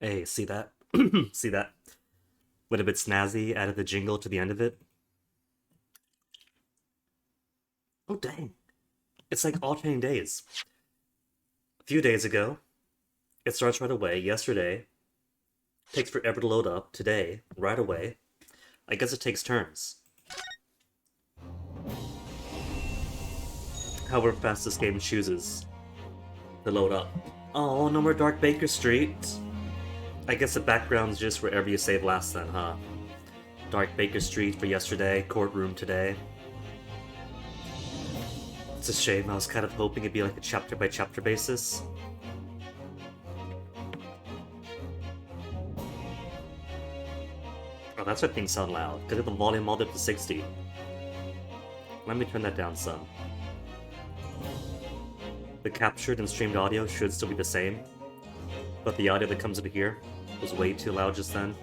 Hey, see that? See that? Went a bit snazzy, added the jingle to the end of it. Oh, dang. It's like alternating days. A few days ago, it starts right away. Yesterday, takes forever to load up. Today, right away. I guess it takes turns. However fast this game chooses to load up. Oh, no more Dark Baker Street. I guess the background's just wherever you save last then, huh? Dark Baker Street for yesterday, courtroom today. It's a shame, I was kind of hoping it'd be like a chapter by chapter basis. Oh, that's why things sound loud, because I have the volume all the way up to 60. Let me turn that down some. The captured and streamed audio should still be the same, but the audio that comes into here was way too loud just then.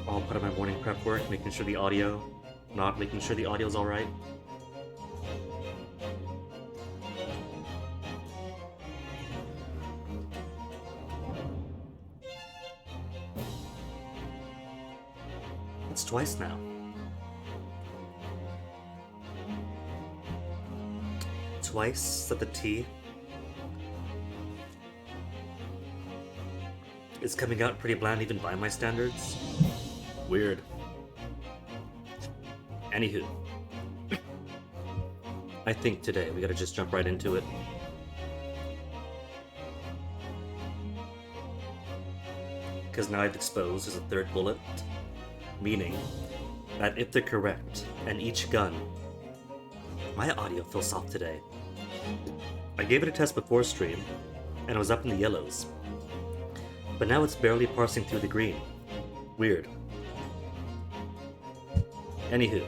All part of my morning prep work, making sure the audio, not making sure the audio's alright. It's twice now. Twice that the tea is coming out pretty bland even by my standards. Weird. Anywho. I think today we gotta just jump right into it. Because now I've exposed as a third bullet, meaning that if they're correct, and each gun... My audio feels soft today. I gave it a test before stream, and it was up in the yellows. But now it's barely parsing through the green. Weird. Anywho.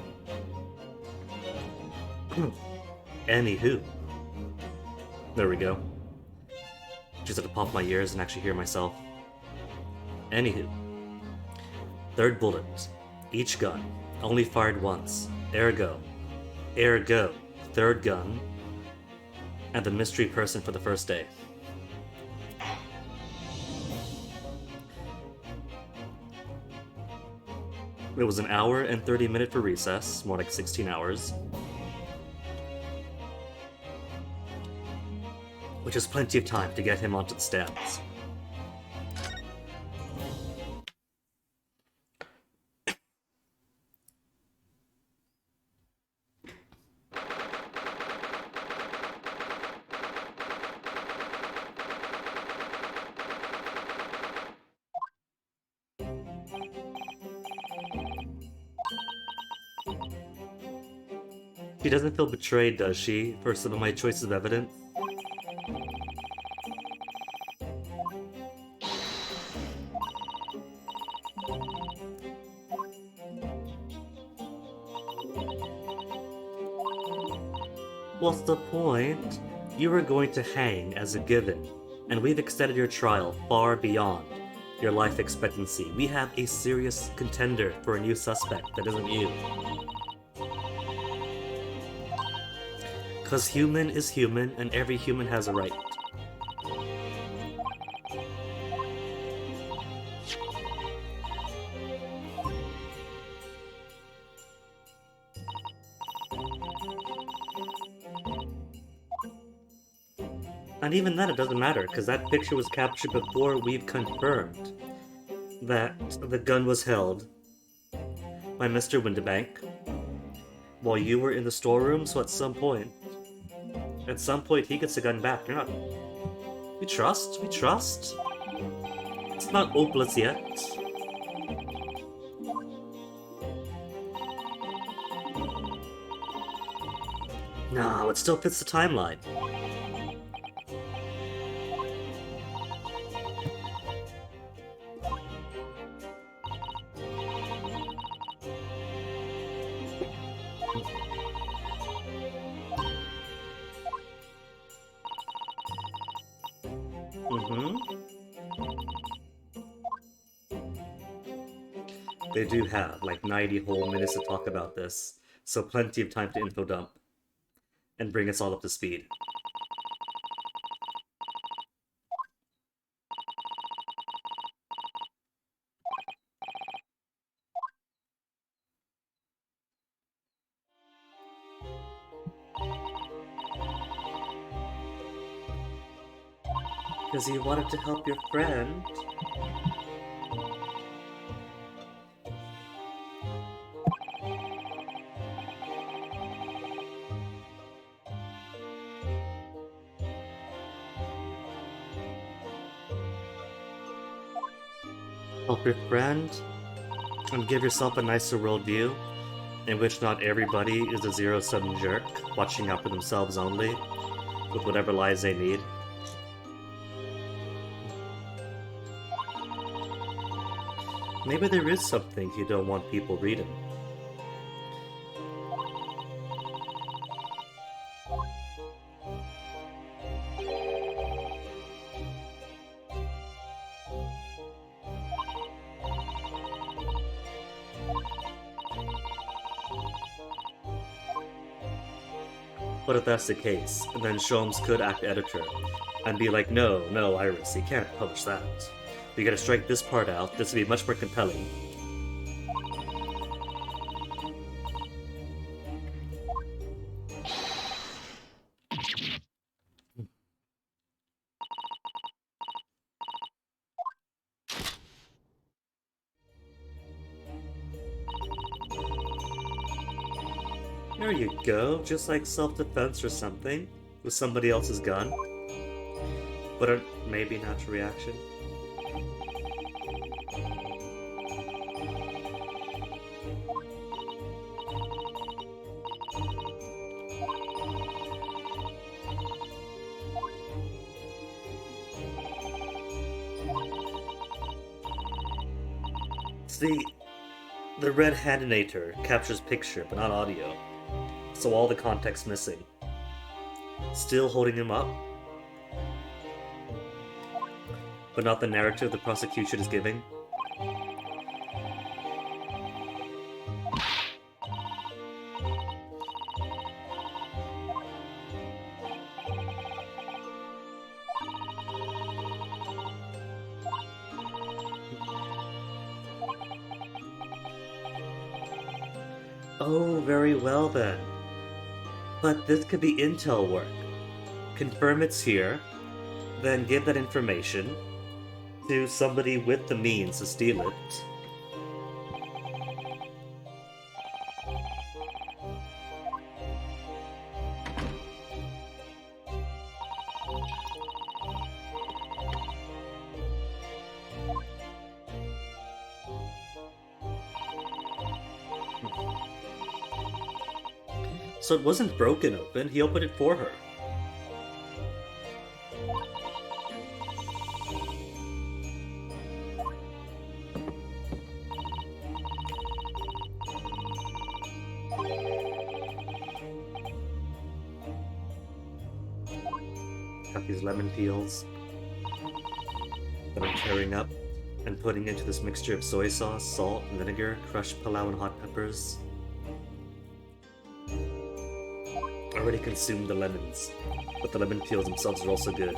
Anywho. There we go. Just had to pop my ears and actually hear myself. Anywho. Third bullet. Each gun. Only fired once. Ergo. Ergo. Third gun. And the mystery person for the first day. It was an hour and 30 minutes for recess, more like 16 hours. Which is plenty of time to get him onto the stands. She doesn't feel betrayed, does she, for some of my choices of evidence? What's the point? You were going to hang as a given, and we've extended your trial far beyond your life expectancy. We have a serious contender for a new suspect that isn't you. Because human is human, and every human has a right. And even then, it doesn't matter, because that picture was captured before we've confirmed that the gun was held by Mr. Windibank while you were in the storeroom, so at some point he gets the gun back. You're not... We trust? We trust? It's not hopeless yet. No, it still fits the timeline. They do have like 90 whole minutes to talk about this, so plenty of time to info dump and bring us all up to speed. Because you wanted to help your friend. Help your friend and give yourself a nicer worldview in which not everybody is a zero-sum jerk watching out for themselves only with whatever lies they need. Maybe there is something you don't want people reading. But if that's the case, then Sholmes could act editor and be like, no, no, Iris, you can't publish that. We gotta strike this part out, this would be much more compelling. There you go, just like self-defense or something, with somebody else's gun. But a maybe natural reaction. See, the red handinator captures picture, but not audio. So all the context missing. Still holding him up, but not the narrative the prosecution is giving. Oh, very well then. But this could be intel work. Confirm it's here, then give that information to somebody with the means to steal it. So it wasn't broken open, he opened it for her. Got these lemon peels that I'm tearing up and putting into this mixture of soy sauce, salt, vinegar, crushed palau, and hot peppers. I already consumed the lemons, but the lemon peels themselves are also good.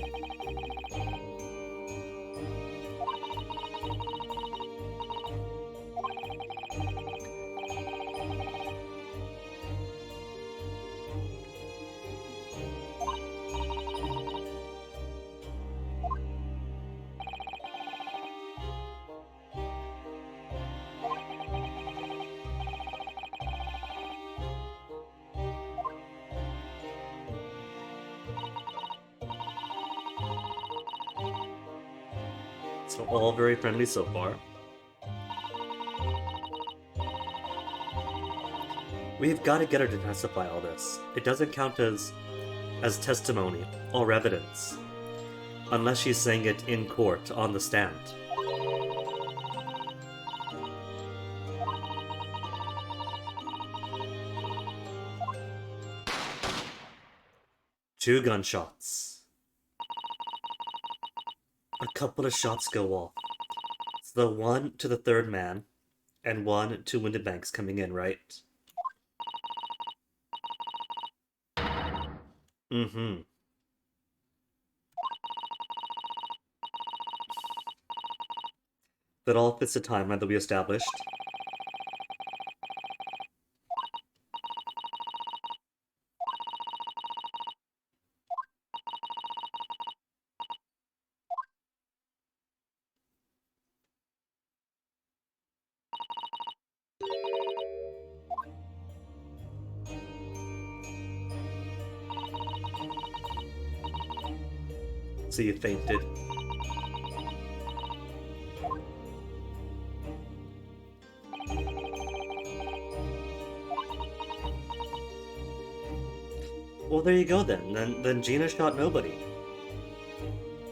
So all very friendly so far. We've got to get her to testify all this. It doesn't count as testimony or evidence unless she's saying it in court on the stand. Two gunshots. A couple of shots go off. It's the one to the third man, and one to Windibank's coming in, right? Mm-hmm. That all fits the timeline that we established. So you fainted. Well, there you go then. Then Gina shot nobody.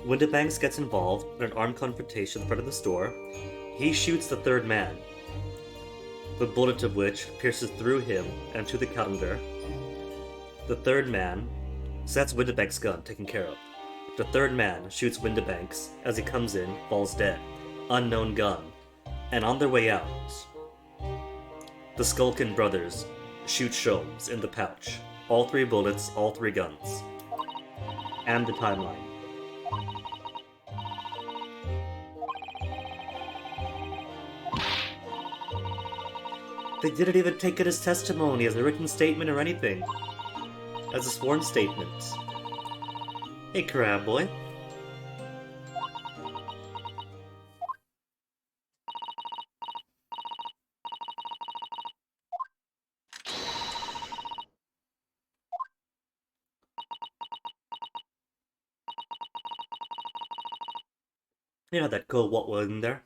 Windibanks gets involved in an armed confrontation in front of the store. He shoots the third man, the bullet of which pierces through him and to the calendar. The third man, so that's Windibanks' gun taken care of. The third man shoots Windibanks as he comes in, falls dead. Unknown gun. And on their way out, the Skulkin brothers shoot Sholmes in the pouch. All 3 bullets, all 3 guns. And the timeline. They didn't even take it as testimony, as a written statement or anything. As a sworn statement. Hey, Crab Boy. You know that cool what was in there?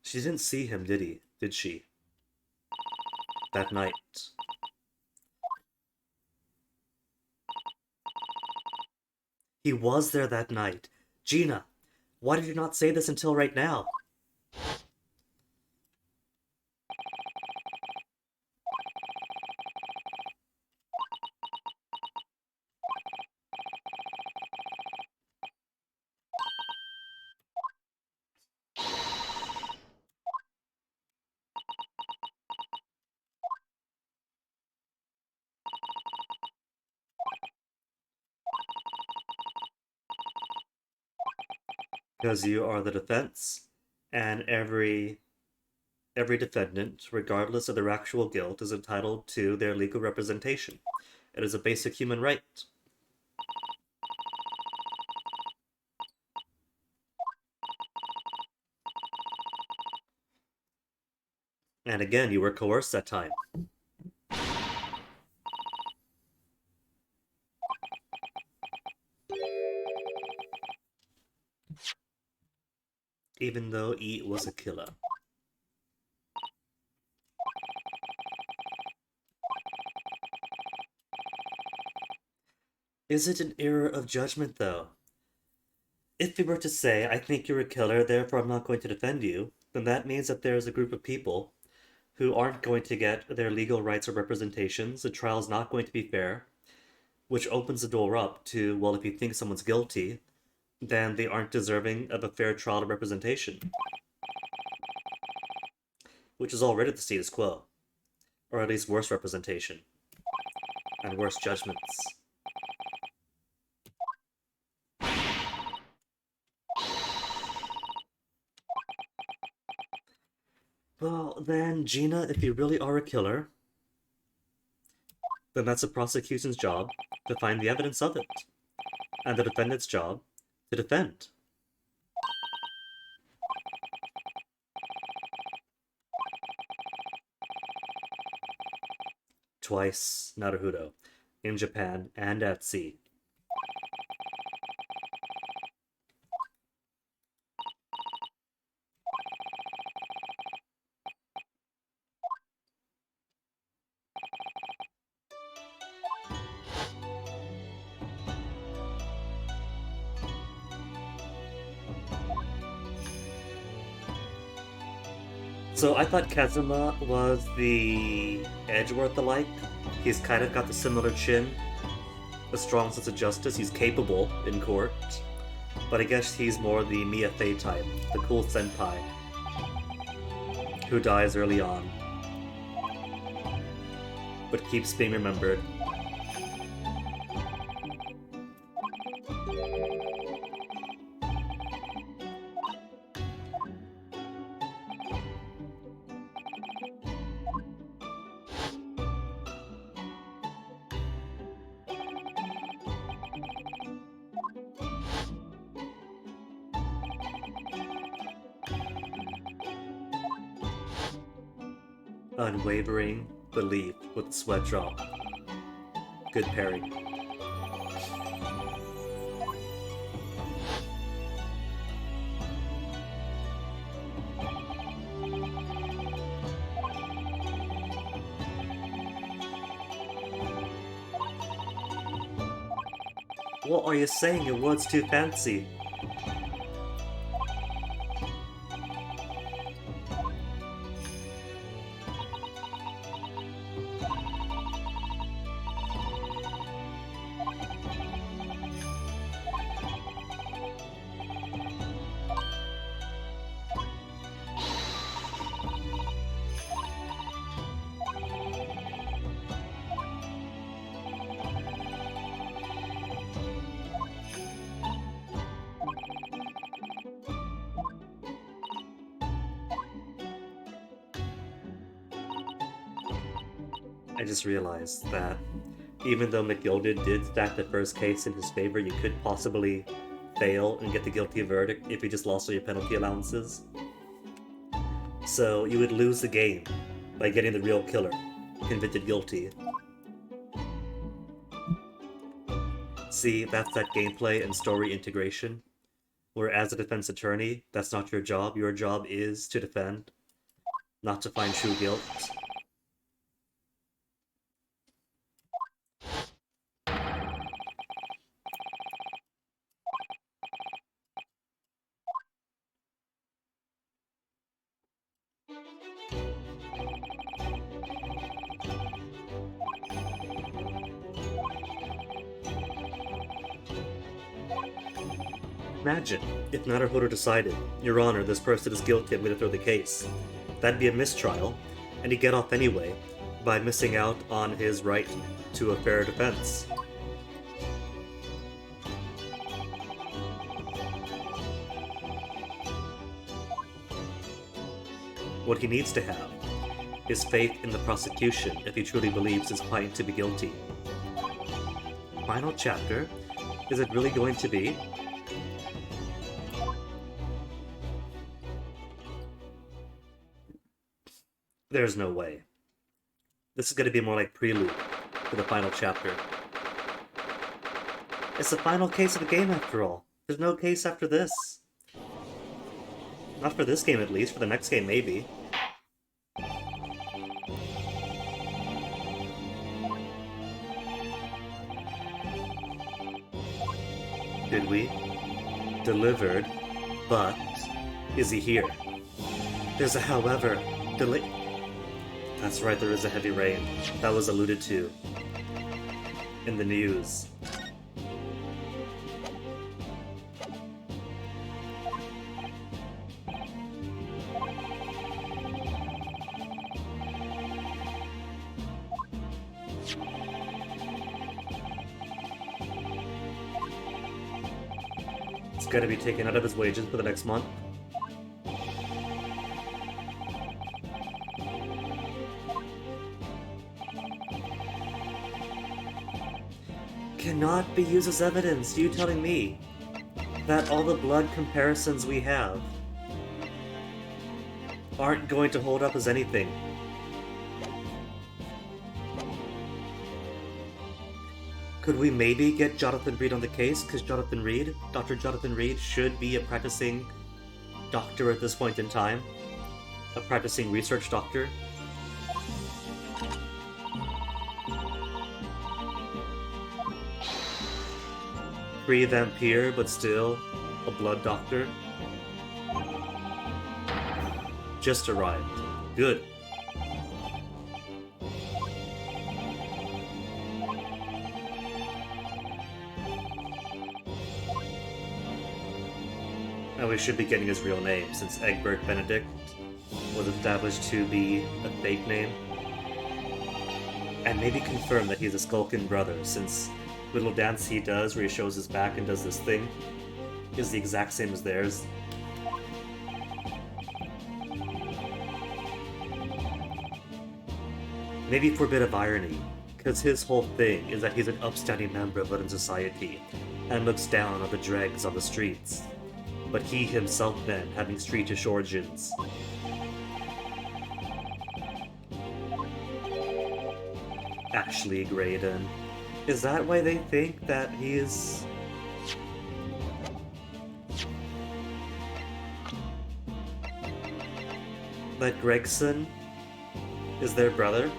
She didn't see him, did she? That night. He was there that night. Gina, why did you not say this until right now? Because you are the defense, and every defendant, regardless of their actual guilt, is entitled to their legal representation. It is a basic human right. And again, you were coerced that time. Even though E was a killer. Is it an error of judgment, though? If we were to say, I think you're a killer, therefore I'm not going to defend you, then that means that there's a group of people who aren't going to get their legal rights or representations, the trial's not going to be fair, which opens the door up to, well, if you think someone's guilty, then they aren't deserving of a fair trial or representation. Which is already the status quo. Or at least worse representation. And worse judgments. Well, then, Gina, if you really are a killer, then that's the prosecution's job to find the evidence of it. And the defendant's job to defend. Twice, Naruhodo. In Japan and at sea. So I thought Kazuma was the Edgeworth-alike. He's kind of got the similar chin, a strong sense of justice. He's capable in court, but I guess he's more the Mia-Fei type, the cool senpai, who dies early on, but keeps being remembered. Unwavering belief with sweat drop. Good pairing. What are you saying? Your word's too fancy. I just realized that even though McGilded did stack the first case in his favor, you could possibly fail and get the guilty verdict if you just lost all your penalty allowances. So you would lose the game by getting the real killer convicted guilty. See, that's that gameplay and story integration, where as a defense attorney, that's not your job. Your job is to defend, not to find true guilt. Imagine if Naruhodo decided, Your Honor, this person is guilty, I'm going to throw the case. That'd be a mistrial, and he'd get off anyway by missing out on his right to a fair defense. What he needs to have is faith in the prosecution if he truly believes his client to be guilty. Final chapter? Is it really going to be? There's no way. This is going to be more like prelude to the final chapter. It's the final case of the game after all. There's no case after this. Not for this game at least, for the next game maybe. Did we? Delivered, but is he here? There's a however. That's right, there is a heavy rain. That was alluded to in the news. It's got to be taken out of his wages for the next month. Cannot be used as evidence. You telling me that all the blood comparisons we have aren't going to hold up as anything? Could we maybe get Jonathan Reed on the case? Because Dr. Jonathan Reed, should be a practicing doctor at this point in time. A practicing research doctor. Pre-vampire, but still a blood doctor. Just arrived. Good. And we should be getting his real name, since Egbert Benedict was established to be a fake name. And maybe confirm that he's a Skulkin brother, since little dance he does where he shows his back and does this thing is the exact same as theirs. Maybe for a bit of irony, because his whole thing is that he's an upstanding member of modern society and looks down on the dregs on the streets. But he himself then having streetish origins. Ashley Graydon. Is that why they think that he's... that Greg's son is their brother?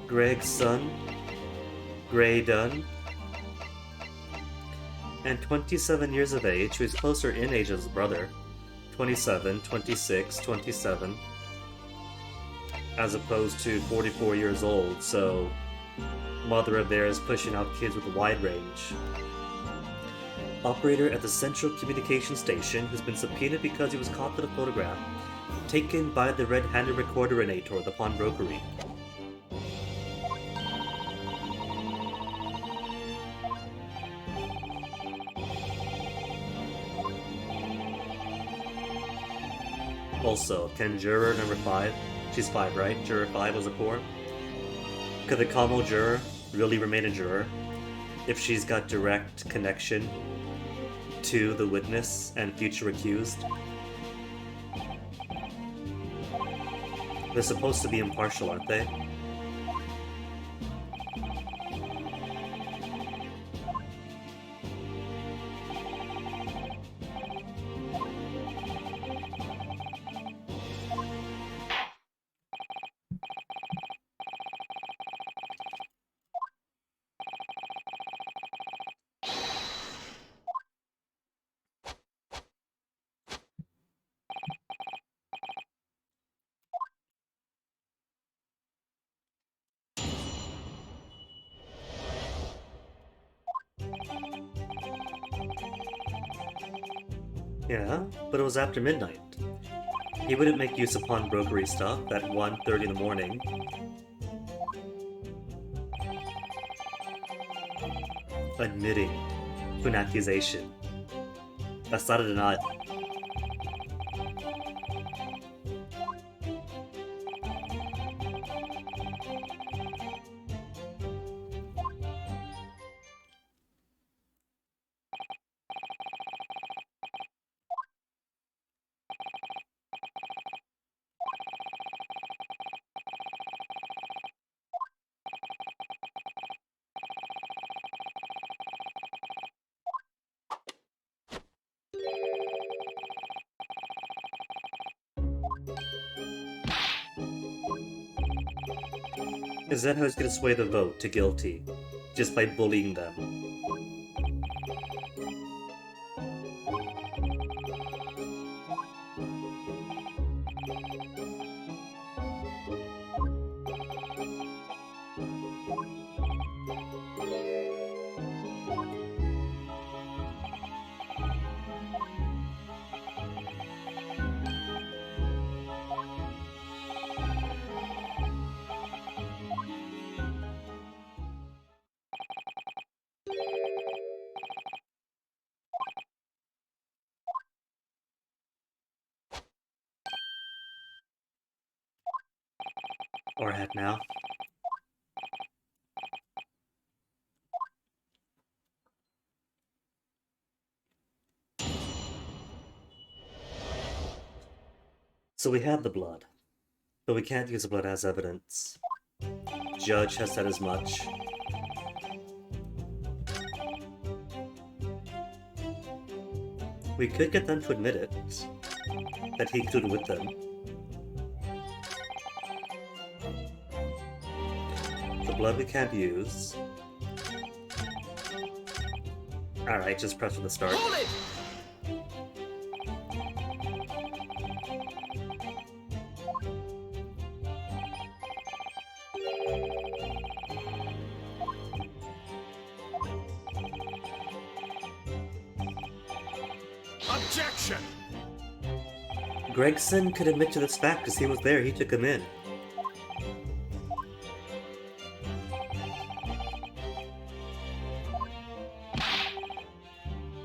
Greg's son? Graydon? And 27 years of age, who's closer in age as his brother. 27, 26, 27. As opposed to 44 years old, so mother of theirs pushing out kids with a wide range. Operator at the Central Communication Station who's been subpoenaed because he was caught with a photograph taken by the red-handed recorder-inator, the pawnbrokery. Also, can juror number 5, she's 5, right? Juror 5 was a 4? Could the Kamo juror really remain a juror if she's got direct connection to the witness and future accused? They're supposed to be impartial, aren't they? Yeah, but it was after midnight. He wouldn't make use of pawnbrokery stuff at 1:30 in the morning. Admitting to an accusation. That's not a denial. Is that how he's gonna sway the vote to guilty? Just by bullying them? Or at now? So we have the blood, but we can't use the blood as evidence. Judge has said as much. We could get them to admit it, that he included with them. The blood we can't use. Alright, just press from the start. Hold it! Objection! Gregson could admit to this fact because he was there, he took him in.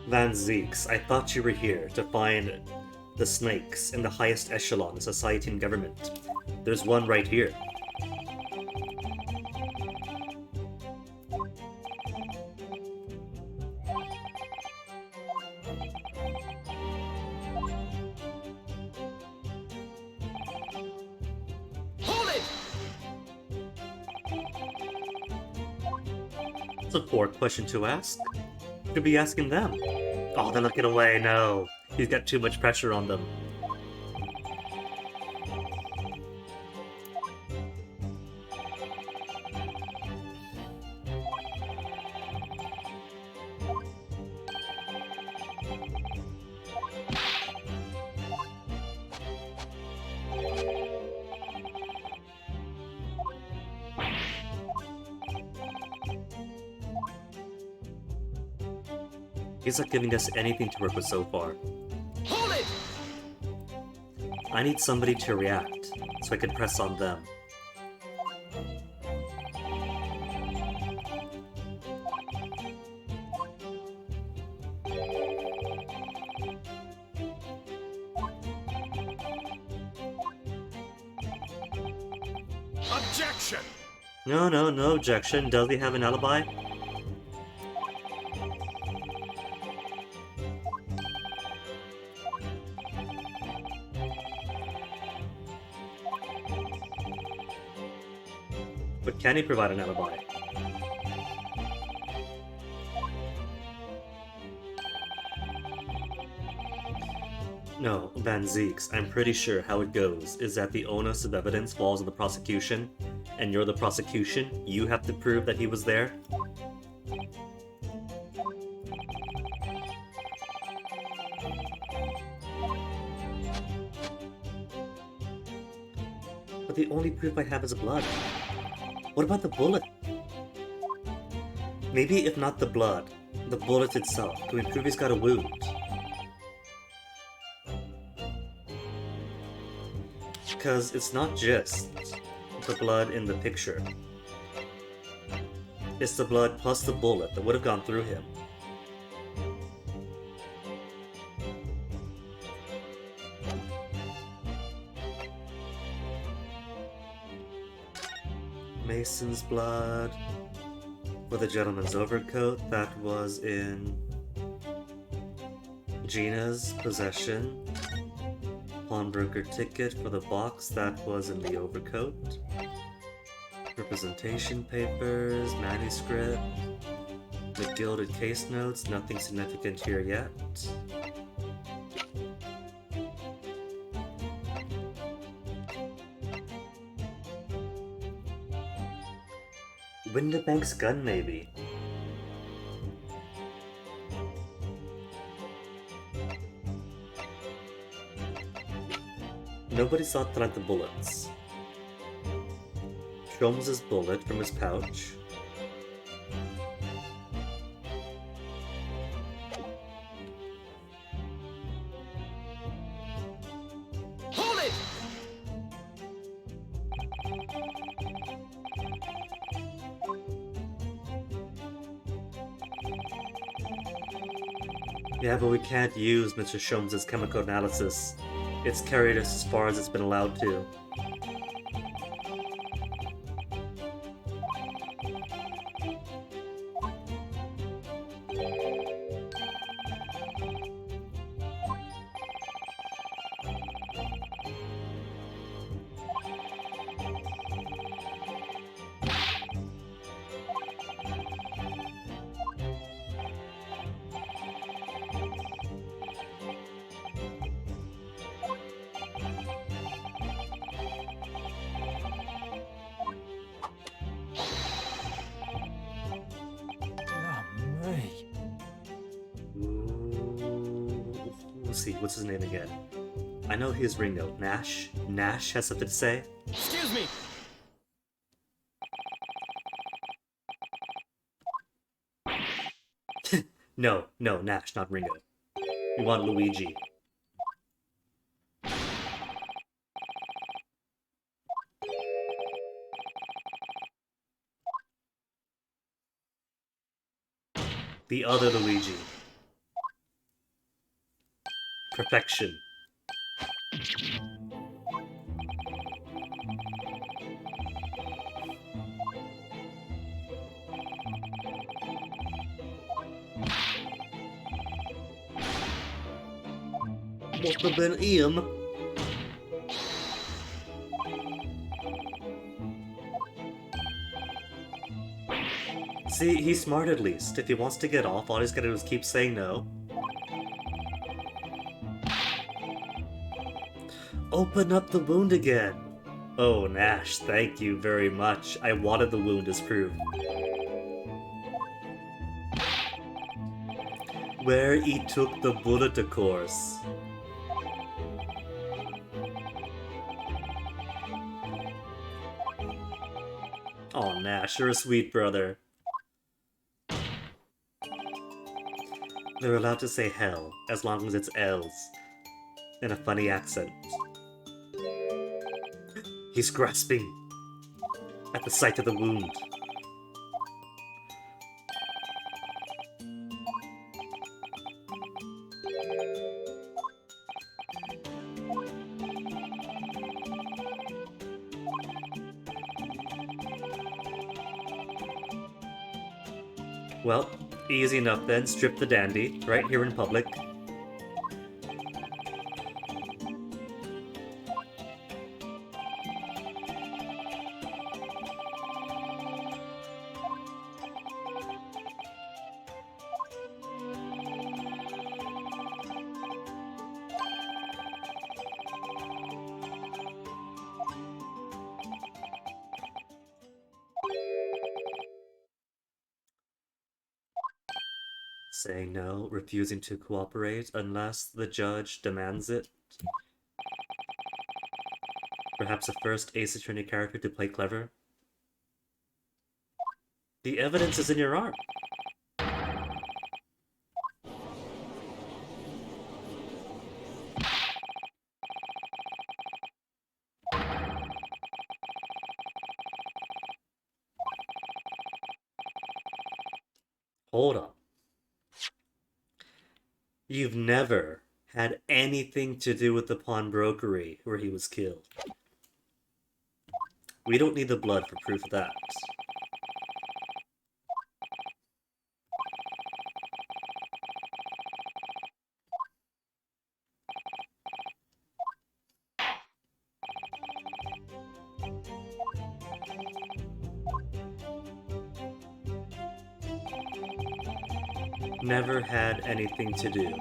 Van Zeeks, I thought you were here to find the snakes in the highest echelon of society and government. There's one right here. Hold it! That's a poor question to ask. You could be asking them. Oh, they're looking away, no. He's got too much pressure on them. He's not giving us anything to work with so far. Hold it! I need somebody to react, so I can press on them. Objection! No objection. Does he have an alibi? But can he provide an alibi? No, Van Zeeks, I'm pretty sure how it goes is that the onus of evidence falls on the prosecution, and you're the prosecution, you have to prove that he was there. But the only proof I have is blood. What about the bullet? Maybe if not the blood, the bullet itself. Can we prove he's got a wound? Because it's not just the blood in the picture. It's the blood plus the bullet that would have gone through him. Mason's blood for the gentleman's overcoat that was in Gina's possession. Pawnbroker ticket for the box that was in the overcoat. Representation papers, manuscript, the gilded case notes, nothing significant here yet. Windibank's gun, maybe. Nobody saw thread the bullets. Sholmes' bullet from his pouch. Hold it! Yeah, but we can't use Mr. Sholmes' chemical analysis. It's carried us as far as it's been allowed to. Let's see, what's his name again? I know he's Ringo. Nash? Nash has something to say? Excuse me! No, Nash, not Ringo. We want Luigi. The other Luigi. Perfection. Must have been him. See, he's smart at least. If he wants to get off, all he's gotta do is keep saying no. Open up the wound again. Oh, Nash, thank you very much. I wanted the wound disproved. Where he took the bullet, of course. Oh, Nash, you're a sweet brother. They're allowed to say hell, as long as it's L's, in a funny accent. He's grasping at the sight of the wound. Well, easy enough then. Strip the dandy, right here in public. Saying no, refusing to cooperate unless the judge demands it. Perhaps a first Ace Attorney character to play clever. The evidence is in your arm. Hold on. You've never had anything to do with the pawnbrokery where he was killed. We don't need the blood for proof of that. Never had anything to do.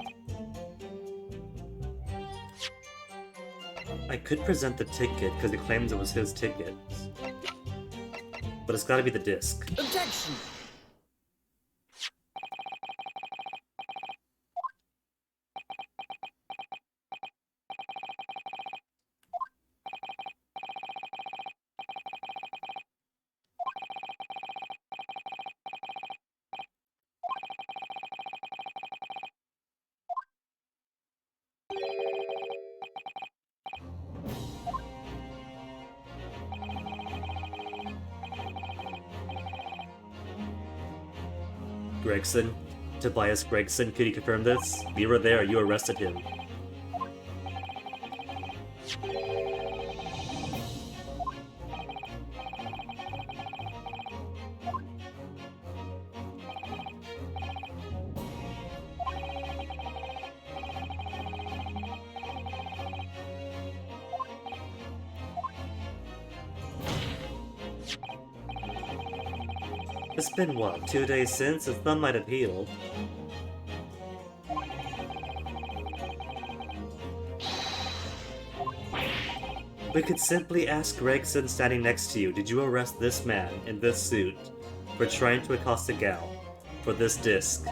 I could present the ticket because he claims it was his ticket. But it's gotta be the disc. Objection! Gregson. Tobias Gregson, could you confirm this? You were there, you arrested him. It's been what, 2 days since? His thumb might have healed. We could simply ask Gregson standing next to you, did you arrest this man in this suit for trying to accost a gal for this disc?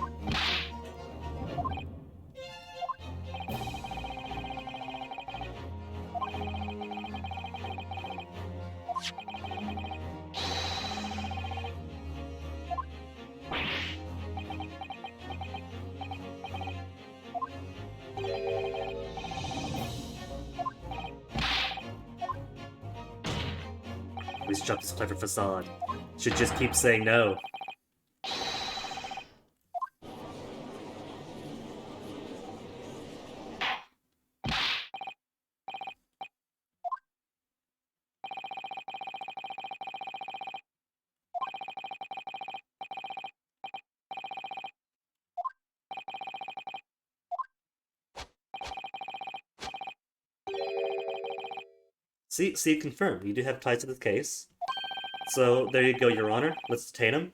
Please drop this clever facade. Should just keep saying no. See, confirmed. You do have ties to this case. So, there you go, Your Honor. Let's detain him.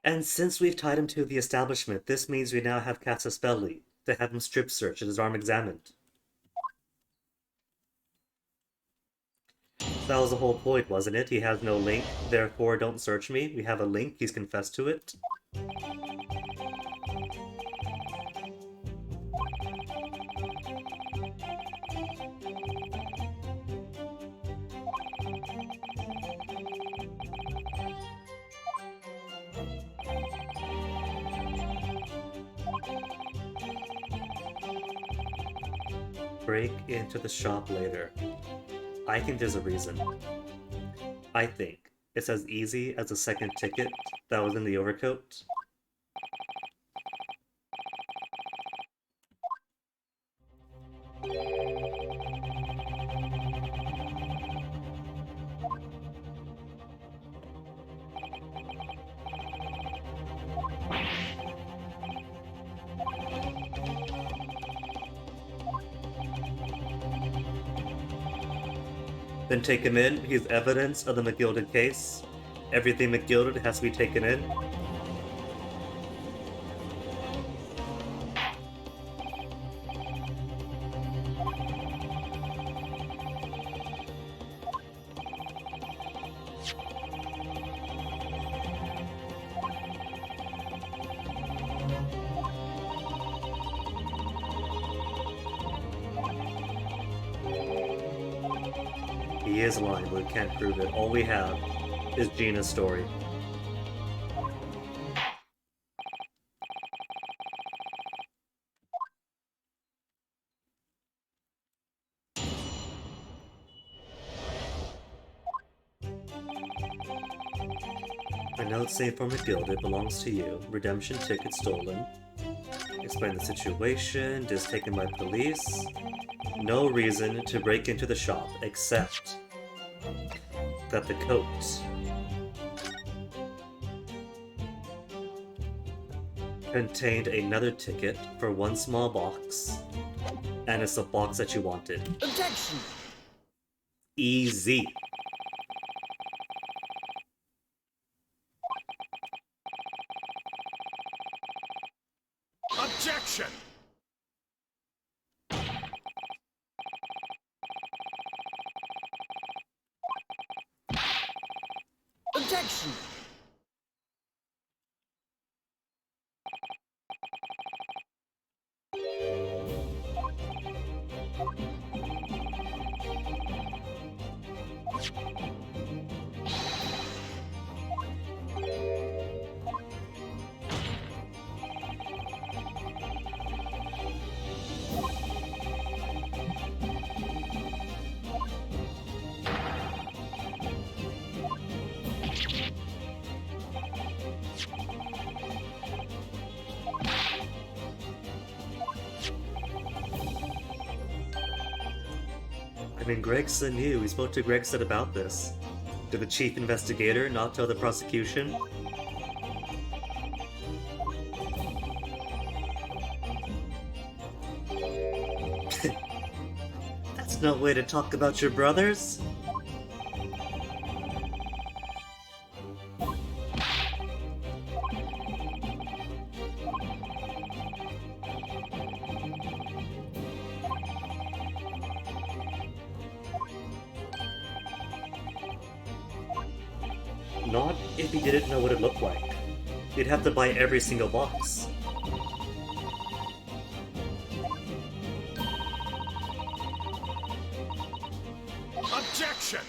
And since we've tied him to the establishment, this means we now have Casus Belli to have him strip searched and his arm examined. That was the whole point, wasn't it? He has no link, therefore don't search me. We have a link, he's confessed to it. Break into the shop later. I think there's a reason. I think it's as easy as the second ticket that was in the overcoat. Then take him in. He's evidence of the McGilded case. Everything McGilded has to be taken in. He is lying, but we can't prove it. All we have is Gina's story. A note saved from McGilded belongs to you. Redemption ticket stolen. Explain the situation. Is taken by police. No reason to break into the shop except that the coat contained another ticket for one small box, and it's the box that you wanted. Objection! Easy. Objection! Objection! I mean, Gregson knew. We spoke to Gregson about this. Did the chief investigator not tell the prosecution? That's no way to talk about your brothers. Not if he didn't know what it looked like. You'd have to buy every single box. Objection!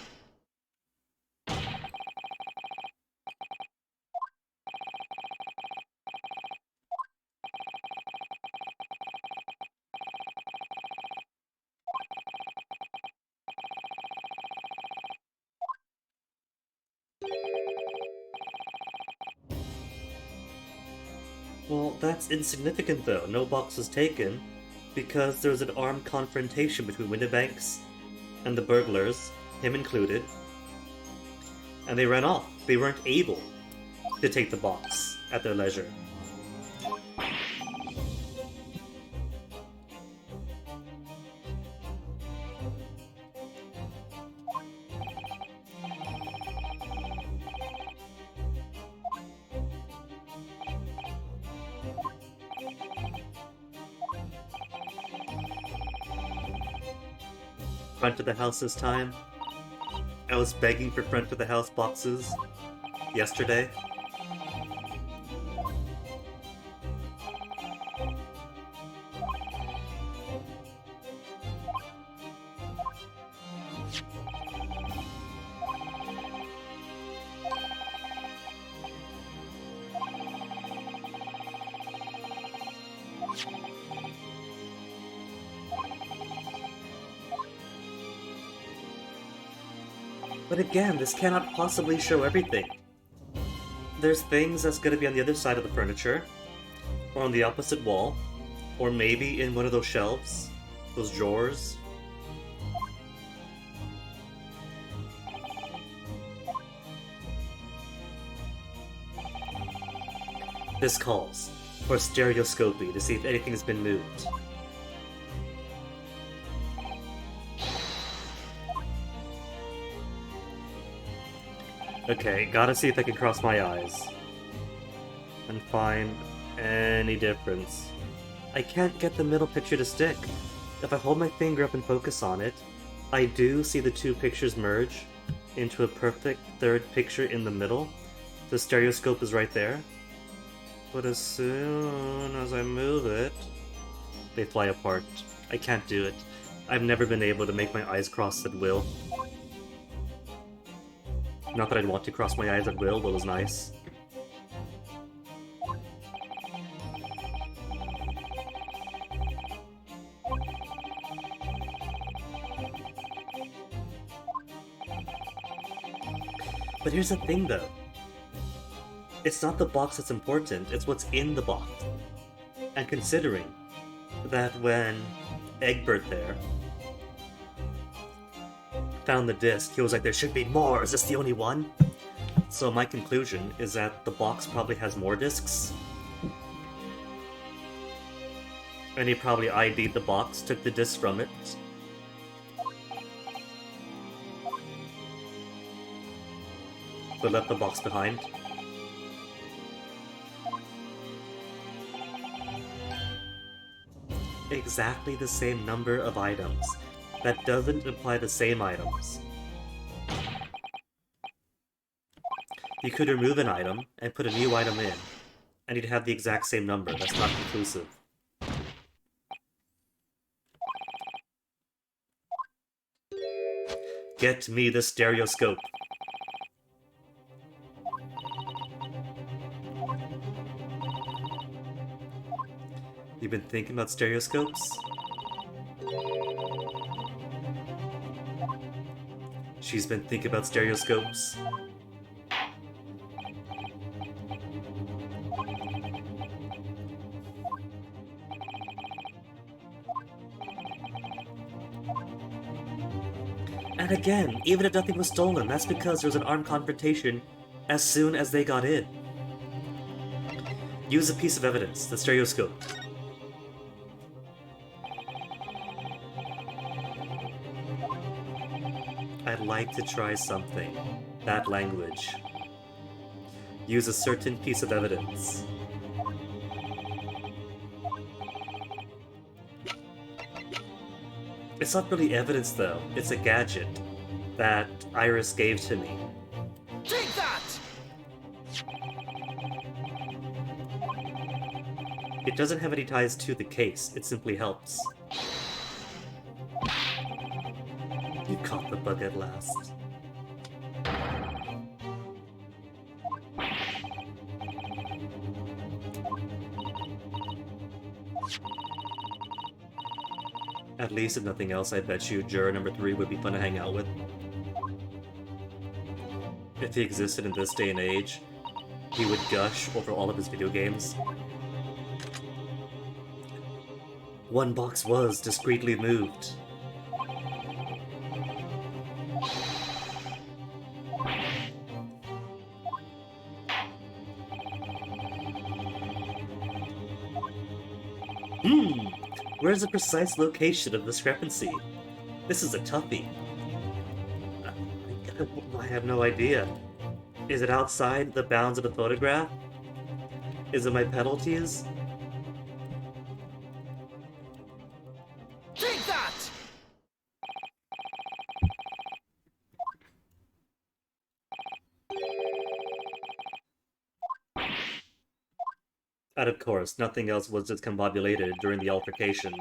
Well, that's insignificant though. No box was taken because there was an armed confrontation between Windibanks and the burglars, him included, and they ran off. They weren't able to take the box at their leisure. Front of the house this time. I was begging for front of the house boxes yesterday. But again, this cannot possibly show everything. There's things that's gonna be on the other side of the furniture, or on the opposite wall, or maybe in one of those shelves, those drawers. This calls for stereoscopy to see if anything has been moved. Okay, gotta see if I can cross my eyes and find any difference. I can't get the middle picture to stick. If I hold my finger up and focus on it, I do see the two pictures merge into a perfect third picture in the middle. The stereoscope is right there. But as soon as I move it, they fly apart. I can't do it. I've never been able to make my eyes cross at will. Not that I'd want to cross my eyes at will, but it was nice. But here's the thing, though. It's not the box that's important, it's what's in the box. And considering that when Egbert there found the disc, he was like, there should be more, is this the only one? So my conclusion is that the box probably has more discs. And he probably ID'd the box, took the disc from it. But left the box behind. Exactly the same number of items. That doesn't imply the same items. You could remove an item and put a new item in, and you'd have the exact same number. That's not conclusive. Get me the stereoscope. You've been thinking about stereoscopes? She's been thinking about stereoscopes. And again, even if nothing was stolen, that's because there was an armed confrontation as soon as they got in. Use a piece of evidence, the stereoscope. I'd like to try something. That language. Use a certain piece of evidence. It's not really evidence, though. It's a gadget that Iris gave to me. Take that! It doesn't have any ties to the case. It simply helps. You caught the bug at last. At least, if nothing else, I bet you juror number 3 would be fun to hang out with. If he existed in this day and age, he would gush over all of his video games. One box was discreetly moved. Where's the precise location of discrepancy? This is a toughie. I have no idea. Is it outside the bounds of the photograph? Is it my penalties? Take that! And of course, nothing else was discombobulated during the altercation.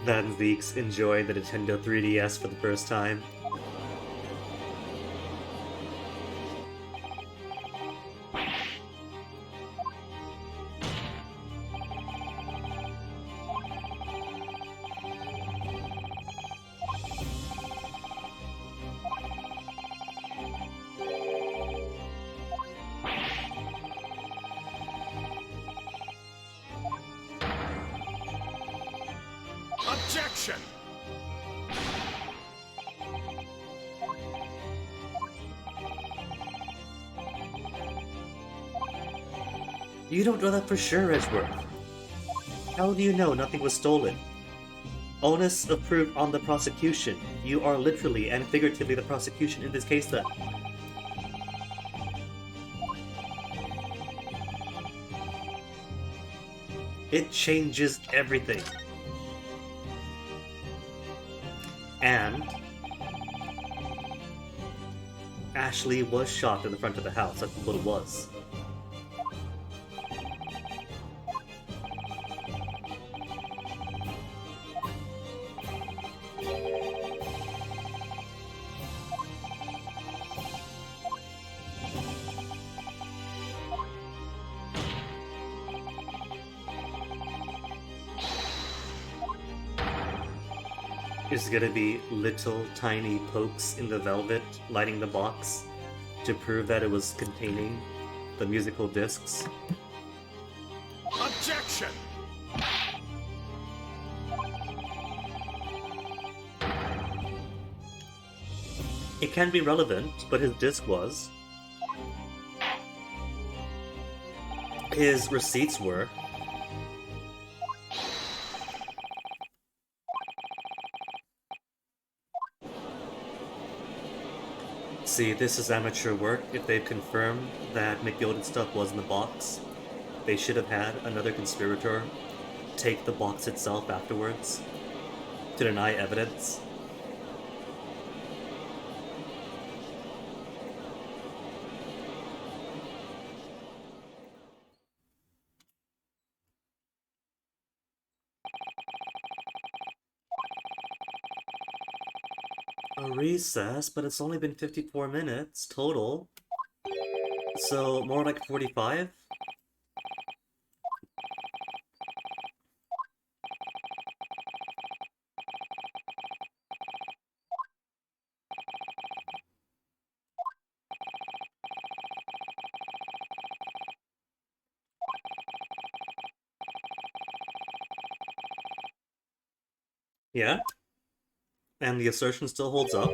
Van Zeke's enjoying the Nintendo 3DS for the first time. Objection! You don't know that for sure, Edgeworth. How do you know nothing was stolen? Onus of proof on the prosecution. You are literally and figuratively the prosecution in this case, then. It changes everything. And Ashley was shot in the front of the house. That's what it was. Is gonna be little tiny pokes in the velvet lighting the box to prove that it was containing the musical discs. Objection! It can be relevant, but his disc was. His receipts were. See, this is amateur work. If they've confirmed that McGilded stuff was in the box, they should have had another conspirator take the box itself afterwards to deny evidence. A recess, but it's only been 54 minutes total. So, more like 45? Yeah? And the assertion still holds up.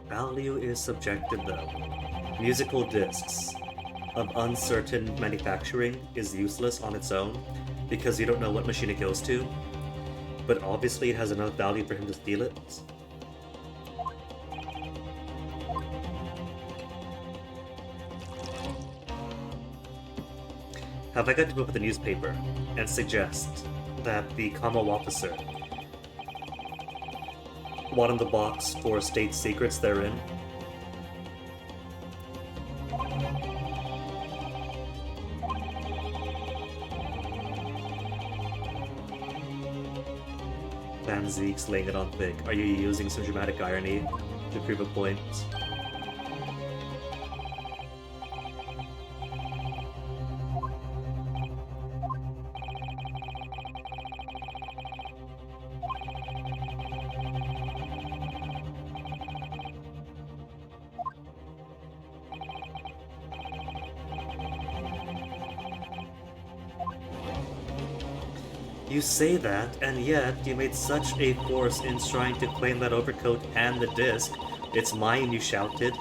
Value is subjective though. Musical discs of uncertain manufacturing is useless on its own because you don't know what machine it goes to, but obviously it has enough value for him to steal it. Have I got to go up with the newspaper and suggest that the Kamal officer wanted the box for state secrets therein? Van Zeke's laying it on thick. Are you using some dramatic irony to prove a point? You say that, and yet you made such a force in trying to claim that overcoat and the disc. It's mine, you shouted.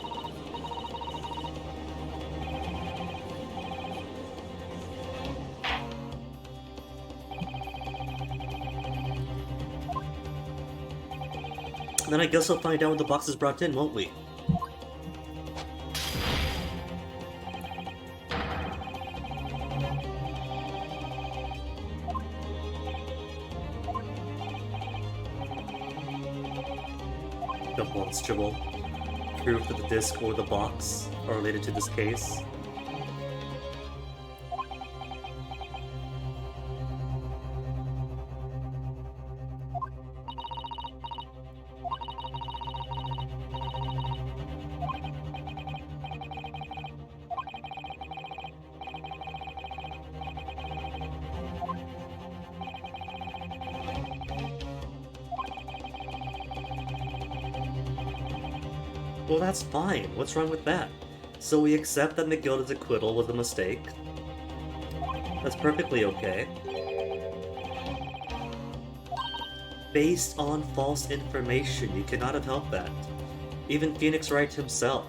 Then I guess we'll find out when the box is brought in, won't we? Demonstrable proof that the disc or the box are related to this case. Well, that's fine. What's wrong with that? So we accept that McGilda's acquittal was a mistake. That's perfectly okay. Based on false information, you cannot have helped that. Even Phoenix Wright himself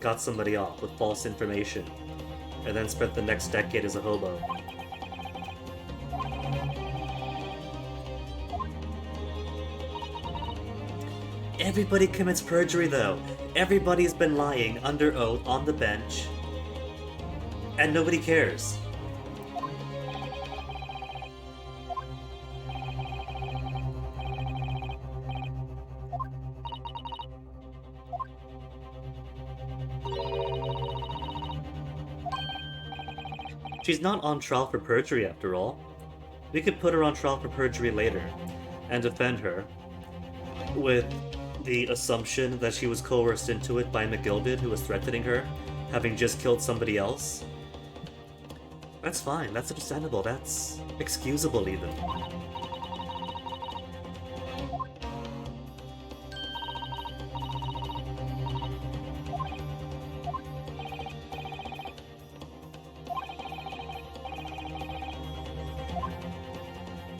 got somebody off with false information, and then spent the next decade as a hobo. Everybody commits perjury, though. Everybody's been lying under oath on the bench, and nobody cares. She's not on trial for perjury, after all. We could put her on trial for perjury later, and defend her, with the assumption that she was coerced into it by McGilded, who was threatening her, having just killed somebody else. That's fine, that's understandable, that's excusable even.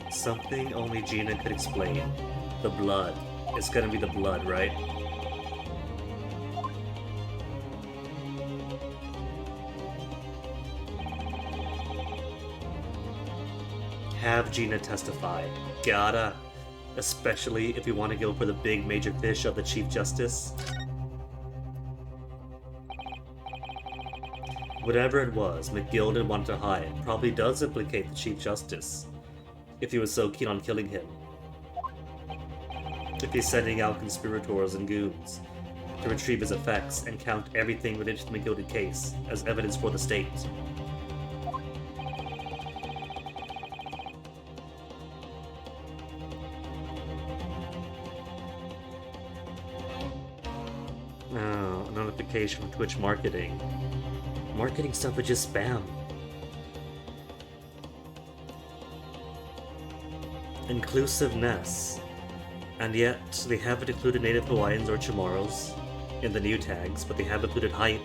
Something only Gina could explain. The blood. It's gonna be the blood, right? Have Gina testify. Gotta. Especially if you want to go for the big major fish of the Chief Justice. Whatever it was, McGilded wanted to hide probably does implicate the Chief Justice, if he was so keen on killing him. If he's sending out conspirators and goons to retrieve his effects and count everything related to the McGilded case as evidence for the state. Oh, a notification from Twitch marketing. Marketing stuff is just spam. Inclusiveness. And yet, they haven't included Native Hawaiians or Chamorros in the new tags, but they have included hype.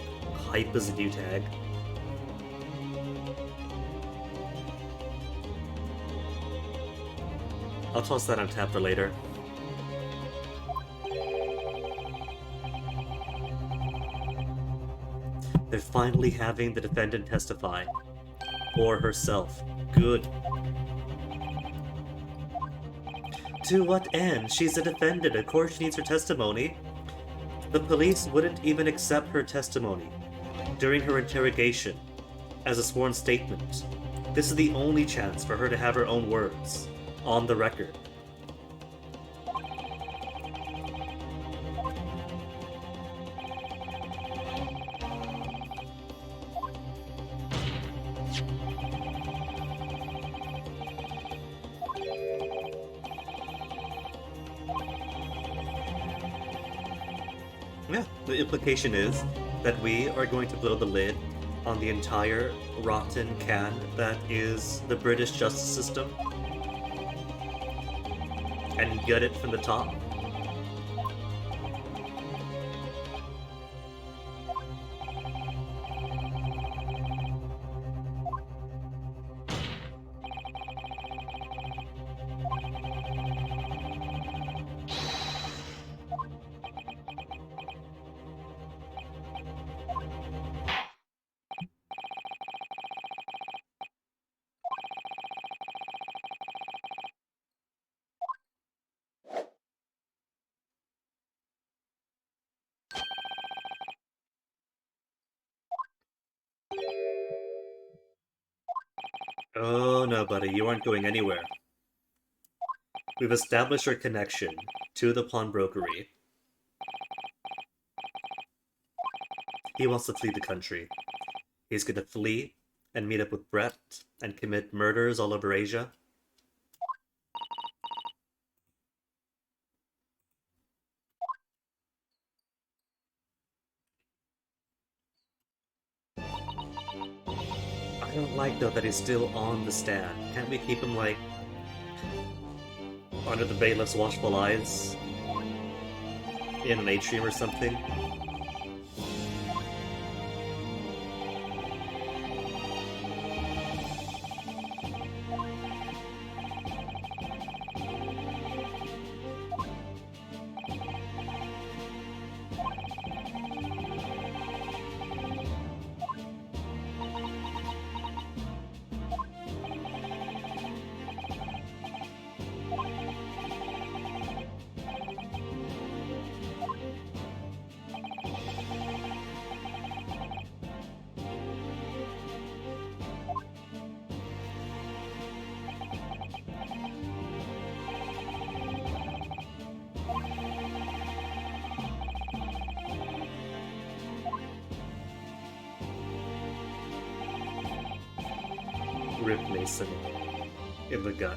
Hype is a new tag. I'll toss that on tap for later. They're finally having the defendant testify. Or herself. Good. To what end? She's a defendant. Of course she needs her testimony. The police wouldn't even accept her testimony during her interrogation as a sworn statement. This is the only chance for her to have her own words on the record. Yeah, the implication is that we are going to blow the lid on the entire rotten can that is the British justice system and gut it from the top. Oh no, buddy, you aren't going anywhere. We've established our connection to the pawnbrokery. He wants to flee the country. He's gonna flee and meet up with Brett and commit murders all over Asia. I don't like though that he's still on the stand. Can't we keep him like under the bailiff's watchful eyes in an atrium or something? Rip Mason in the gut.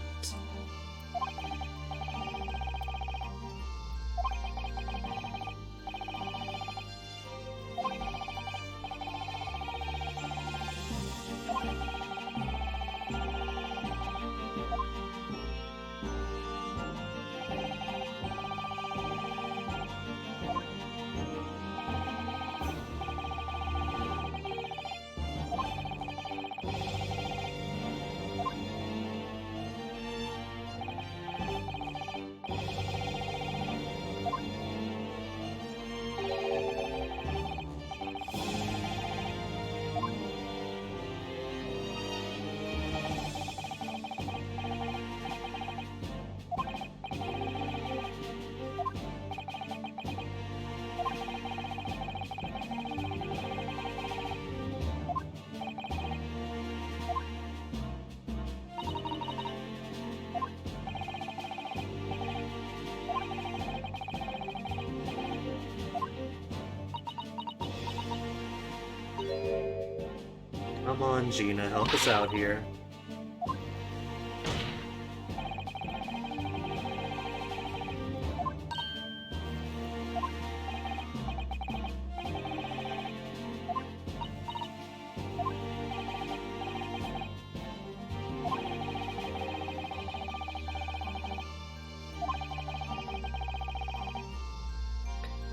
Come on, Gina, help us out here.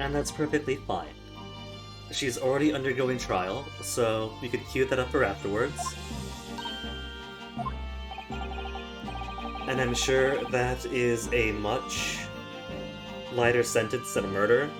And that's perfectly fine. She's already undergoing trial, so we could queue that up for afterwards. And I'm sure that is a much lighter sentence than a murder.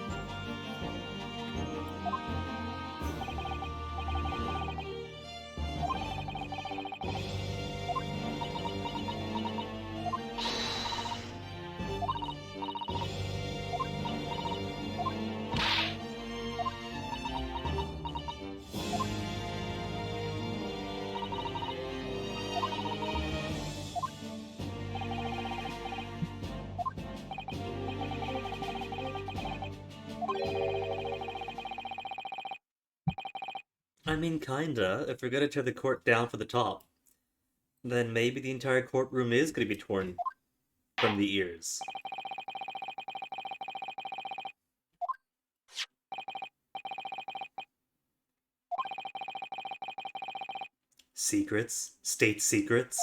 I mean, kinda. If we're gonna tear the court down for the top, then maybe the entire courtroom is gonna be torn from the ears. Secrets? State secrets?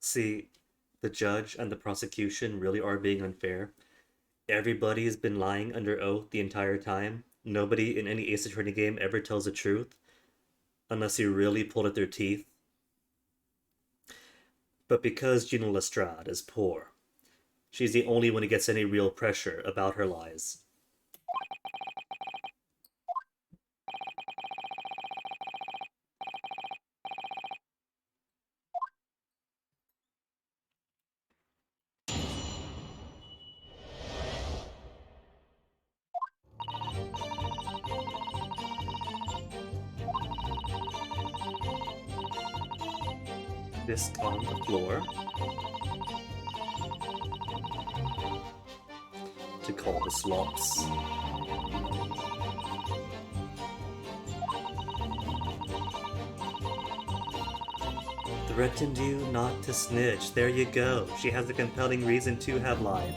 See, the judge and the prosecution really are being unfair. Everybody has been lying under oath the entire time. Nobody in any Ace Attorney game ever tells the truth, unless you really pulled at their teeth. But because Gina Lestrade is poor, she's the only one who gets any real pressure about her lies. disc on the floor to call the slops. Threatened you not to snitch. There you go. She has a compelling reason to have lied.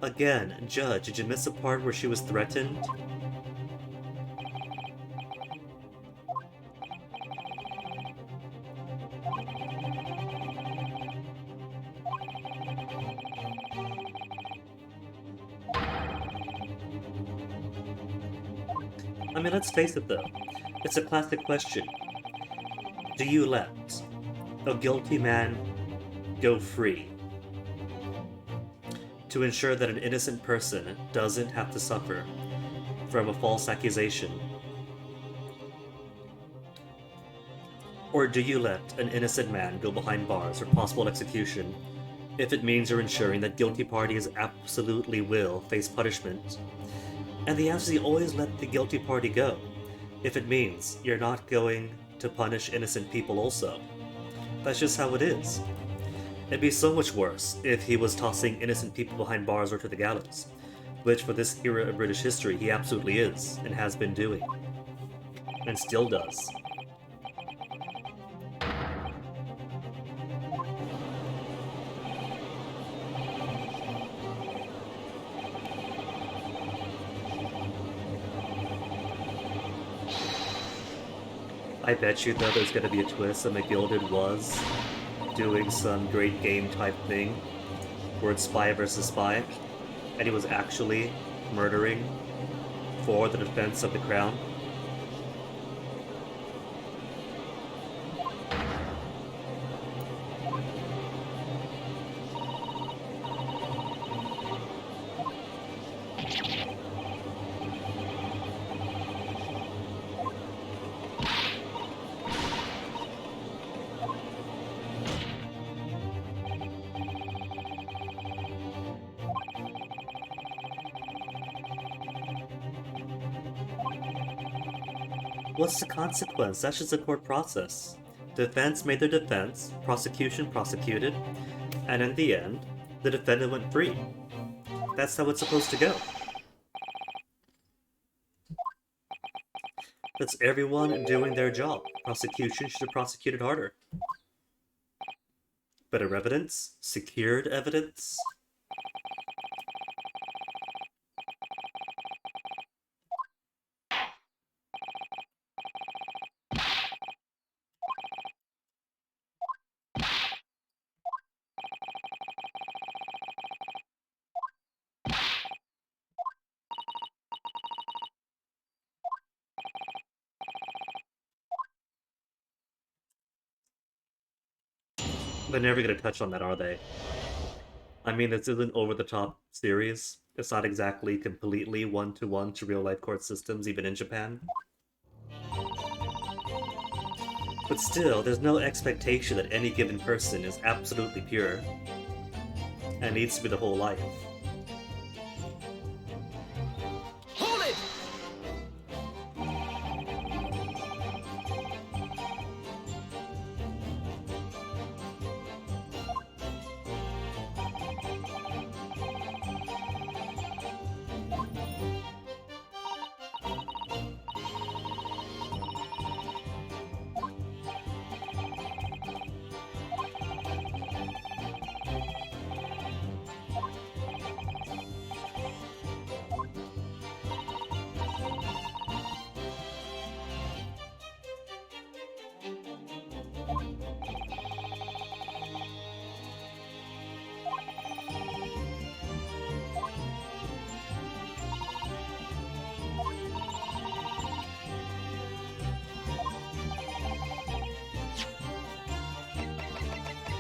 Again, Judge, did you miss a part where she was threatened? I mean, let's face it though. It's a classic question. Do you let a guilty man go free to ensure that an innocent person doesn't have to suffer from a false accusation? Or do you let an innocent man go behind bars for possible execution if it means you're ensuring that guilty parties absolutely will face punishment? And the answer is you always let the guilty party go if it means you're not going to punish innocent people also. That's just how it is. It'd be so much worse if he was tossing innocent people behind bars or to the gallows, which for this era of British history he absolutely is and has been doing. And still does. I bet you though there's gonna be a twist that McGilded was doing some great game type thing where it's spy versus spy, and he was actually murdering for the defense of the crown. What's the consequence? That's just a court process. Defense made their defense, prosecution prosecuted, and in the end, the defendant went free. That's how it's supposed to go. That's everyone doing their job. Prosecution should have prosecuted harder. Better evidence? Secured evidence? They're never going to touch on that, are they? I mean, this isn't over-the-top series. It's not exactly completely one-to-one to real-life court systems, even in Japan. But still, there's no expectation that any given person is absolutely pure and needs to be the whole life. Hold it!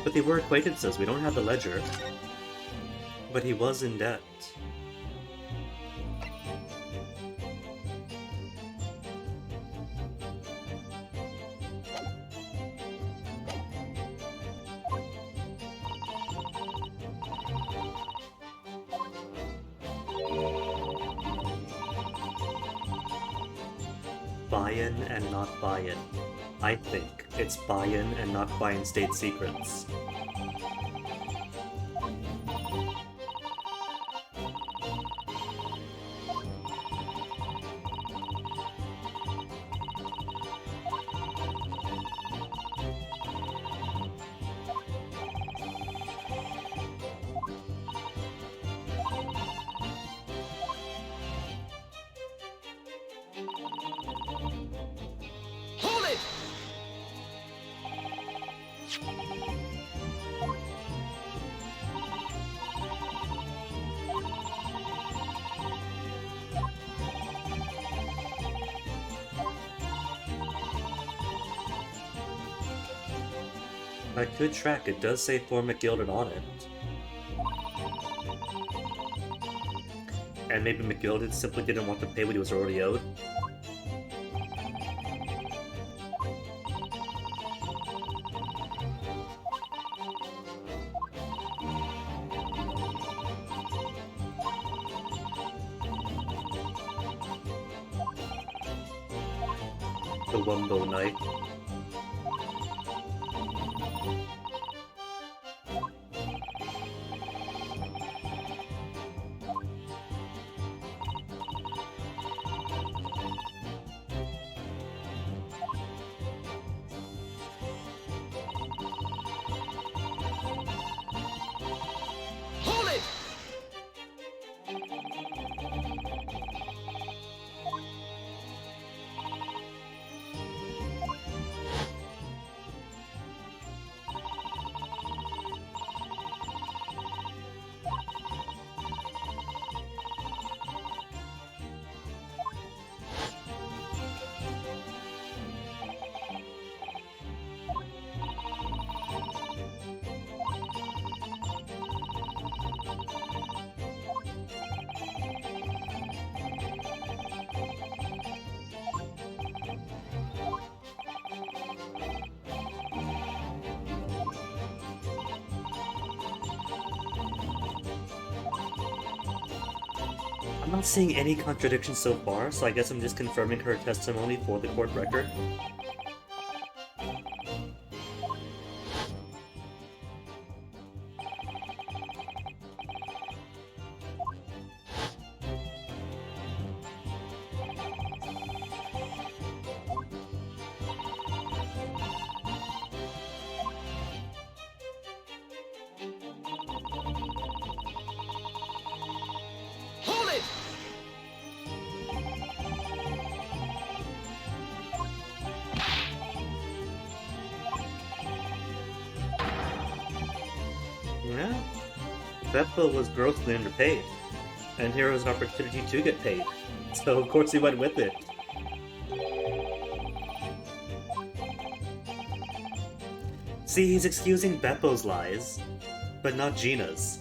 But they were acquaintances, we don't have the ledger. But he was in debt. buy-in and not buy-in. I think it's buy-in and not buy-in state secrets. Hold it! I could track, it does say for McGilded on it. And maybe McGilded simply didn't want to pay what he was already owed. The Wumbo Knight. Hold it! I'm not seeing any contradictions so far, so I guess I'm just confirming her testimony for the court record. Hold it! Yeah, Beppo was grossly underpaid, and here was an opportunity to get paid, so of course he went with it. See, he's excusing Beppo's lies, but not Gina's.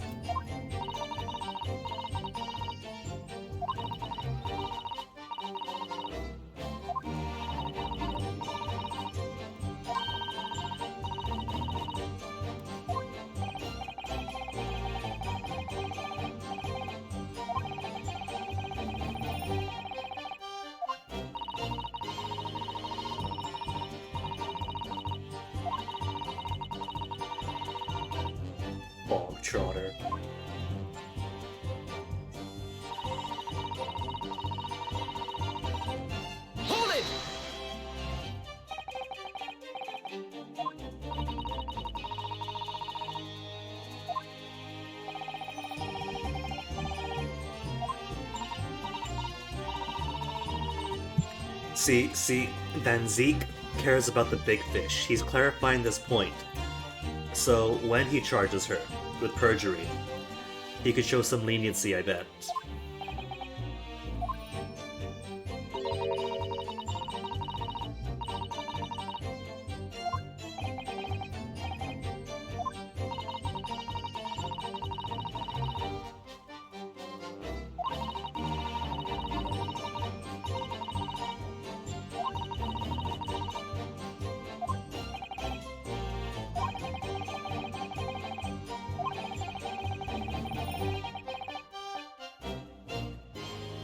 Bog trotter. Hold it! See, Van Zeke cares about the big fish. He's clarifying this point. So when he charges her with perjury, he could show some leniency, I bet.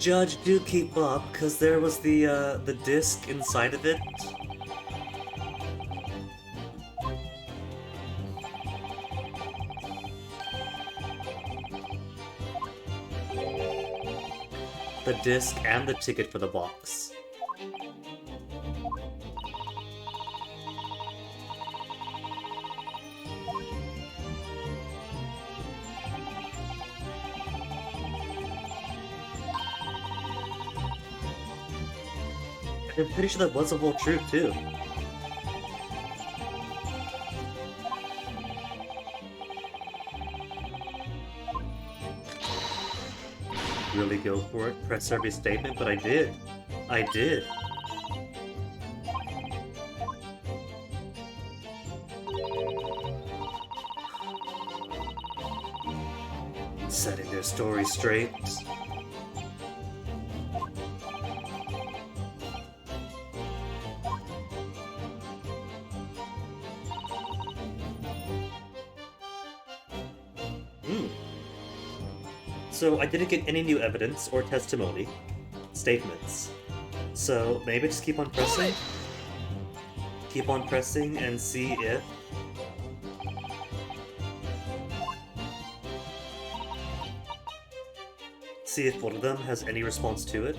Judge, do keep up, because there was the disc inside of it. The disc and the ticket for the box. I'm pretty sure that was the whole truth, too. Really go for it? Press every statement? But I did. I did. Setting their story straight. So I didn't get any new evidence or testimony, statements. So maybe just keep on pressing? Keep on pressing and see if... See if one of them has any response to it.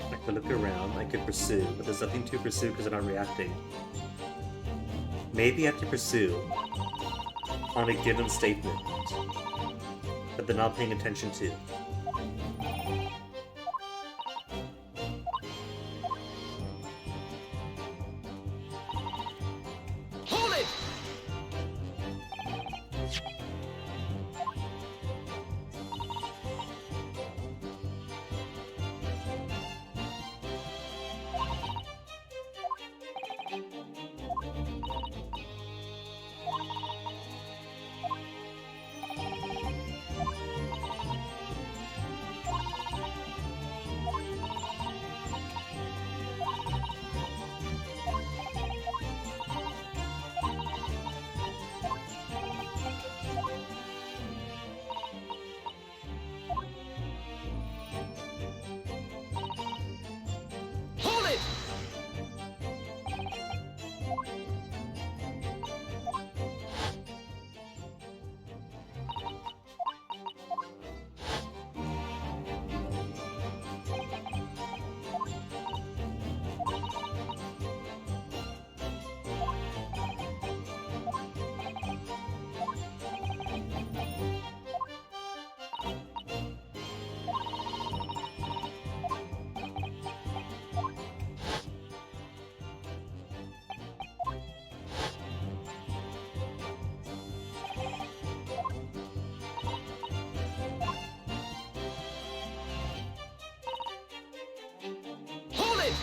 I could look around, I could pursue, but there's nothing to pursue because they're not reacting. Maybe I have to pursue on a given statement that they're not paying attention to. Hold it! Hold it! Hold it!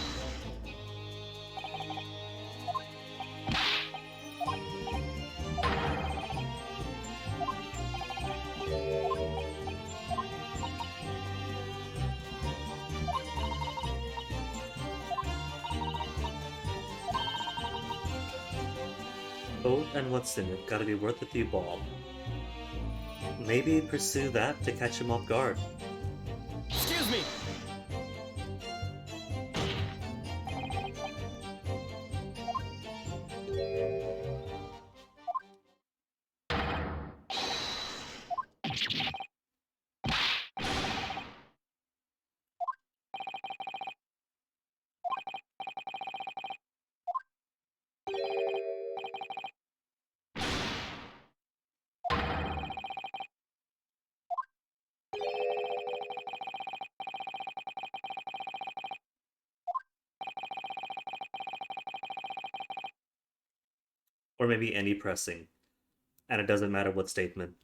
Oh, and what's in it? Gotta be worth a few bob. Maybe pursue that to catch him off guard. Excuse me! Or maybe any pressing. And it doesn't matter what statement.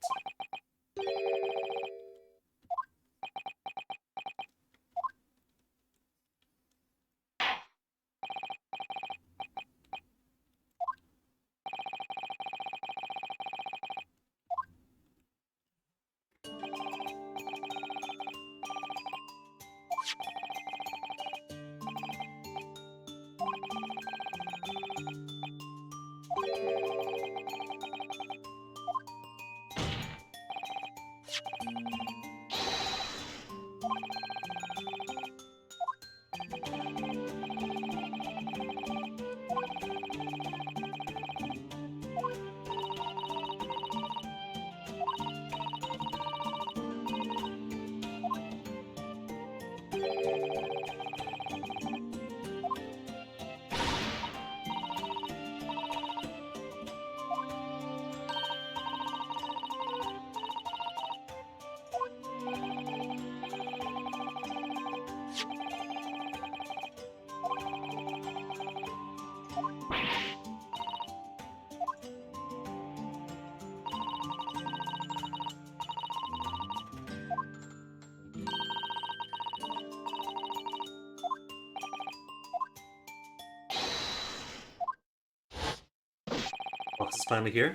Box is finally here.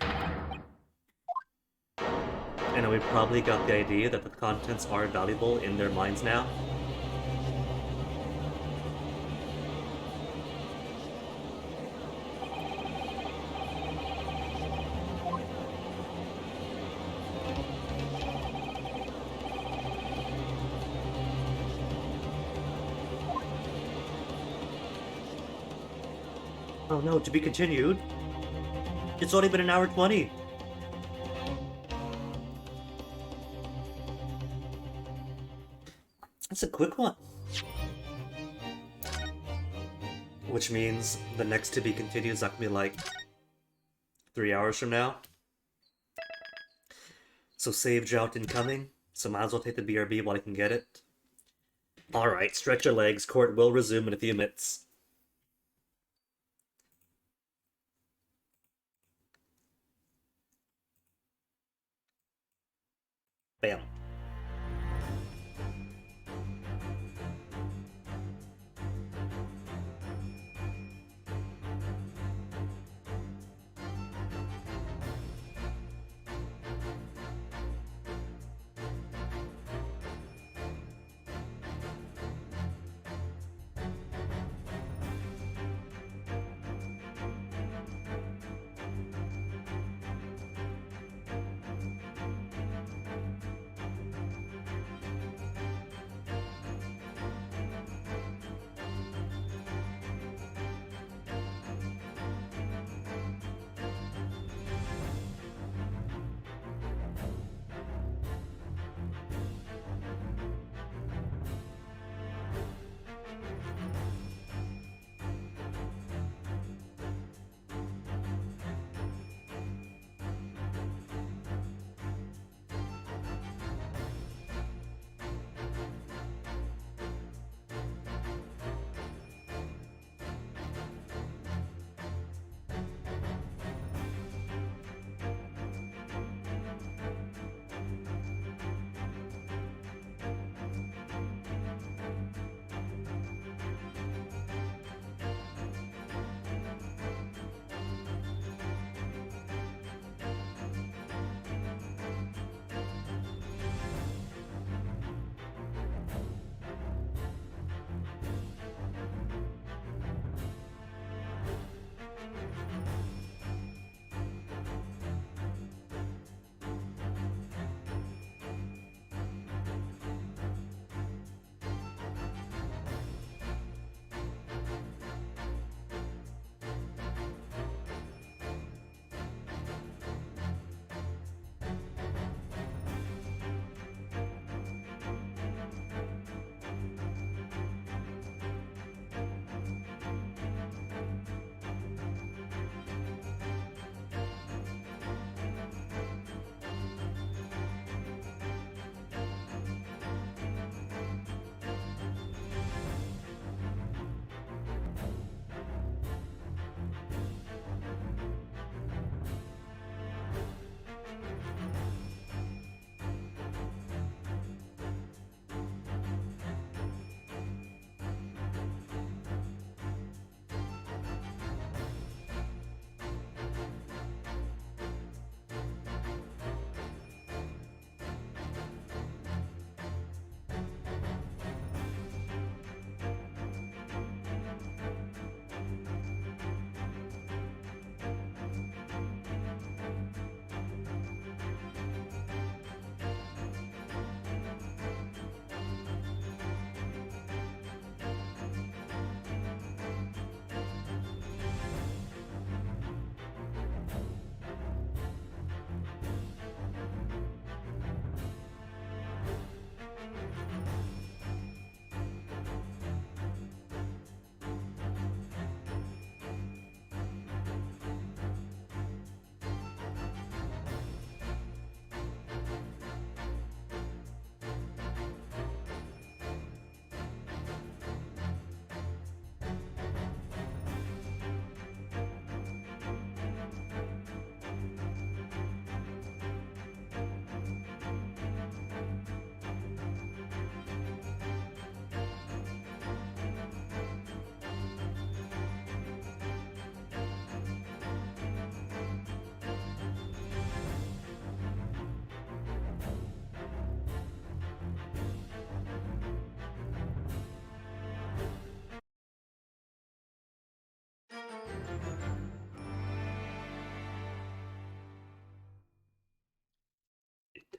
I know we probably got the idea that the contents are valuable in their minds now. Oh no, to be continued? It's only been an hour 20. That's a quick one. Which means the next to be continued is not gonna be like 3 hours from now. So save drought incoming, so might as well take the BRB while I can get it. Alright, stretch your legs, court will resume in a few minutes. Bam.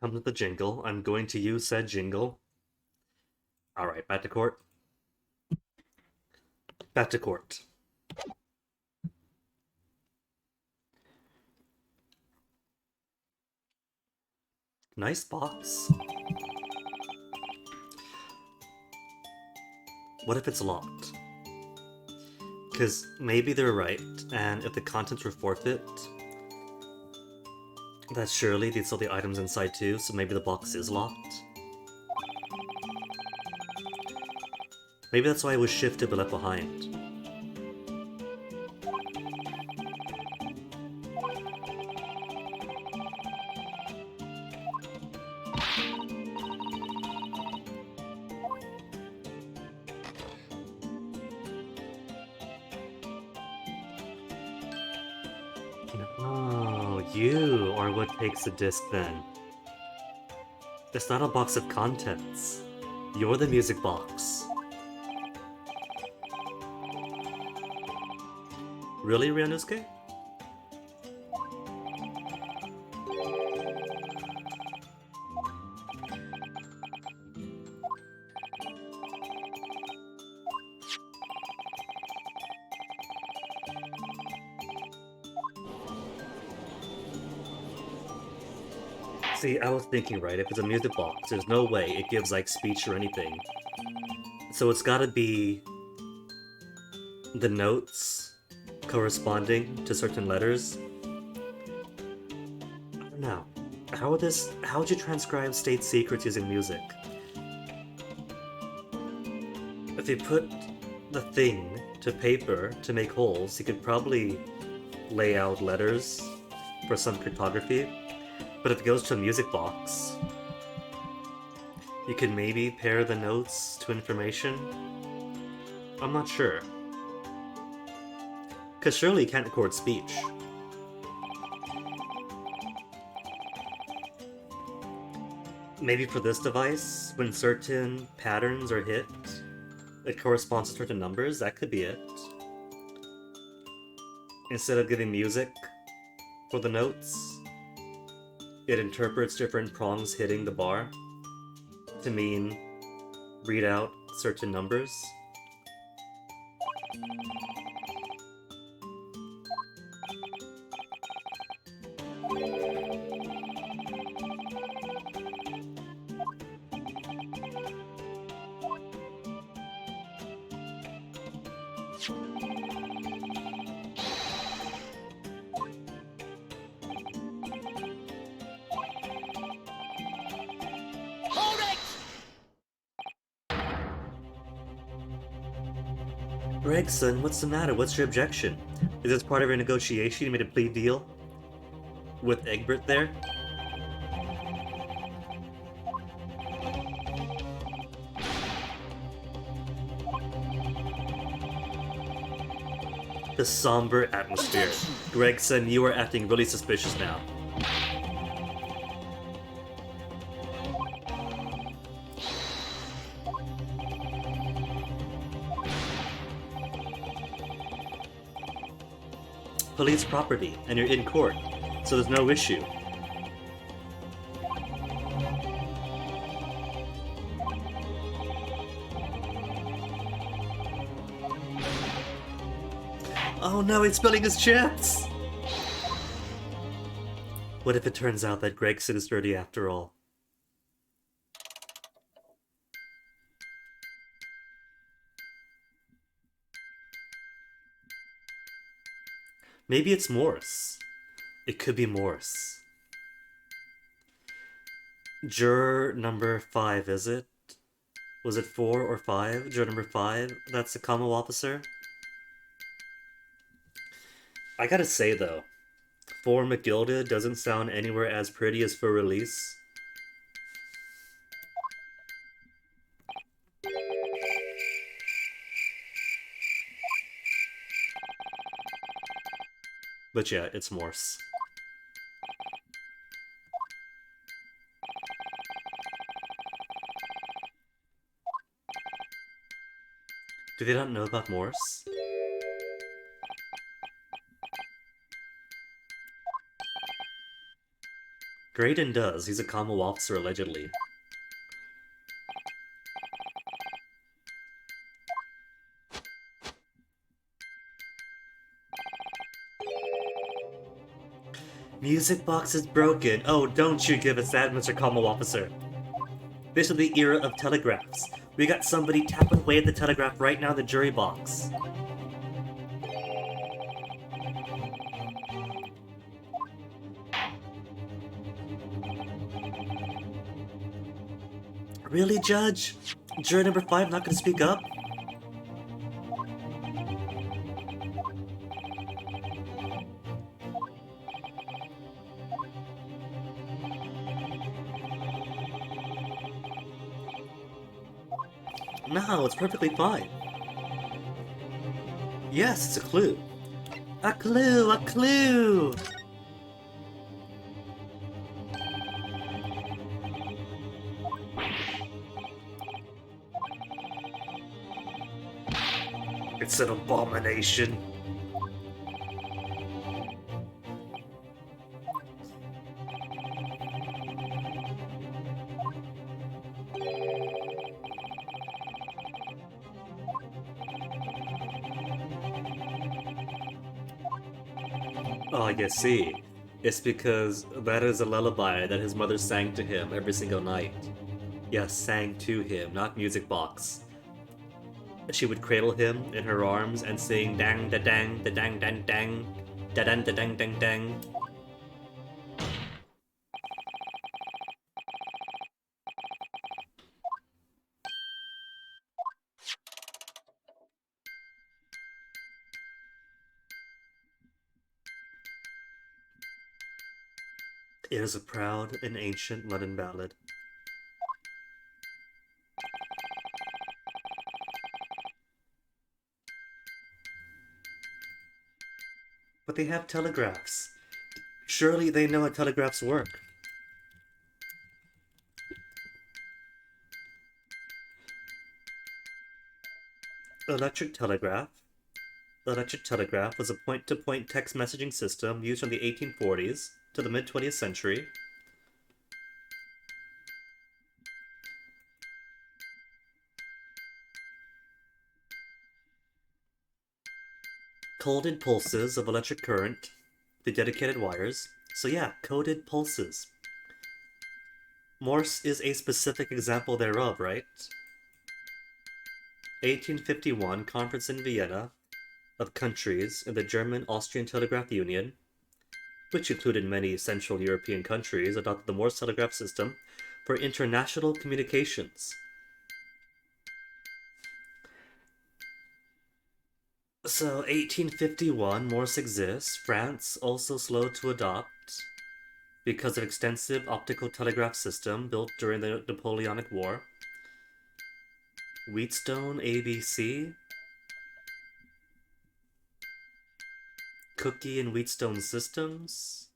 Comes with the jingle. I'm going to use said jingle. Alright, back to court. Back to court. Nice box. What if it's locked? Because maybe they're right, and if the contents were forfeit, that surely they'd sell the items inside too, so maybe the box is locked. Maybe that's why it was shifted but left behind. Oh, you are what takes the disc then. It's not a box of contents. You're the music box. Really, Ryanusuke? See, I was thinking, right, if it's a music box, there's no way it gives, like, speech or anything. So it's gotta be the notes corresponding to certain letters. I don't know. How would you transcribe state secrets using music? If you put the thing to paper to make holes, you could probably lay out letters for some cryptography. But if it goes to a music box, you could maybe pair the notes to information? I'm not sure. Because surely you can't record speech. Maybe for this device, when certain patterns are hit, it corresponds to certain numbers, that could be it. Instead of giving music for the notes, it interprets different prongs hitting the bar to mean read out certain numbers. Hold it! Gregson, what's the matter? What's your objection? Is this part of your negotiation? You made a plea deal with Egbert there? The somber atmosphere. Objection! Gregson, you are acting really suspicious now. Police property, and you're in court, so there's no issue. Oh no, he's spilling his chips! What if it turns out that Gregson is dirty after all? Maybe it's Morse. It could be Morse. Juror number 5, is it? Was it 4 or 5? Juror number 5? That's the Kamo officer? I gotta say though, for McGilda doesn't sound anywhere as pretty as for release. But yeah, it's Morse. Do they not know about Morse? Graydon does. He's a commo officer, allegedly. Music box is broken. Oh, don't you give us that, Mr. Commo Officer. This is the era of telegraphs. We got somebody tapping away at the telegraph right now in the jury box. Really, Judge? Juror number 5 not gonna speak up? No, it's perfectly fine. Yes, it's a clue. A clue! A clue! It's an abomination. Oh, I see. It's because that is a lullaby that his mother sang to him every single night. Yes, sang to him, not music box. She would cradle him in her arms and sing dang da dang da dang dang dang da dang da dang dang dang. It is a proud and ancient London ballad. But they have telegraphs. Surely they know how telegraphs work. Electric telegraph. Electric telegraph was a point-to-point text messaging system used from the 1840s to the mid-20th century. Coded pulses of electric current through dedicated wires. So yeah, coded pulses. Morse is a specific example thereof, right? 1851 Conference in Vienna of countries in the German-Austrian Telegraph Union, which included many Central European countries, adopted the Morse telegraph system for international communications. So, 1851, Morse exists. France also slow to adopt because of extensive optical telegraph system built during the Napoleonic War. Wheatstone, ABC. Cookie and Wheatstone systems.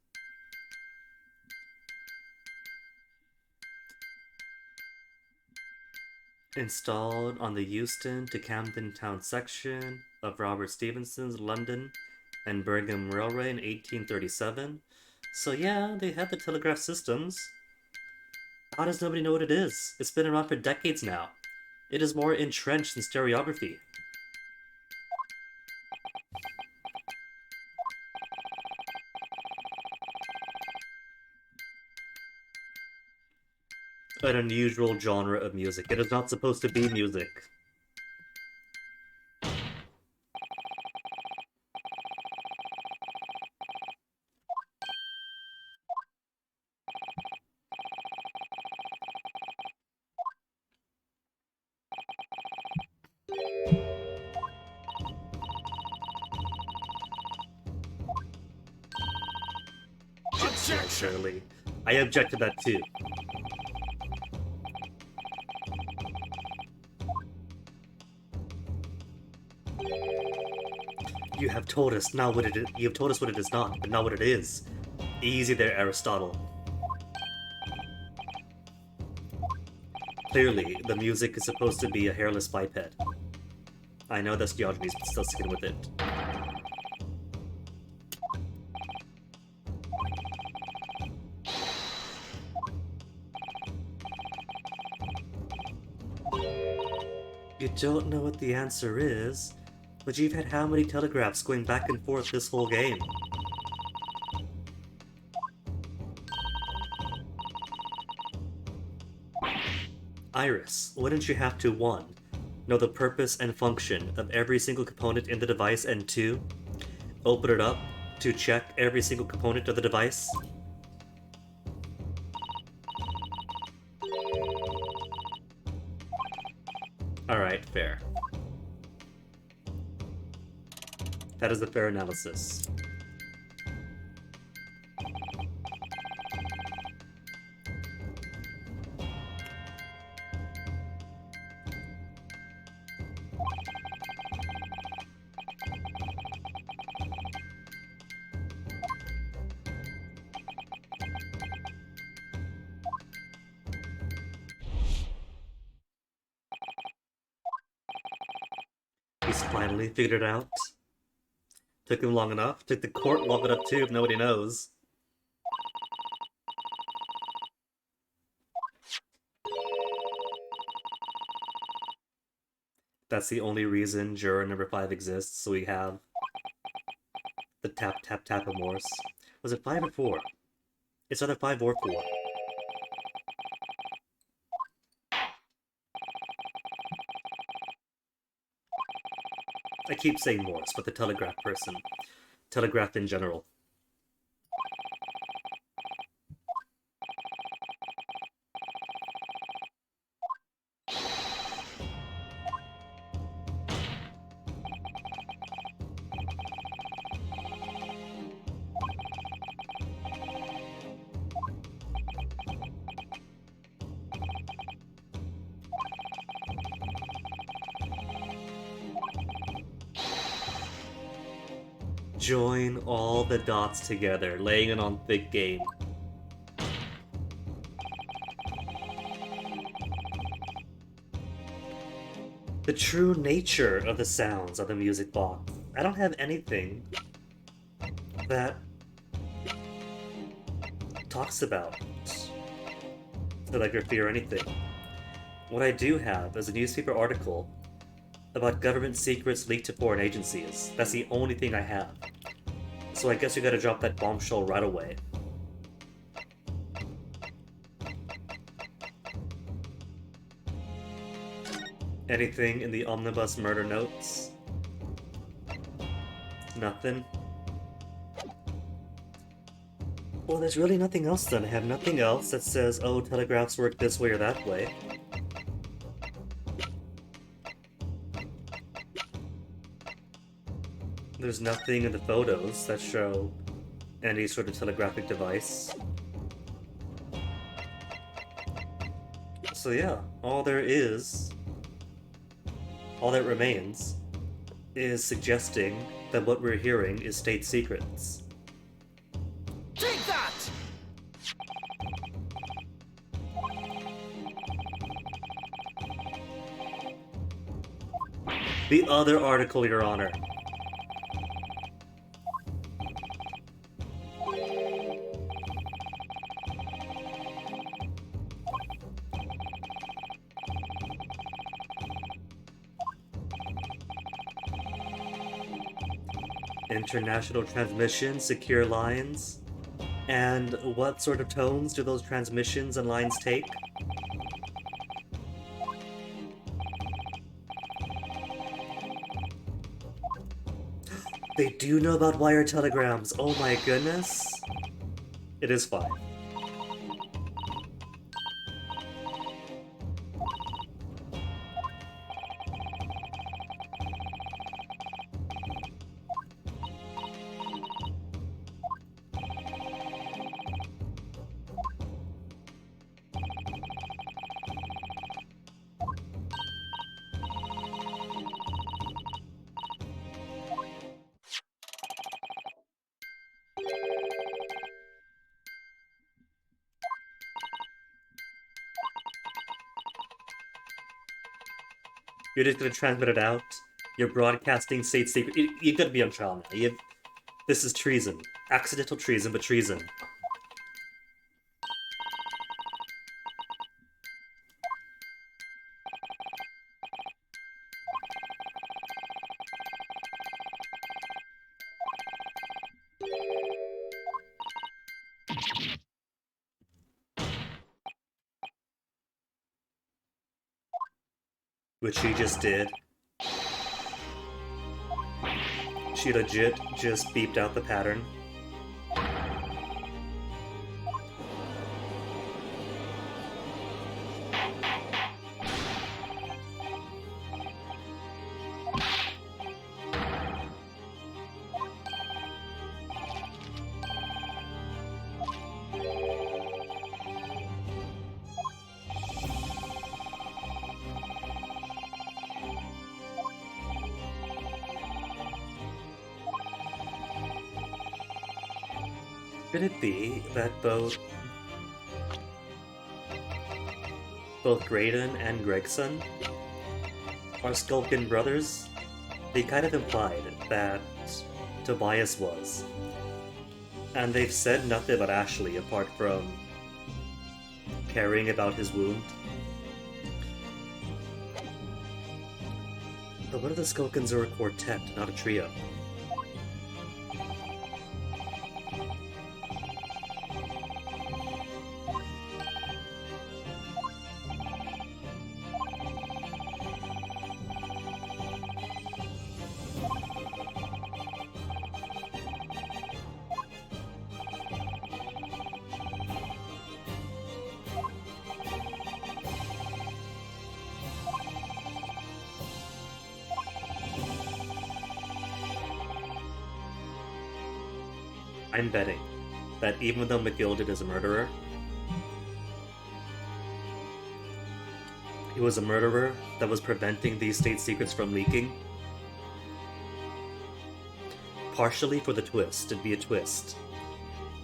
Installed on the Euston to Camden Town section of Robert Stephenson's London and Birmingham Railway in 1837. So yeah, they had the telegraph systems. How does nobody know what it is? It's been around for decades now. It is more entrenched in stereography. An unusual genre of music. It is not supposed to be music. Surely. I object to that too. You have told us now what it is. You have told us what it is not, but not what it is. Easy there, Aristotle. Clearly, the music is supposed to be a hairless biped. I know that's Diogenes, but still sticking with it. You don't know what the answer is, but you've had how many telegraphs going back and forth this whole game? Iris, wouldn't you have to 1. Know the purpose and function of every single component in the device, and 2. Open it up to check every single component of the device? Alright, fair. That is a fair analysis. He's finally figured it out. Took him long enough. Took the court long enough too, if nobody knows. That's the only reason juror number 5 exists, so we have the tap tap tap remorse. Was it 5 or 4? It's either 5 or 4. I keep saying Morse, but the telegraph person. Telegraph in general. Join all the dots together, laying it on thick game. The true nature of the sounds of the music box. I don't have anything that talks about telegraphy or anything. What I do have is a newspaper article about government secrets leaked to foreign agencies. That's the only thing I have. So I guess you gotta drop that bombshell right away. Anything in the omnibus murder notes? Nothing? Well, there's really nothing else then. I have nothing else that says, oh, telegraphs work this way or that way. There's nothing in the photos that show any sort of telegraphic device. So yeah, all that remains is suggesting that what we're hearing is state secrets. Take that! The other article, Your Honor. International transmission, secure lines. And what sort of tones do those transmissions and lines take? They do know about wire telegrams. Oh my goodness. It is fine. You're just gonna transmit it out. You're broadcasting state secret. You're gonna be on trial now. This is treason. Accidental treason, but treason. which she just did. She legit just beeped out the pattern. Could it be that both Graydon and Gregson are Skulkin brothers? They kind of implied that Tobias was. And they've said nothing about Ashley apart from caring about his wound. But what if the Skulkins are a quartet, not a trio? I'm betting that even though McGilded is a murderer, he was a murderer that was preventing these state secrets from leaking. Partially for the twist, it'd be a twist.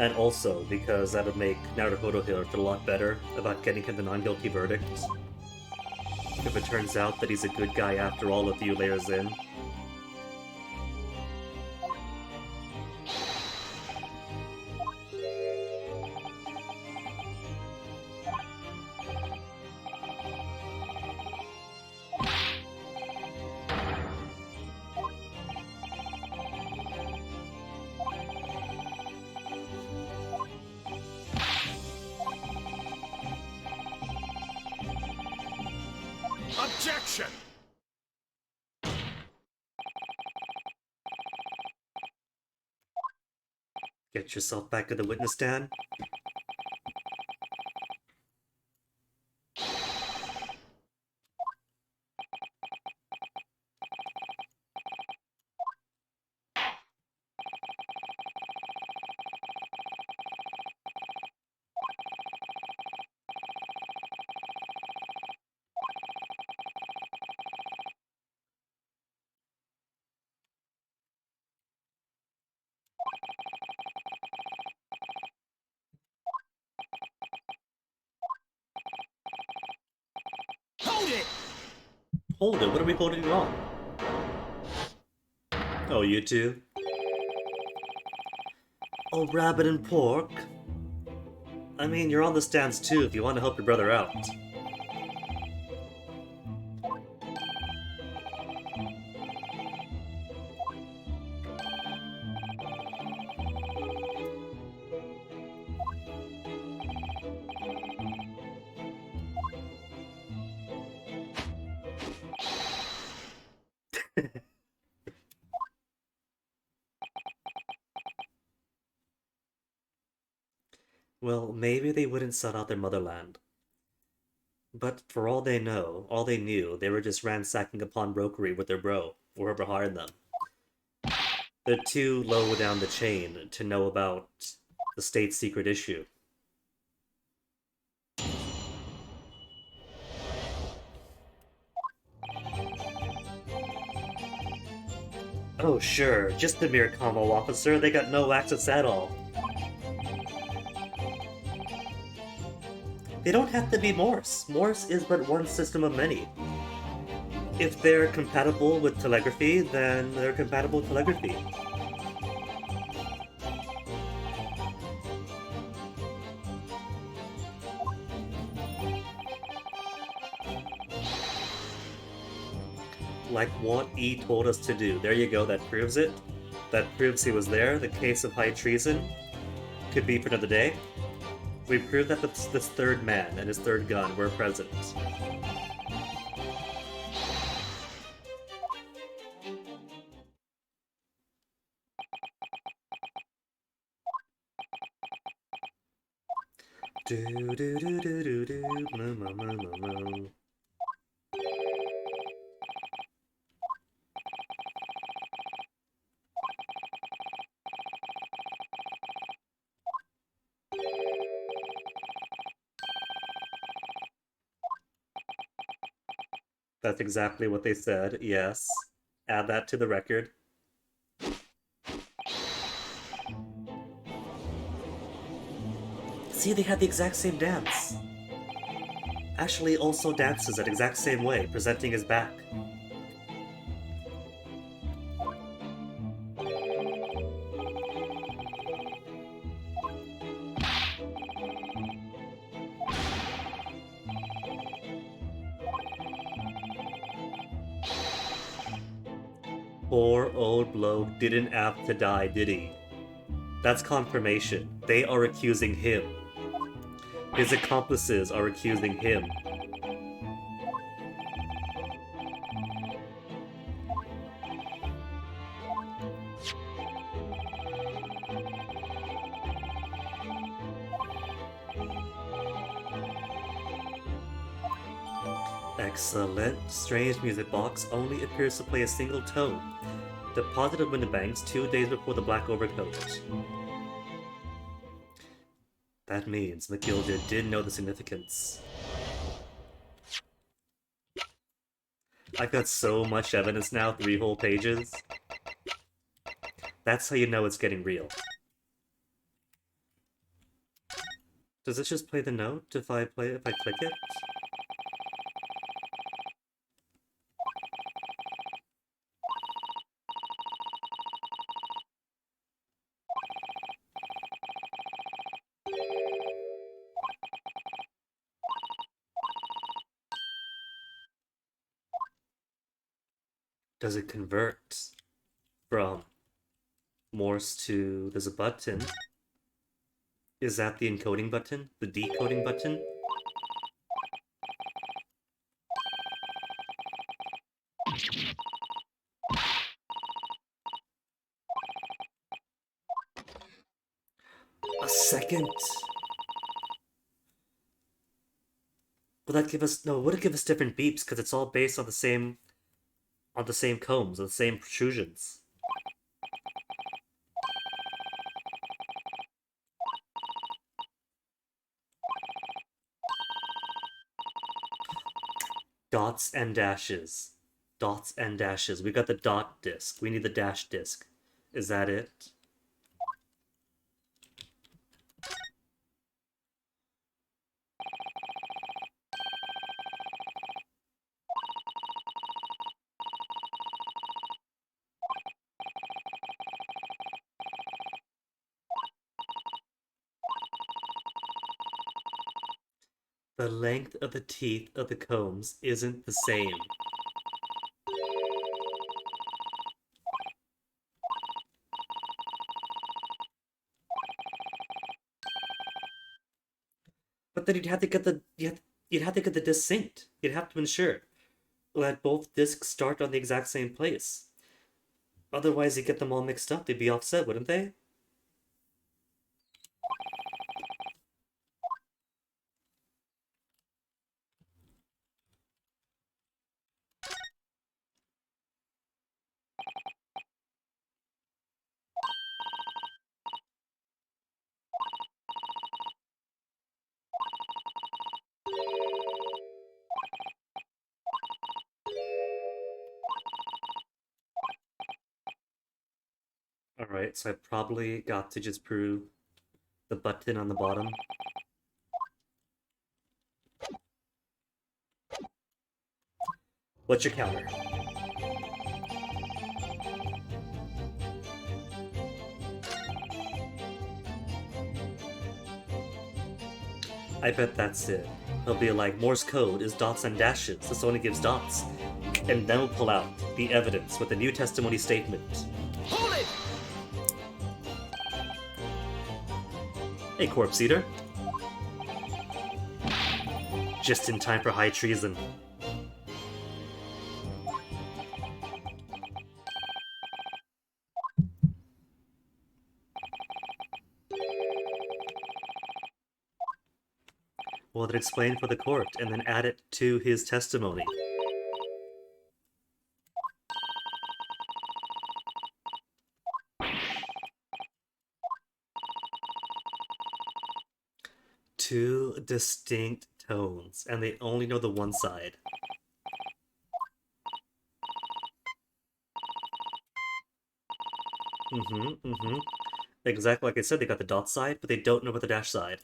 And also because that would make Naruhodo Hill feel a lot better about getting him the non-guilty verdict. If it turns out that he's a good guy after all a few layers in. Objection! Get yourself back in the witness stand. Hold it! Hold it, what are we holding wrong? Oh, you two? Oh, rabbit and pork? I mean, you're on the stands too if you want to help your brother out. Well, maybe they wouldn't sell out their motherland. But for all they know, all they knew, they were just ransacking a pawnbrokery with their bro, or whoever hired them. They're too low down the chain to know about the state secret issue. Oh sure, just a mere commo officer, they got no access at all. They don't have to be Morse. Morse is but one system of many. If they're compatible with telegraphy, then they're compatible with telegraphy. Like what E told us to do. There you go, that proves it. That proves he was there. The case of high treason could be for another day. We proved that this third man and his third gun were present. Do do do do do do. No, no, no, no, no. That's exactly what they said, yes. Add that to the record. See, they had the exact same dance. Ashley also dances that exact same way, presenting his back. Poor old bloke didn't have to die, did he? That's confirmation. They are accusing him. His accomplices are accusing him. Excellent. Strange music box only appears to play a single tone. Deposited Windibanks 2 days before the Black Overcoat. That means McGilder did know the significance. I've got so much evidence now, 3 whole pages. That's how you know it's getting real. Does this just play the note if I click it? Does it convert from Morse to... There's a button. Is that the encoding button? The decoding button? A second! Will that give us... No, would it give us different beeps? Because it's all based on the same... On the same combs, on the same protrusions. Dots and dashes. Dots and dashes. We got the dot disc. We need the dash disc. Is that it? The length of the teeth of the combs isn't the same. But then you'd have to get the you'd have to get the disc synced. You'd have to ensure that both discs start on the exact same place. Otherwise, you get them all mixed up. They'd be offset, wouldn't they? Alright, so I probably got to just prove the button on the bottom. What's your counter? I bet that's it. He'll be like, Morse code is dots and dashes. This only gives dots. And then we'll pull out the evidence with a new testimony statement. Hold it! Hey, Corpse Eater. Just in time for high treason. Well, then explain for the court, and then add it to his testimony. Two distinct tones, and they only know the one side. Exactly like I said, they got the dot side, but they don't know about the dash side.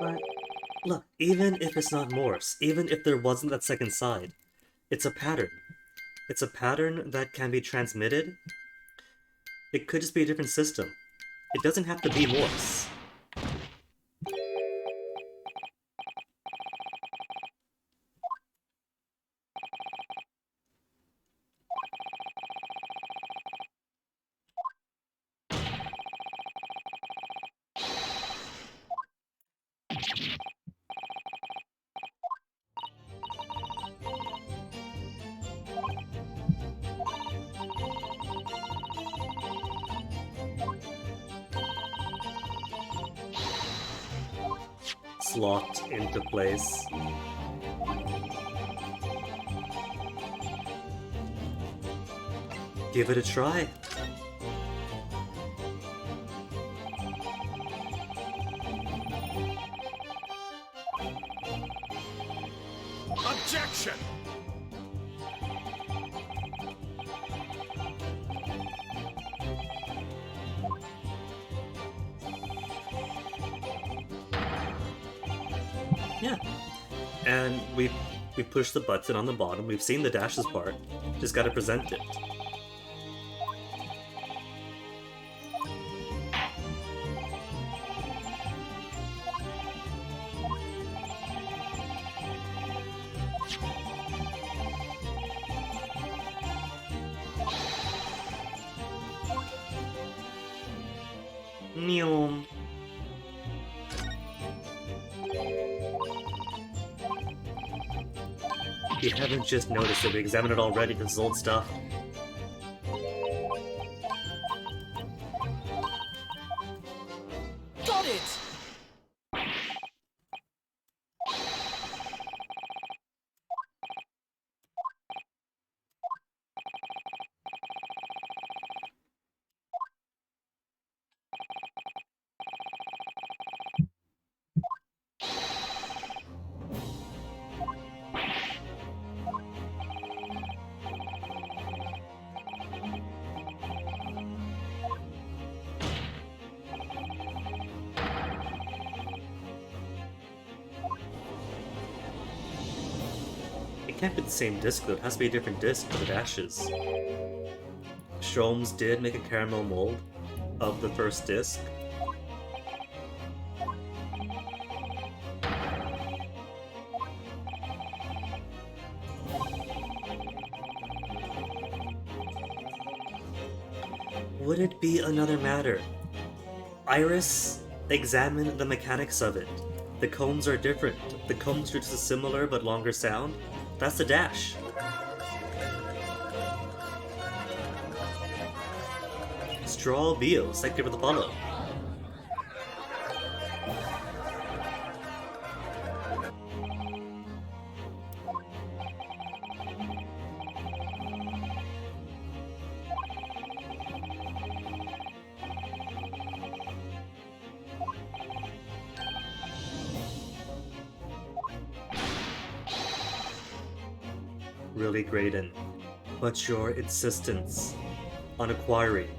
But look, even if it's not Morse, even if there wasn't that second side, it's a pattern. It's a pattern that can be transmitted. It could just be a different system. It doesn't have to be Morse. Slot into place. Give it a try. Objection! Yeah. And we push the button on the bottom. We've seen the dashes part. Just gotta present it. Meow. You haven't just noticed it, we examined it already, this is old stuff. Got it! It can't be the same disc though, it has to be a different disc for the dashes. Stroms did make a caramel mold of the first disc. Would it be another matter? Iris examined the mechanics of it. The cones are different. The cones produce a similar but longer sound. That's the dash. Straw Bios, thank you for the follow. Really, Graydon, but your insistence on acquiring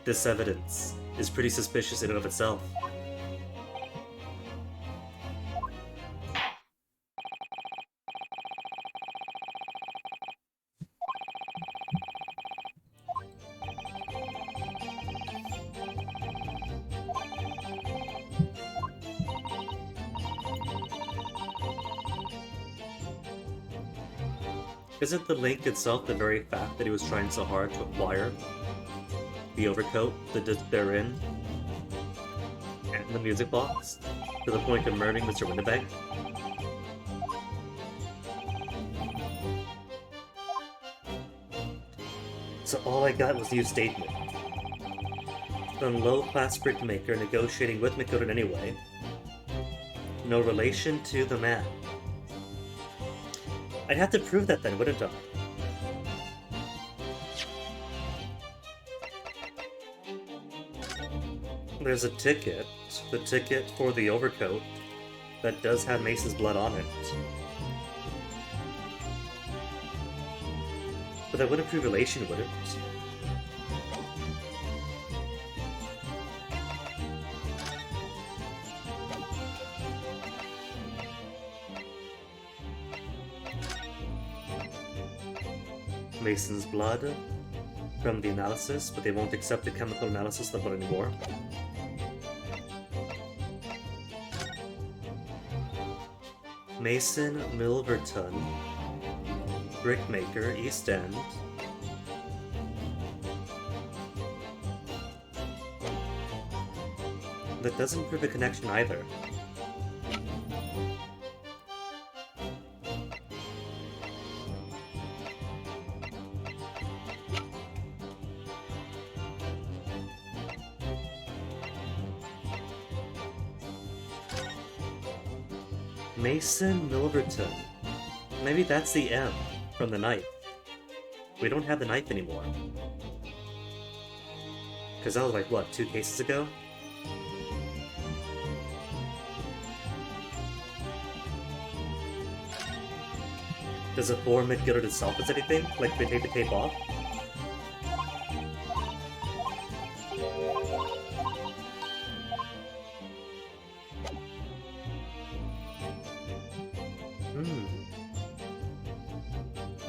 this evidence is pretty suspicious in and of itself. Isn't the link itself the very fact that he was trying so hard to acquire the overcoat, the disc therein, and the music box, to the point of murdering Mr. Windibank? So all I got was a new statement. Some low-class brickmaker negotiating with McGilden anyway. No relation to the man. I'd have to prove that then, wouldn't I? There's a ticket. The ticket for the overcoat that does have Mason's blood on it. But that wouldn't prove relation, would it? Mason's blood from the analysis, but they won't accept the chemical analysis of the blood anymore. Mason Milverton, brickmaker, East End. That doesn't prove a connection either. Mason Milverton. Maybe that's the M from the knife. We don't have the knife anymore. Because that was like, what, 2 cases ago? Does it bore McGillard itself as anything? Like if we take the tape off?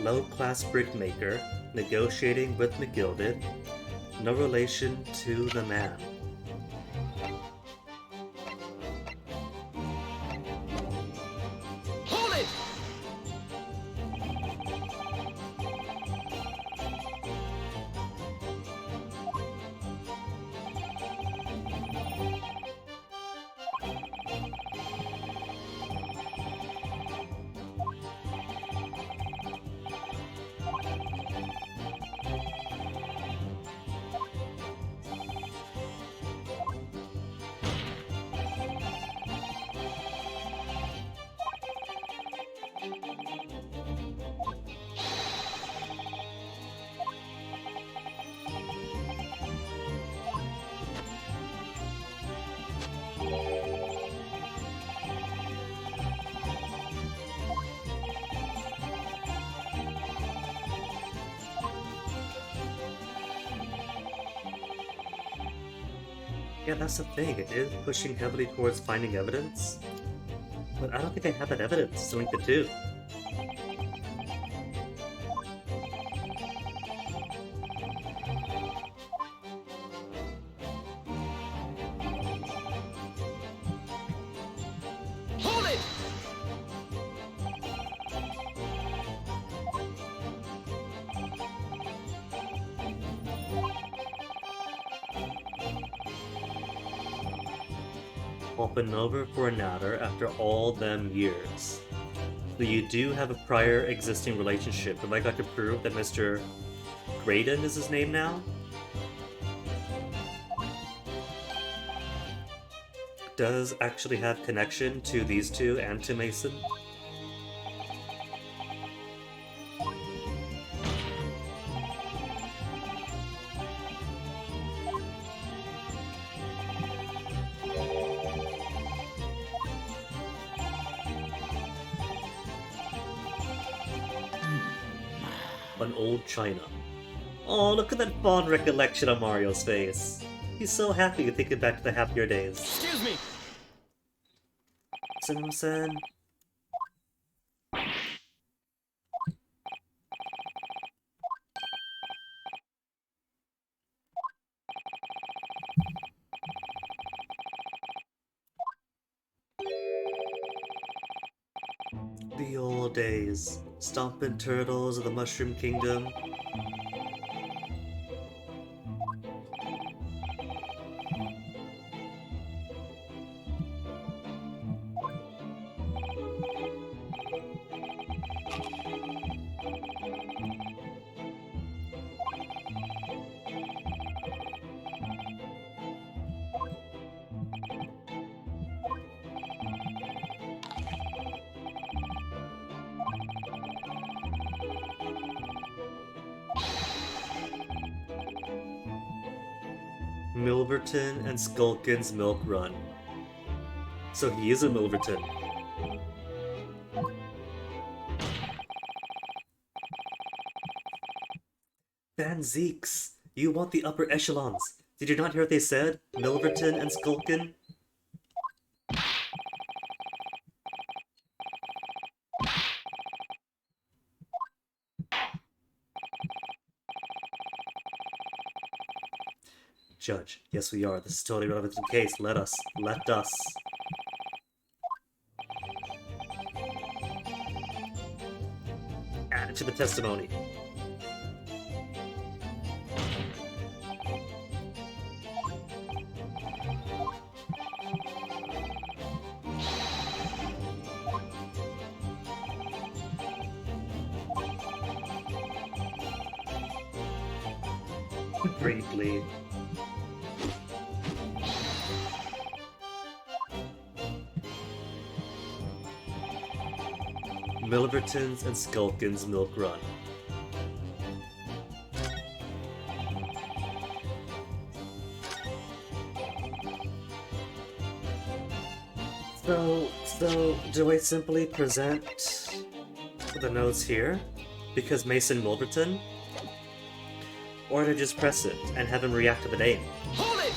Low-class brickmaker, negotiating with McGilded, no relation to the man. Hold it! Yeah, that's the thing. It is pushing heavily towards finding evidence. But I don't think I have that evidence to link the two. Hold it! Hopping over for another after all them years. So you do have a prior existing relationship. Have I got to prove that Mr. Graydon is his name now? Does actually have connection to these two and to Mason? An old china. Oh, look at that fond recollection on Mario's face. He's so happy thinking back to the happier days. Excuse me! Simpson. The old days. Stompin' Turtles of the Mushroom Kingdom. Milverton and Skulkin's Milk Run. So he is a Milverton. Van Zeeks, you want the upper echelons. Did you not hear what they said? Milverton and Skulkin? Judge, yes we are. This is totally relevant to the case. Let us. Add it to the testimony. Briefly. Milverton's and Skulkin's Milk Run. So do I simply present the notes here because Mason Milverton? Or do I just press it and have him react to the name? Hold it!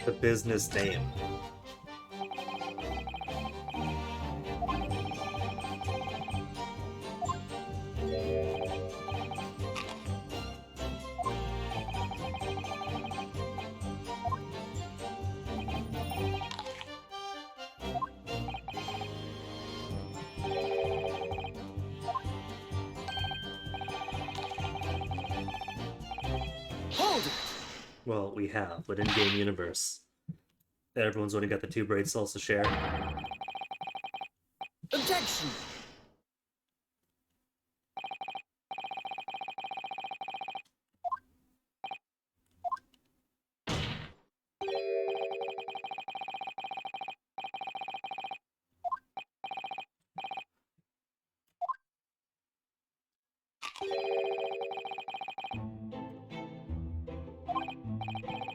The business name. Hold it! Well, we have, but in-game universe. Everyone's only got the 2 braid cells to share. Objection!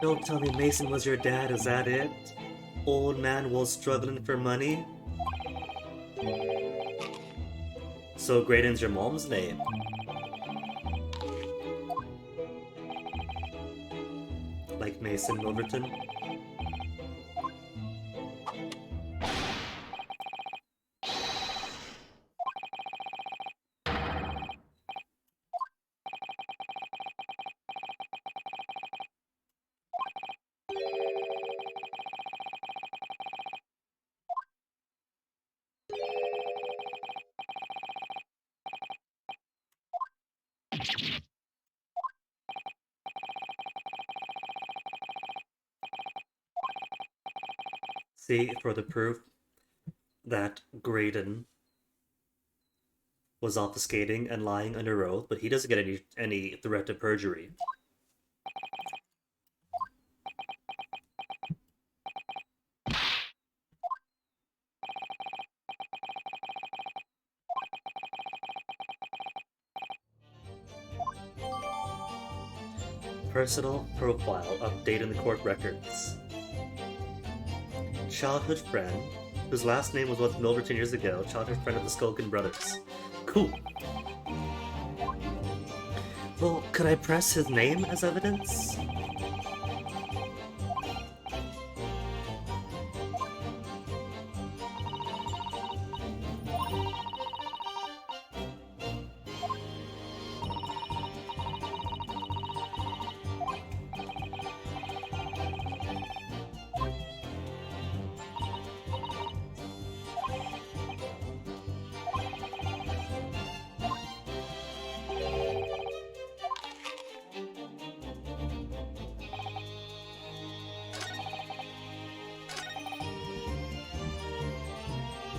Don't tell me Mason was your dad, is that it? Old man was struggling for money? So Graydon's your mom's name? Like Mason Milverton? See, for the proof that Graydon was obfuscating and lying under oath, but he doesn't get any threat of perjury. Personal profile update in the court records. Childhood friend, whose last name was once Milverton years ago, childhood friend of the Skulkin brothers. Cool. Well, could I press his name as evidence?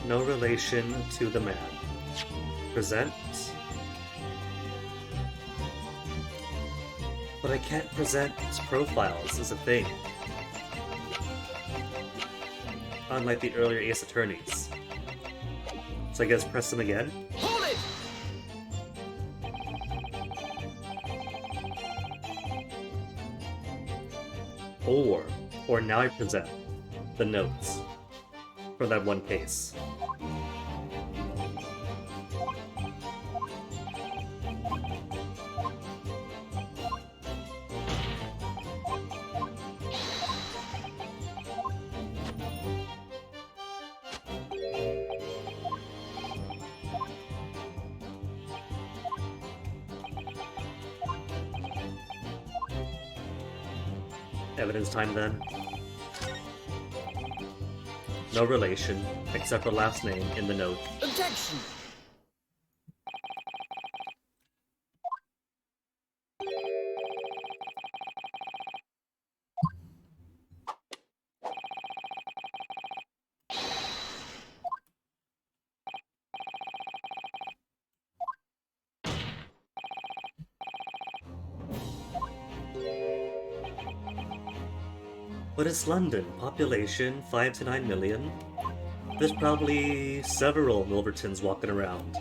No relation to the man. Present. But I can't present profiles as a thing. Unlike the earlier Ace Attorneys. So I guess press them again? Hold it! Or now I present the notes for that one case. Evidence time then. No relation, except for last name in the note. Objection! What is London? Population 5 to 9 million? There's probably several Milvertons walking around.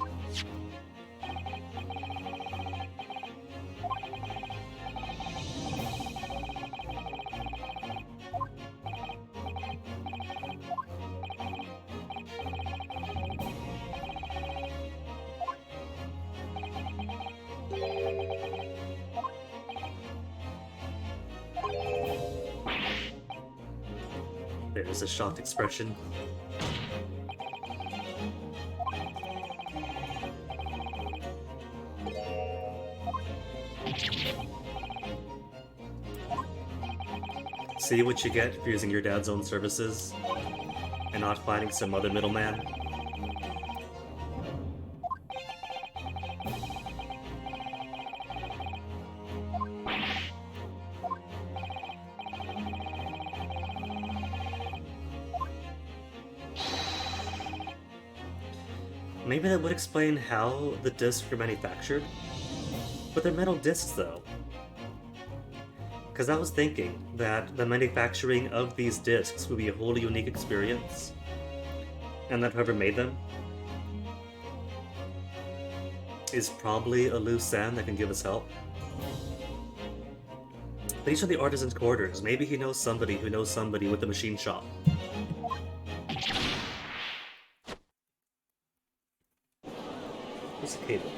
There's a shocked expression. See what you get for using your dad's own services and not finding some other middleman. Maybe that would explain how the discs were manufactured. But they're metal discs though. Because I was thinking that the manufacturing of these discs would be a wholly unique experience. And that whoever made them is probably a loose end that can give us help. These are the artisan's quarters. Maybe he knows somebody who knows somebody with a machine shop. Where's the cable?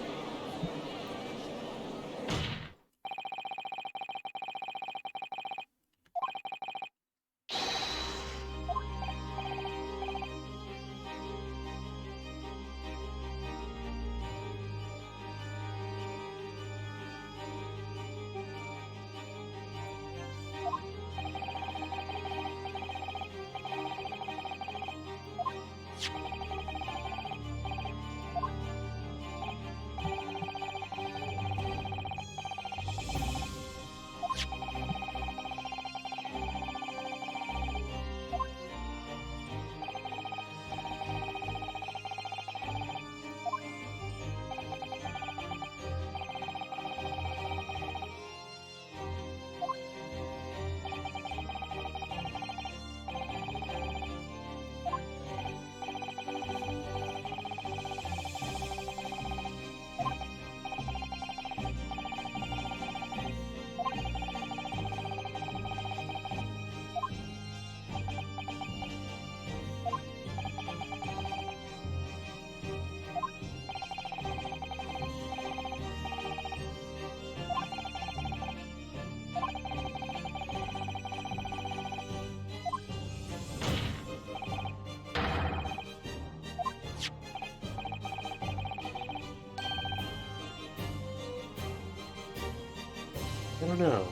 I don't know.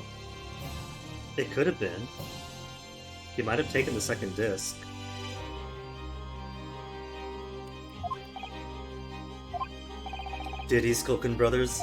It could have been. He might have taken the second disc. Did he, Skulkin Brothers?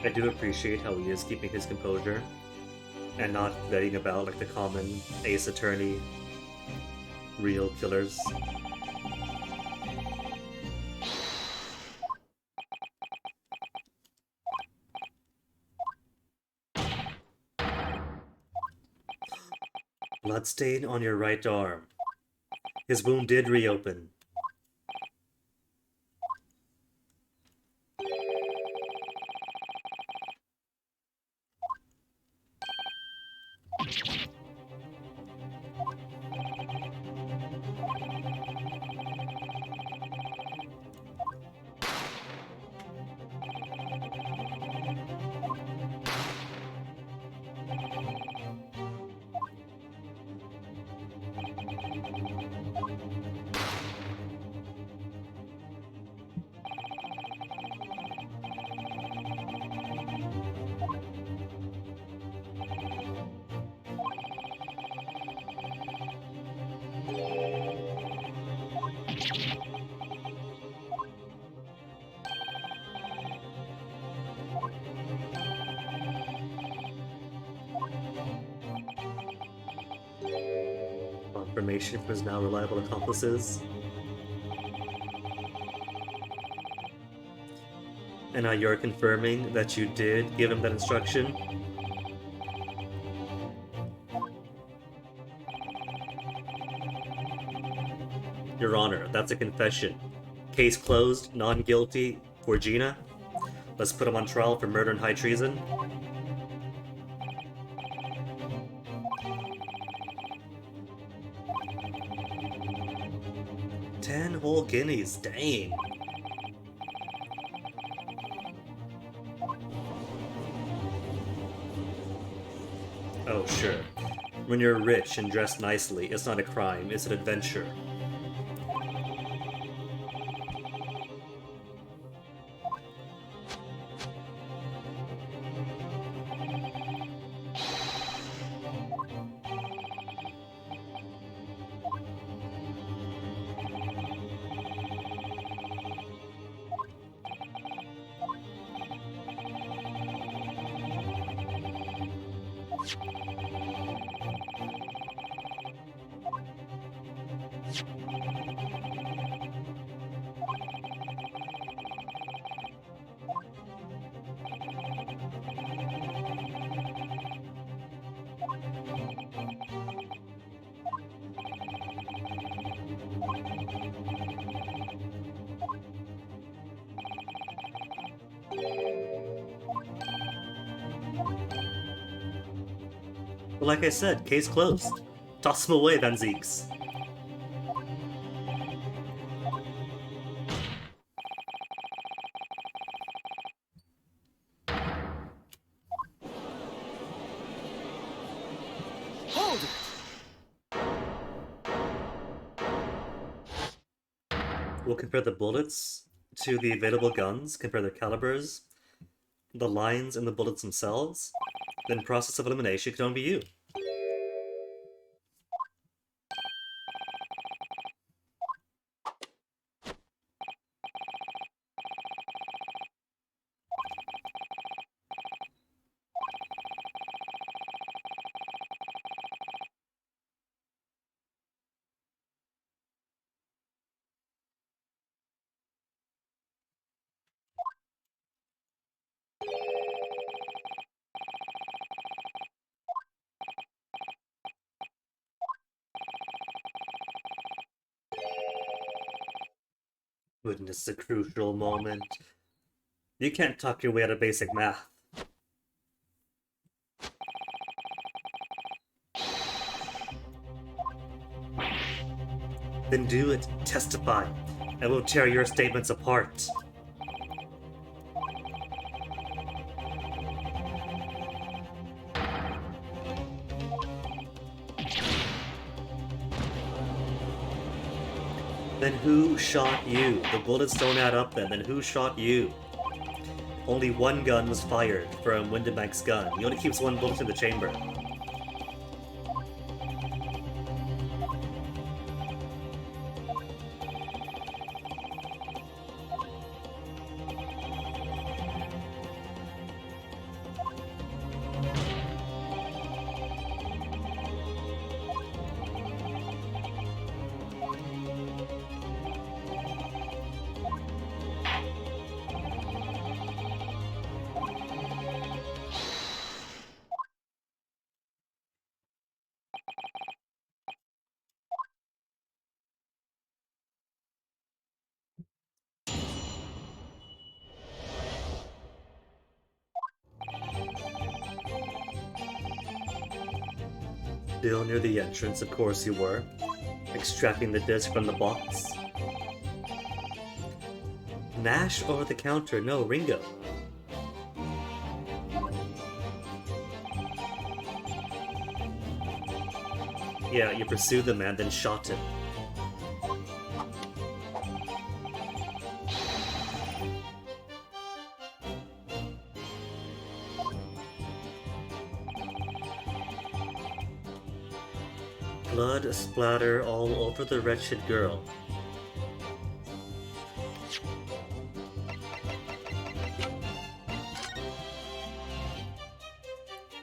I do appreciate how he is keeping his composure and not vetting about like the common Ace Attorney real killers. Bloodstain on your right arm. His wound did reopen. Confirmation for his now reliable accomplices. And now you're confirming that you did give him that instruction? Your Honor, that's a confession. Case closed, non-guilty for Gina. Let's put him on trial for murder and high treason. 10 whole guineas, dang. Oh, sure. When you're rich and dressed nicely, it's not a crime, it's an adventure. But like I said, case closed. Toss him away, Van Zeeks. Hold it! We'll compare the bullets to the available guns, compare their calibers, the lines in the bullets themselves, then process of elimination can only be you. Witness a crucial moment. You can't talk your way out of basic math. Then do it. Testify. I will tear your statements apart. Then who shot you? The bullets don't add up then. Then who shot you? Only one gun was fired from Windebank's gun. He only keeps one bullet in the chamber. Still near the entrance, of course you were. Extracting the disc from the box. Nash over the counter? No, Ringo. Yeah, you pursued the man, then shot him. Blood splatter all over the wretched girl.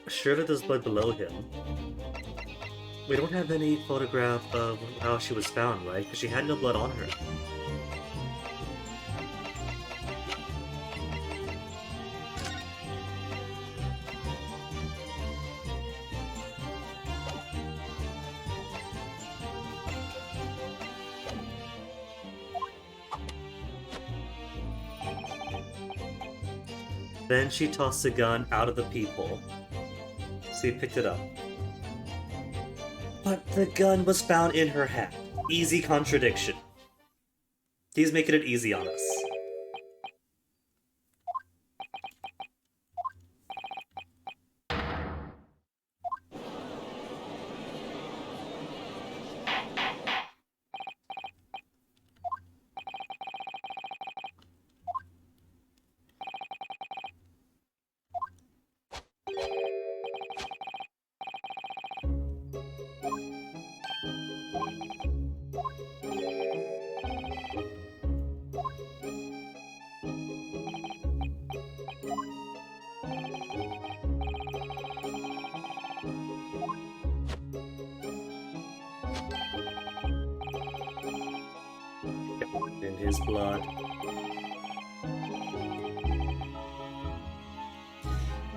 Surely there's blood below him. We don't have any photograph of how she was found, right? Because she had no blood on her. Then she tossed the gun out of the peephole. So he picked it up. But the gun was found in her hat. Easy contradiction. He's making it easy on us. In his blood.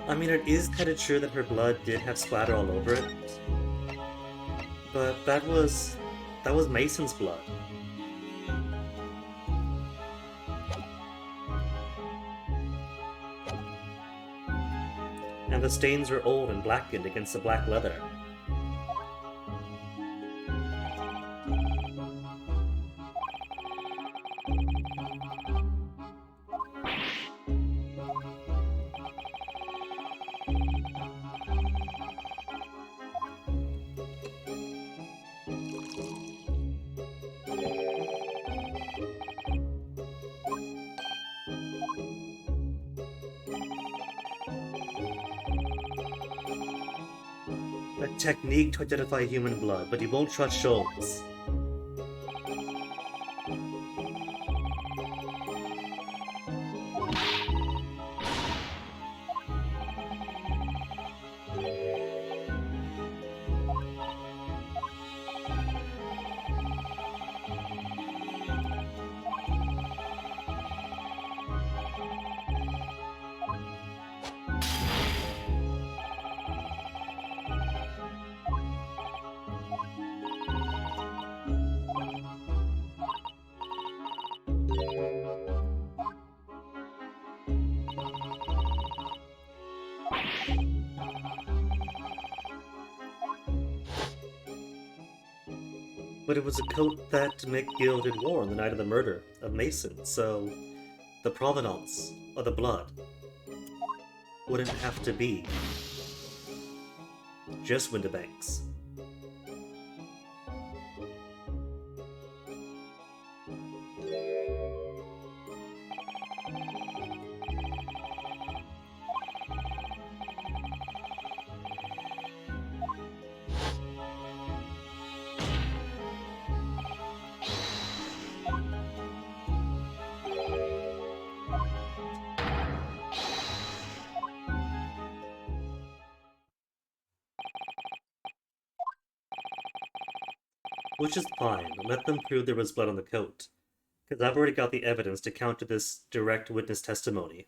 I mean, it is kind of true that her blood did have splatter all over it, but that was Mason's blood. And the stains were old and blackened against the black leather. A technique to identify human blood, but he won't trust Sholmes. But it was a coat that McGill had worn the night of the murder of Mason, so the provenance of the blood wouldn't have to be just Windibank's. Which is fine. Let them prove there was blood on the coat. Because I've already got the evidence to counter this direct witness testimony.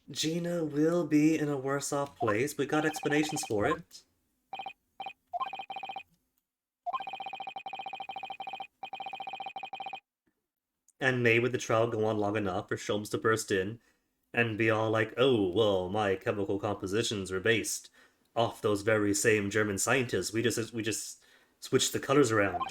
Gina will be in a worse off place. We got explanations for it. And may would the trial go on long enough for Sholmes to burst in and be all like, oh, well, my chemical compositions were based off those very same German scientists. We just switched the colors around.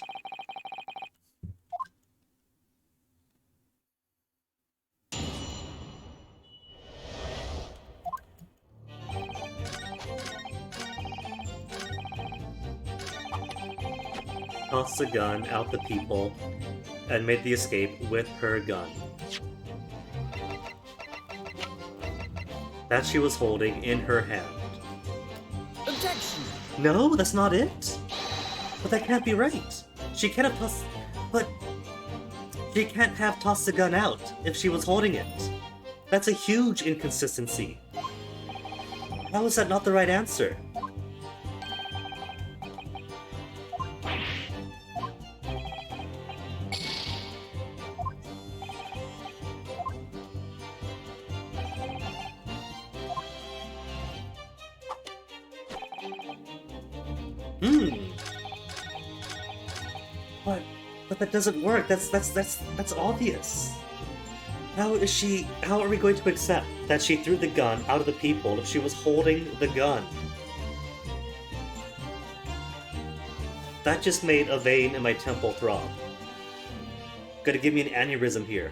Tossed the gun out the peephole and made the escape with her gun. That she was holding in her hand. Objection! No, that's not it. But that can't be right. She can't have tossed... But... She can't have tossed the gun out if she was holding it. That's a huge inconsistency. How is that not the right answer? But that doesn't work. That's obvious. How are we going to accept that she threw the gun out of the peephole if she was holding the gun? That just made a vein in my temple throb. Gonna give me an aneurysm here.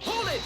Hold it!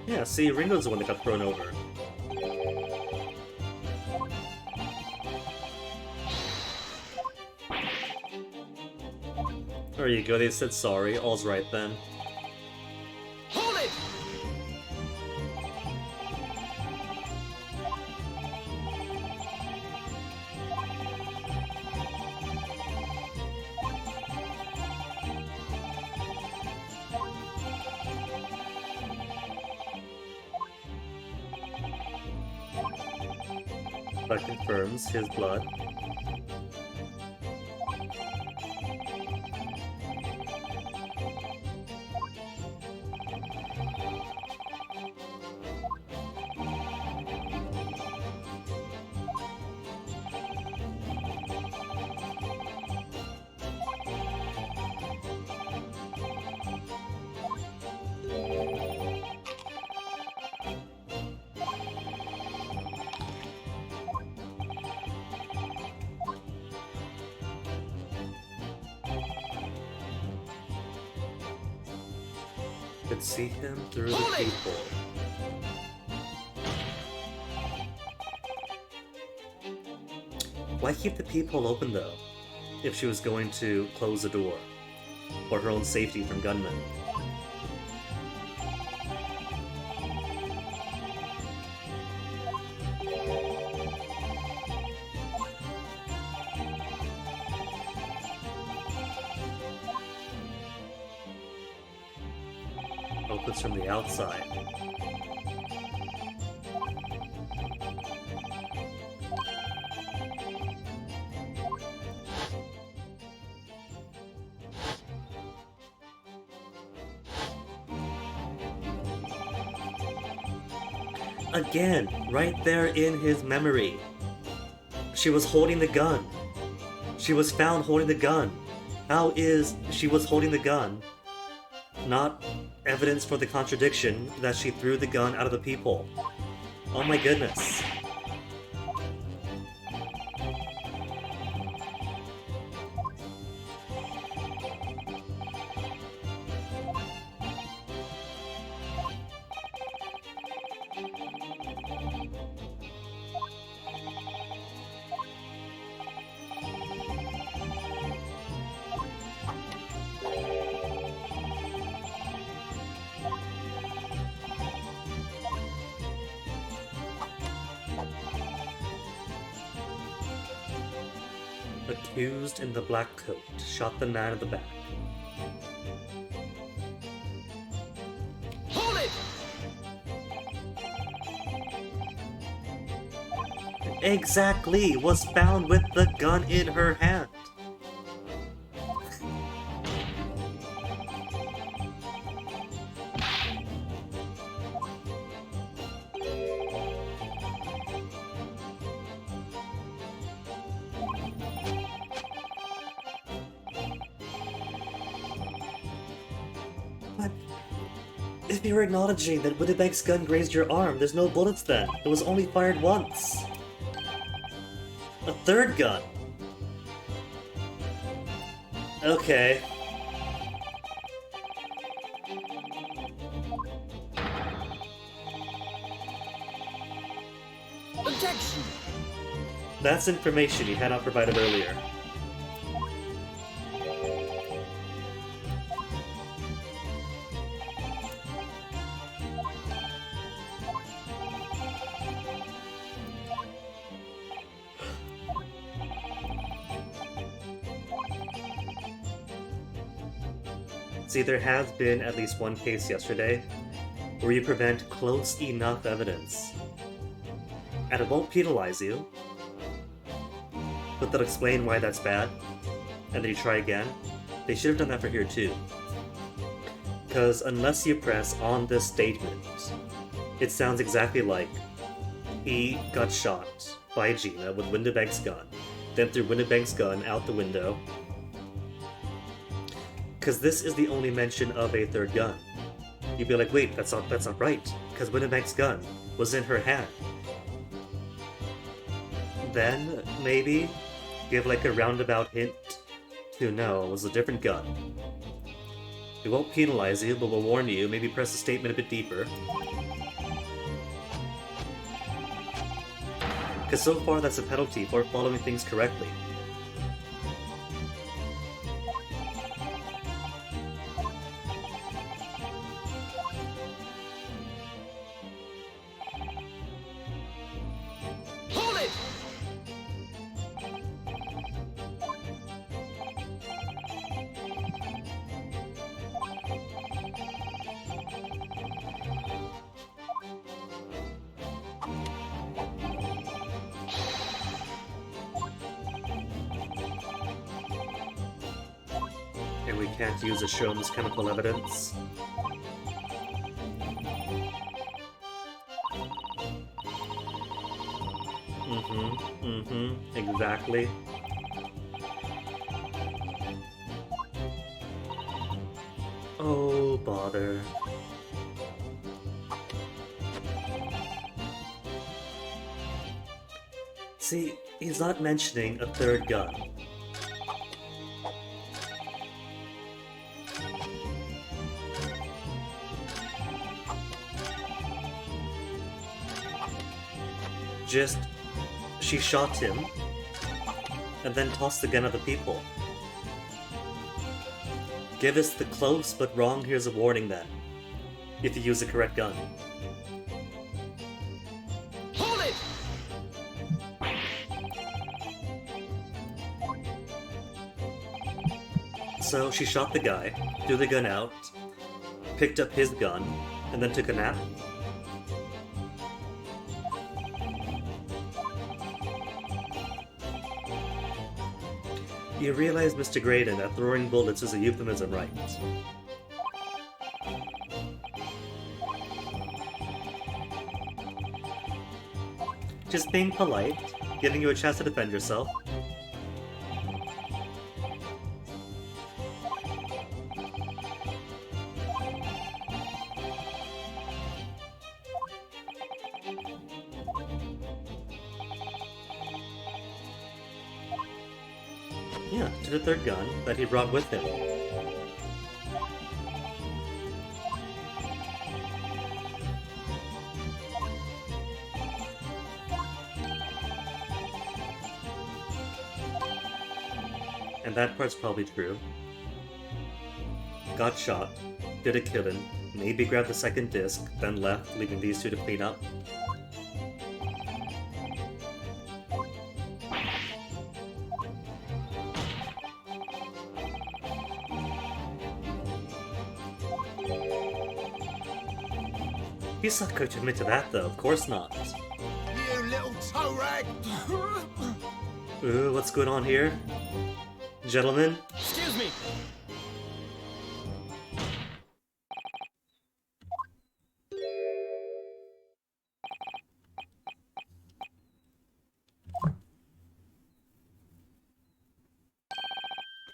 Yeah, see, Ringo's the one that got thrown over. There you go, they said sorry. All's right then. Hold it! That confirms his blood. Could see him through the peephole. Why keep the peephole open though, if she was going to close the door for her own safety from gunmen? Opens from the outside. Again, right there in his memory. She was holding the gun. She was found holding the gun. How is she was holding the gun not evidence for the contradiction that she threw the gun out of the peephole? Oh my goodness. Accused in the black coat shot the man in the back. Hold it! Exactly! Was found with the gun in her hand. But if you're acknowledging that Winnebank's gun grazed your arm, there's no bullets then. It was only fired once. A third gun. Okay. Objection! That's information you had not provided earlier. See, there has been at least one case yesterday where you prevent close enough evidence. And it won't penalize you, but they'll explain why that's bad, and then you try again. They should have done that for here too. Because unless you press on this statement, it sounds exactly like he got shot by Gina with Winnebank's gun, then threw Winnebank's gun out the window. Because this is the only mention of a third gun. You'd be like, wait, that's not right, because Winnebank's gun was in her hand. Then, maybe, give like a roundabout hint to no, it was a different gun. It won't penalize you, but will warn you, maybe press the statement a bit deeper. Because so far that's a penalty for following things correctly. And we can't use Ashom's chemical evidence. Exactly. Oh, bother. See, he's not mentioning a third gun. Just, she shot him, and then tossed the gun at the people. Give us the close but wrong, here's a warning then, if you use the correct gun. Hold it! So she shot the guy, threw the gun out, picked up his gun, and then took a nap. You realize, Mr. Graydon, that throwing bullets is a euphemism, right? Just being polite, giving you a chance to defend yourself. Yeah, to the third gun that he brought with him. And that part's probably true. Got shot, did a killing, maybe grabbed the second disc, then left, leaving these two to clean up. He's not going to admit to that, though. Of course not. You little toe rag! Ooh, what's going on here? Gentlemen? Excuse me!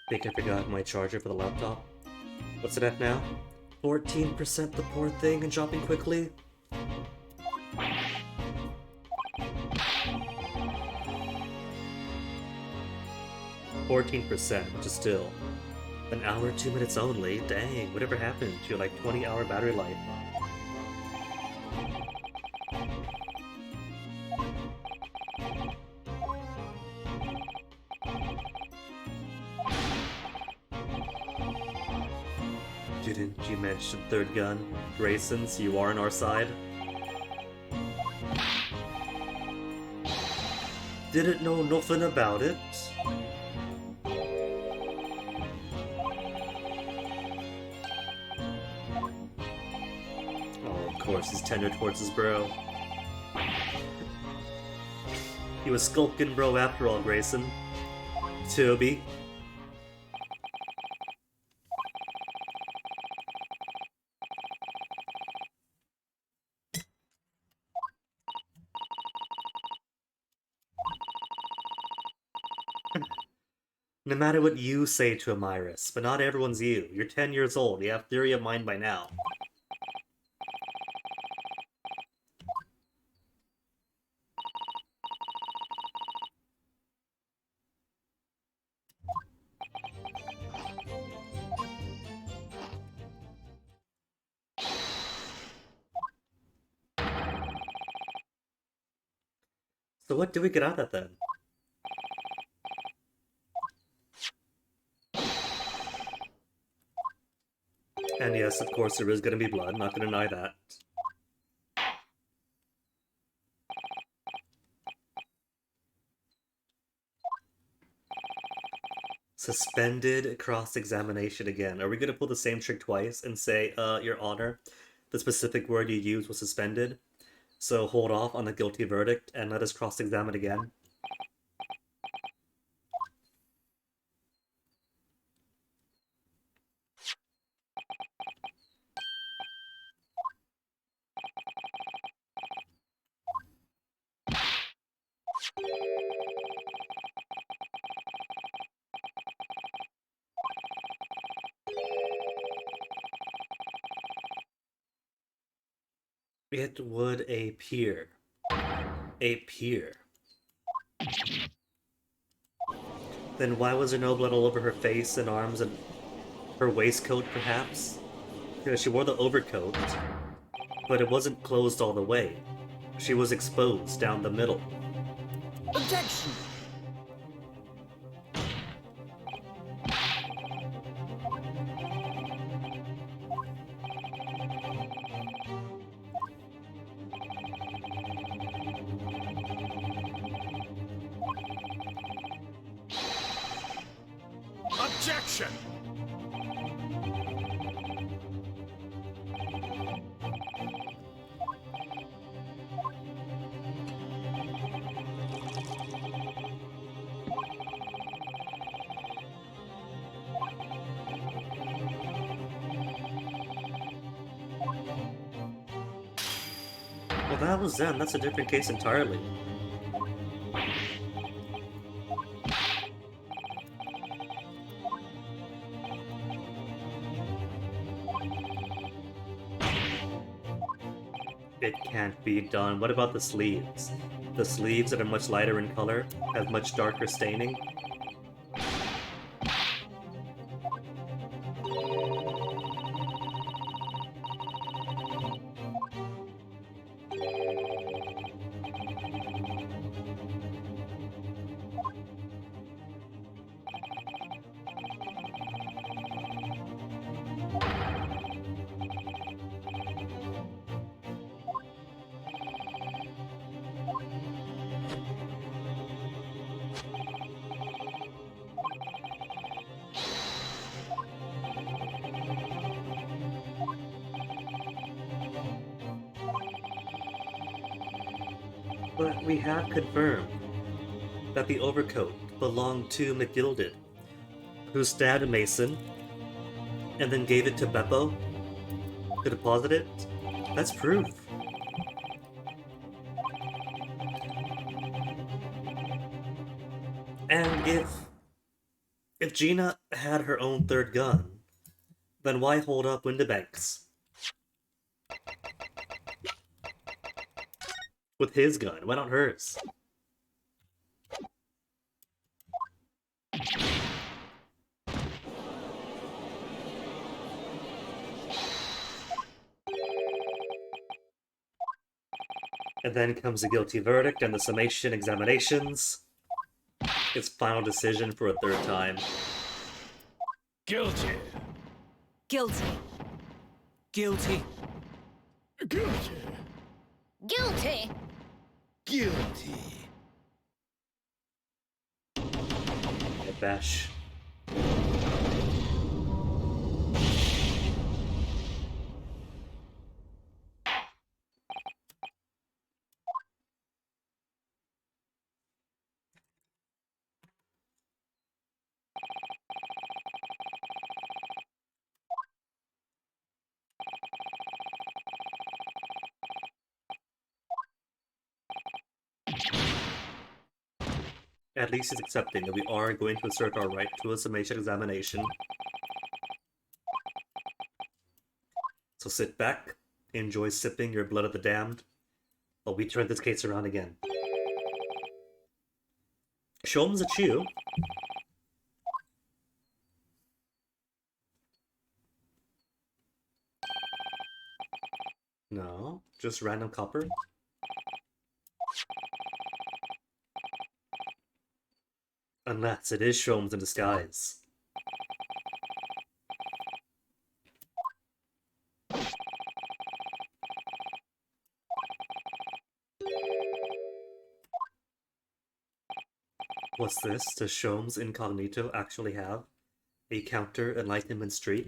Think I forgot my charger for the laptop. What's it at now? 14% the poor thing and dropping quickly? %, which is still an hour, 2 minutes only. Dang, whatever happened to your like 20-hour battery life? Didn't you mention third gun? Grayson, so you are on our side? Didn't know nothing about it. Oh, of course, he's tender towards his bro. He was skulking bro after all, Grayson. Toby. No matter what you say to Amiris, but not everyone's you. You're 10 years old. You have theory of mind by now. So what do we get out of that then? And yes, of course, there is going to be blood. Not going to deny that. Suspended cross-examination again. Are we going to pull the same trick twice and say, Your Honor, the specific word you used was suspended, so hold off on the guilty verdict and let us cross-examine again? It would appear. Then why was there no blood all over her face and arms and her waistcoat, perhaps? Yeah, she wore the overcoat, but it wasn't closed all the way. She was exposed down the middle. Objection! Objection! that was them. That's a different case entirely. It can't be done. What about the sleeves? The sleeves that are much lighter in color, have much darker staining. But we have confirmed that the overcoat belonged to McGilded, who stabbed Mason and then gave it to Beppo to deposit it. That's proof. And if Gina had her own third gun, then why hold up Windibank's with his gun? Why not hers? And then comes the guilty verdict and the summation examinations. Its final decision for a third time. Guilty. Guilty. Guilty. Guilty. Guilty. Guilty. Bash. At least he's accepting that we are going to assert our right to a summation examination. So sit back, enjoy sipping your blood of the damned, while we turn this case around again. Sholmes at you. No, just random copper. Unless it is Sholmes in disguise. What's this? Does Sholmes Incognito actually have a counter enlightenment streak?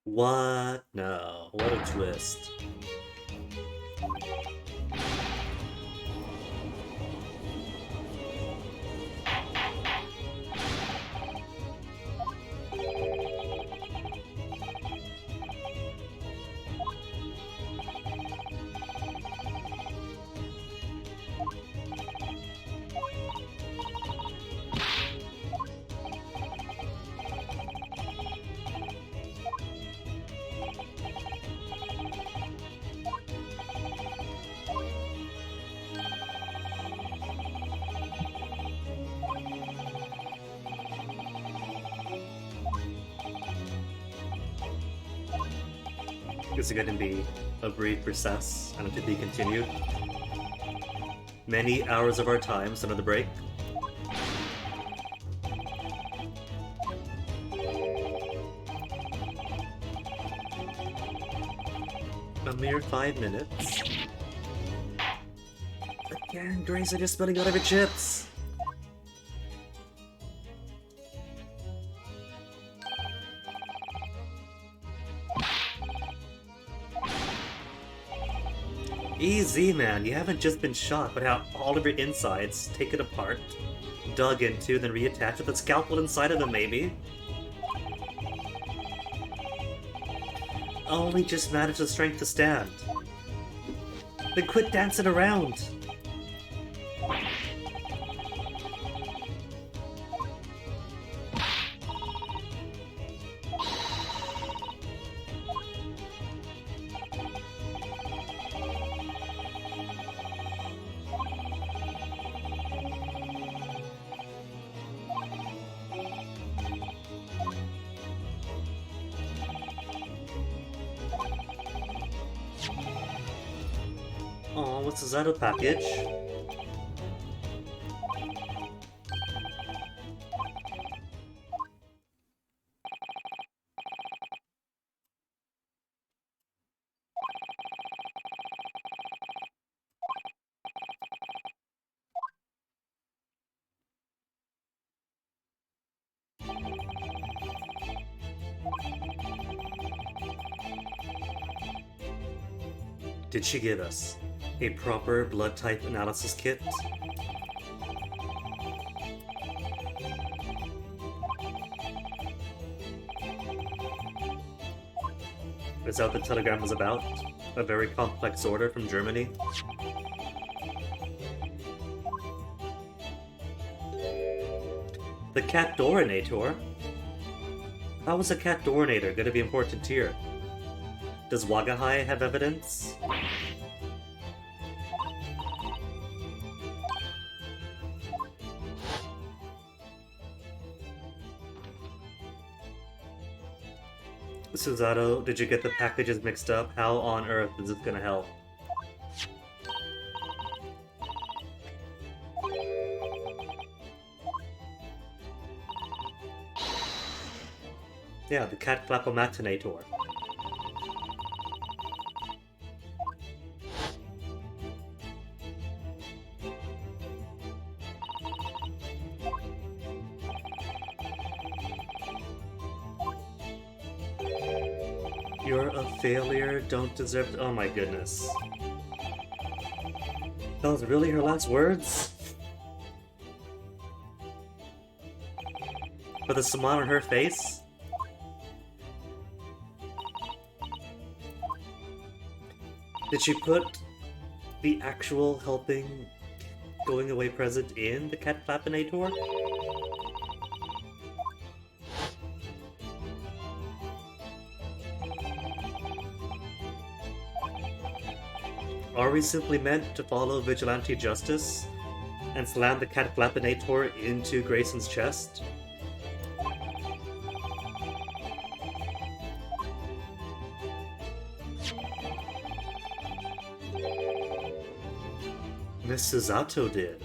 What? No. What a twist. Is it going to be a brief recess and to be continued? Many hours of our time, so another break. A mere 5 minutes. Again, Grace, are just spilling out of your chips. Easy, man. You haven't just been shot, but have all of your insides taken apart, dug into, then reattached with a scalpel inside of him, maybe. Only just managed the strength to stand. Then quit dancing around! Oh, what's the Zato package? Did she give us a proper blood type analysis kit? Is that what the telegram was about? A very complex order from Germany? The cat dorinator? How is a cat dorinator gonna be important here? Does Wagahai have evidence? Suzato, did you get the packages mixed up? How on earth is this gonna help? Yeah, the cat flapomatinator. You're a failure, don't deserve to— oh my goodness. Those really her last words? With a smile on her face? Did she put the actual helping going away present in the cat flapinator? Are we simply meant to follow vigilante justice and slam the cat flapinator into Grayson's chest? Miss Suzato did.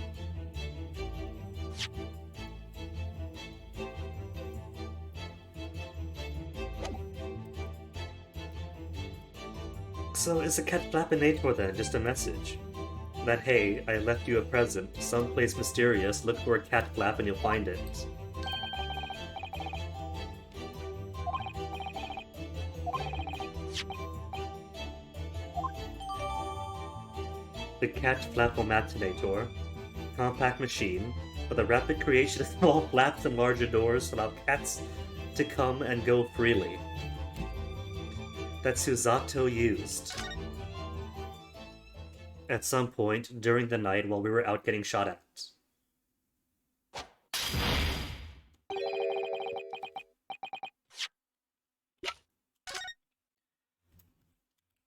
So is a cat flapinator then just a message? That hey, I left you a present, someplace mysterious, look for a cat flap and you'll find it. The cat flapomatinator, compact machine, with a rapid creation of small flaps and larger doors to allow cats to come and go freely. That Suzato used at some point during the night while we were out getting shot at.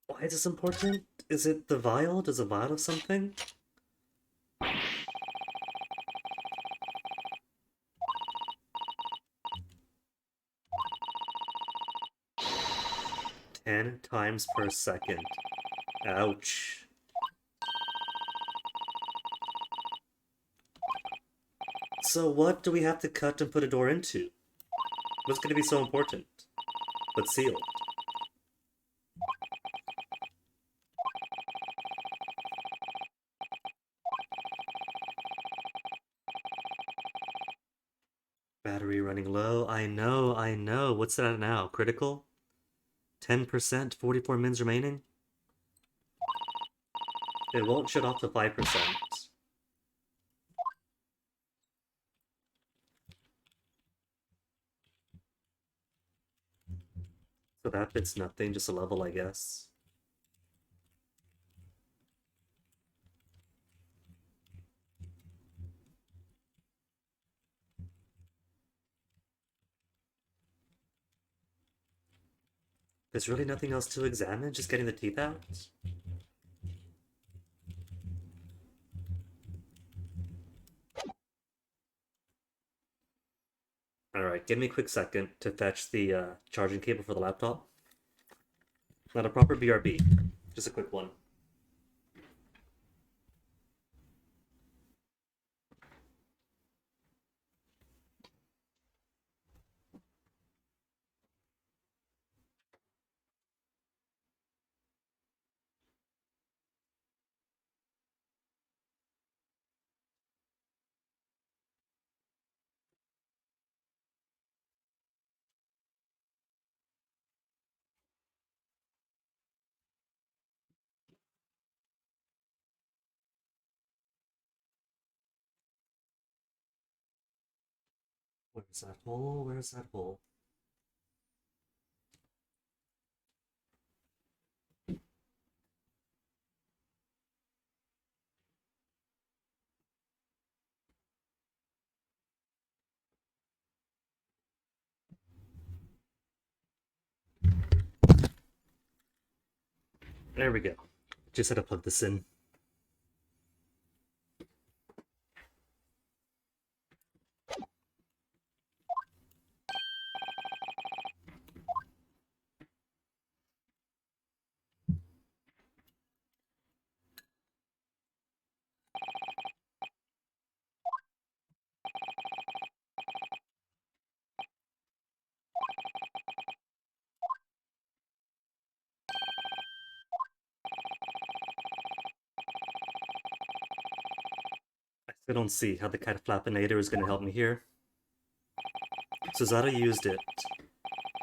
Why is this important? Is it the vial? Does a vial of something? "10 times per second. Ouch. So what do we have to cut and put a door into? What's going to be so important? But sealed. Battery running low. I know. What's that now? Critical? 10%, 44 mins remaining? It won't shut off to 5%. So that bit's nothing, just a level, I guess. There's really nothing else to examine, just getting the teeth out? Alright, give me a quick second to fetch the charging cable for the laptop. Not a proper BRB, just a quick one. Where's that hole? Where's that hole? There we go. Just had to plug this in. I still don't see how the cat flappinator is going to help me here. So Zada used it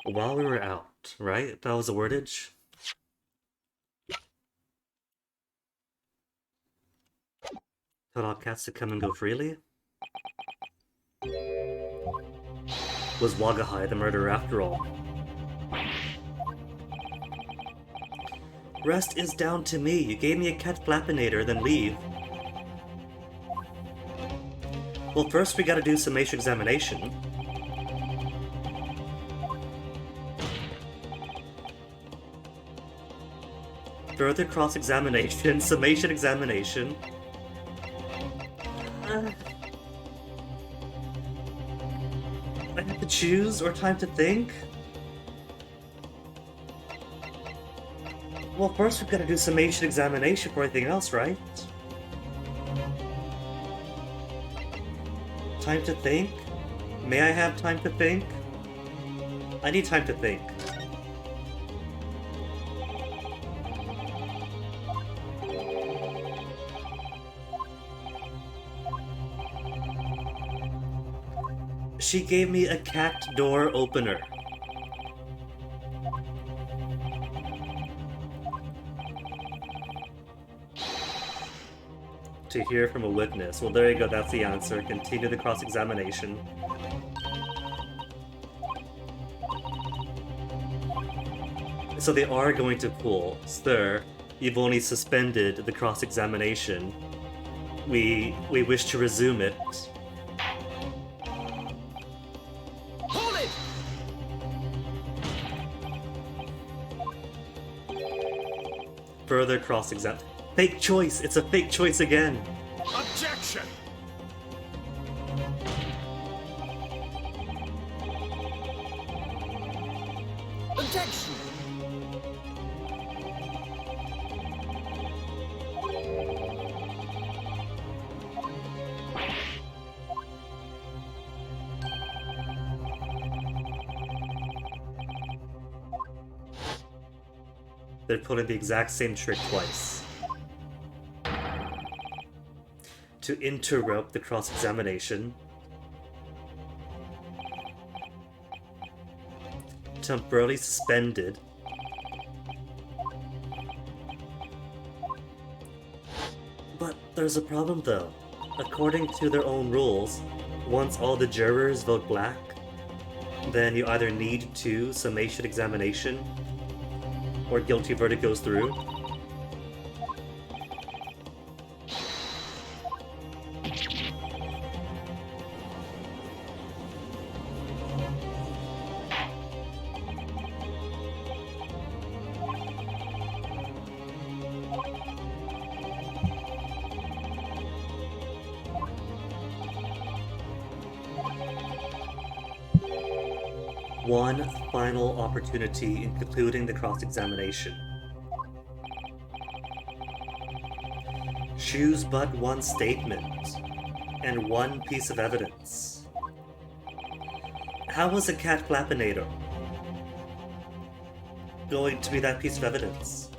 while we were out, right? That was the wordage? Told all cats to come and go freely? Was Wagahai the murderer after all? Rest is down to me. You gave me a cat flappinator, then leave. Well, first we gotta do summation examination. Further cross-examination, summation examination. I have to choose or time to think? Well, first we've got to do summation examination for anything else, right? Time to think? May I have time to think? I need time to think. She gave me a cat door opener. To hear from a witness. Well, there you go, that's the answer. Continue the cross-examination. So they are going to pull. Sir, you've only suspended the cross-examination. We wish to resume it. Hold it! Further cross-exam. Fake choice! It's a fake choice again! Objection! Objection! They're pulling the exact same trick twice. To interrupt the cross-examination. Temporarily suspended. But there's a problem though. According to their own rules, once all the jurors vote black, then you either need to summation examination or guilty verdict goes through. One final opportunity in concluding the cross-examination. Choose but one statement and one piece of evidence. How was a cat flappinator going to be that piece of evidence?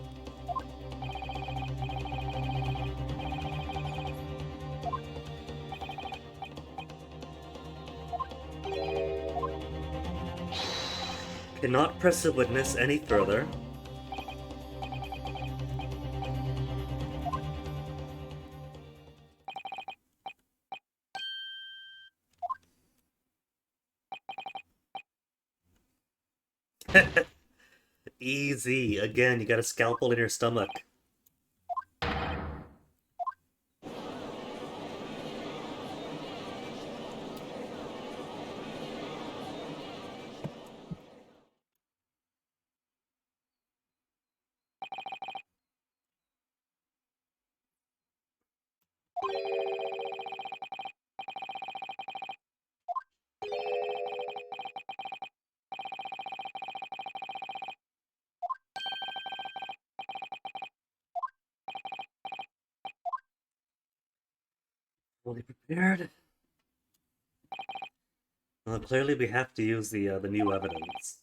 Cannot press a witness any further. Easy. Again, you got a scalpel in your stomach. Fully prepared. Well, clearly we have to use the new evidence.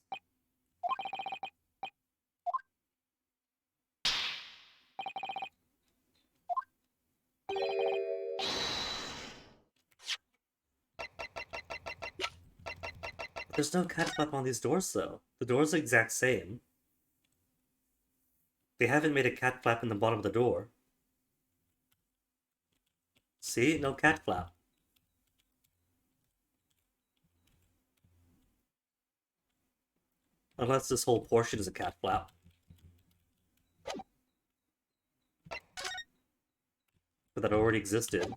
There's no cat flap on these doors, though. The doors are the exact same. They haven't made a cat flap in the bottom of the door. See? No cat flap. Unless this whole portion is a cat flap. But that already existed.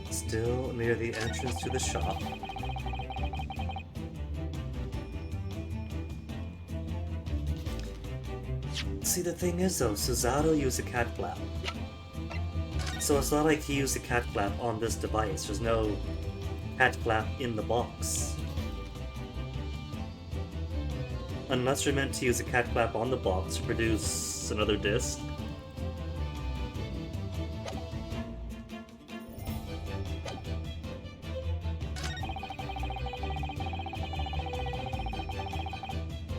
Still near the entrance to the shop. See, the thing is though, Suzato used a cat flap. So it's not like he used a cat flap on this device. There's no cat flap in the box. Unless you're meant to use a cat flap on the box to produce another disc.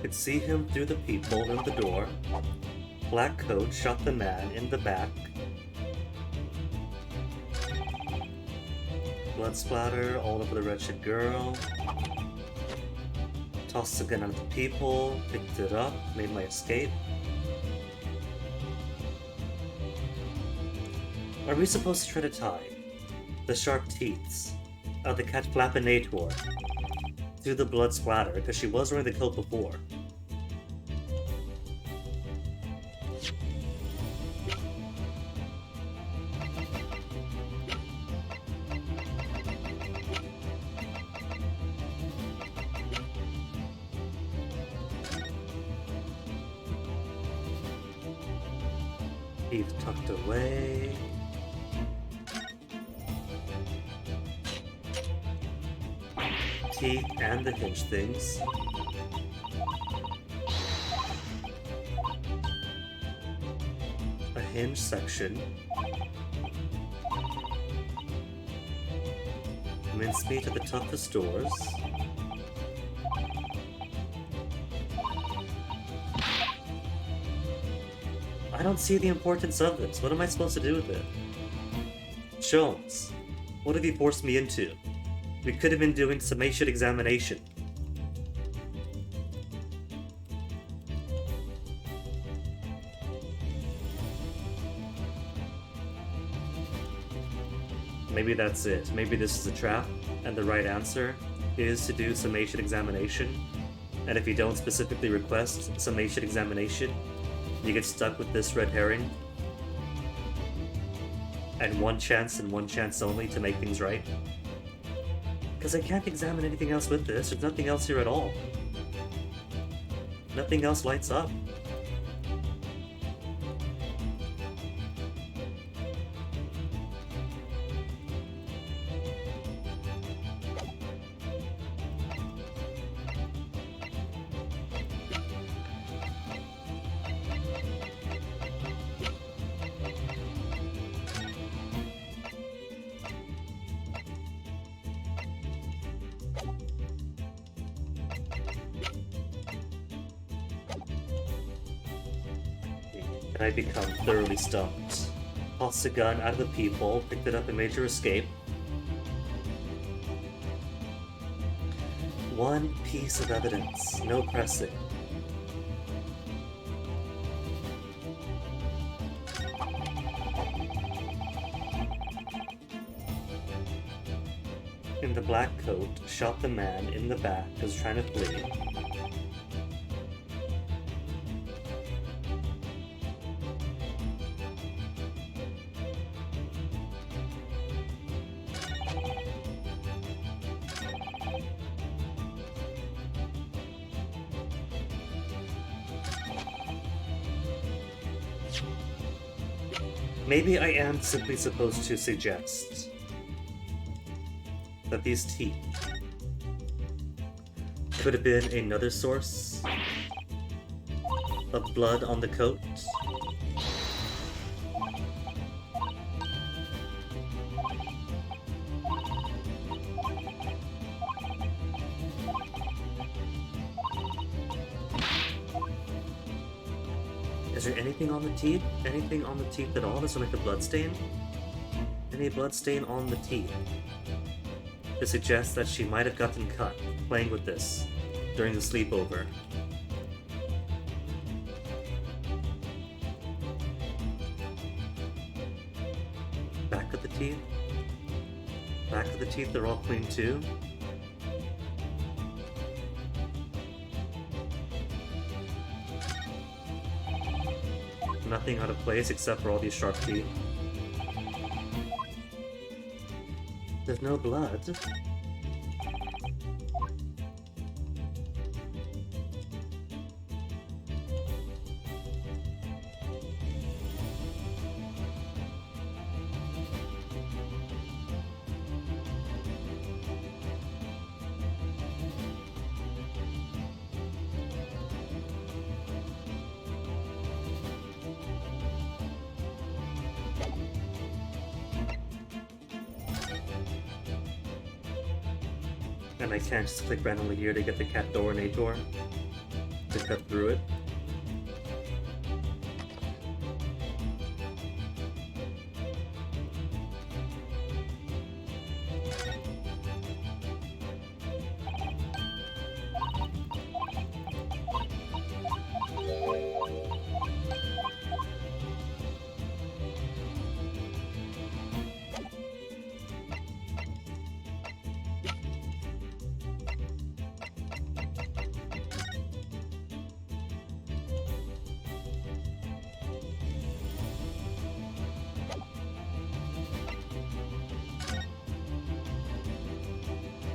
Could see him through the peephole in the door. Black coat shot the man in the back. Blood splatter all over the wretched girl. Tossed the gun at the peephole, picked it up, made my escape. Are we supposed to try to tie the sharp teeth of the cat flappinator through the blood splatter, because she was wearing the coat before? Teeth tucked away. Teeth and the hinge things. A hinge section. Mincemeat at the toughest doors. I don't see the importance of this. What am I supposed to do with it? Jones, what have you forced me into? We could have been doing summation examination. Maybe that's it. Maybe this is a trap, and the right answer is to do summation examination. And if you don't specifically request summation examination, you get stuck with this red herring. And one chance and one chance only to make things right. Because I can't examine anything else with this. There's nothing else here at all. Nothing else lights up. And I become thoroughly stumped. Tossed the gun out of the peephole, picked it up and made your escape. One piece of evidence, no pressing. In the black coat, shot the man in the back who was trying to flee. Maybe I am simply supposed to suggest that these teeth could have been another source of blood on the coat. Is there anything on the teeth? Anything on the teeth at all? Does it make a blood stain? Any blood stain on the teeth? To suggest that she might have gotten cut playing with this during the sleepover. Back of the teeth? Back of the teeth, they're all clean too? Nothing out of place except for all these sharp teeth. There's no blood. And I can't just click randomly here to get the cat door and a door to cut through it.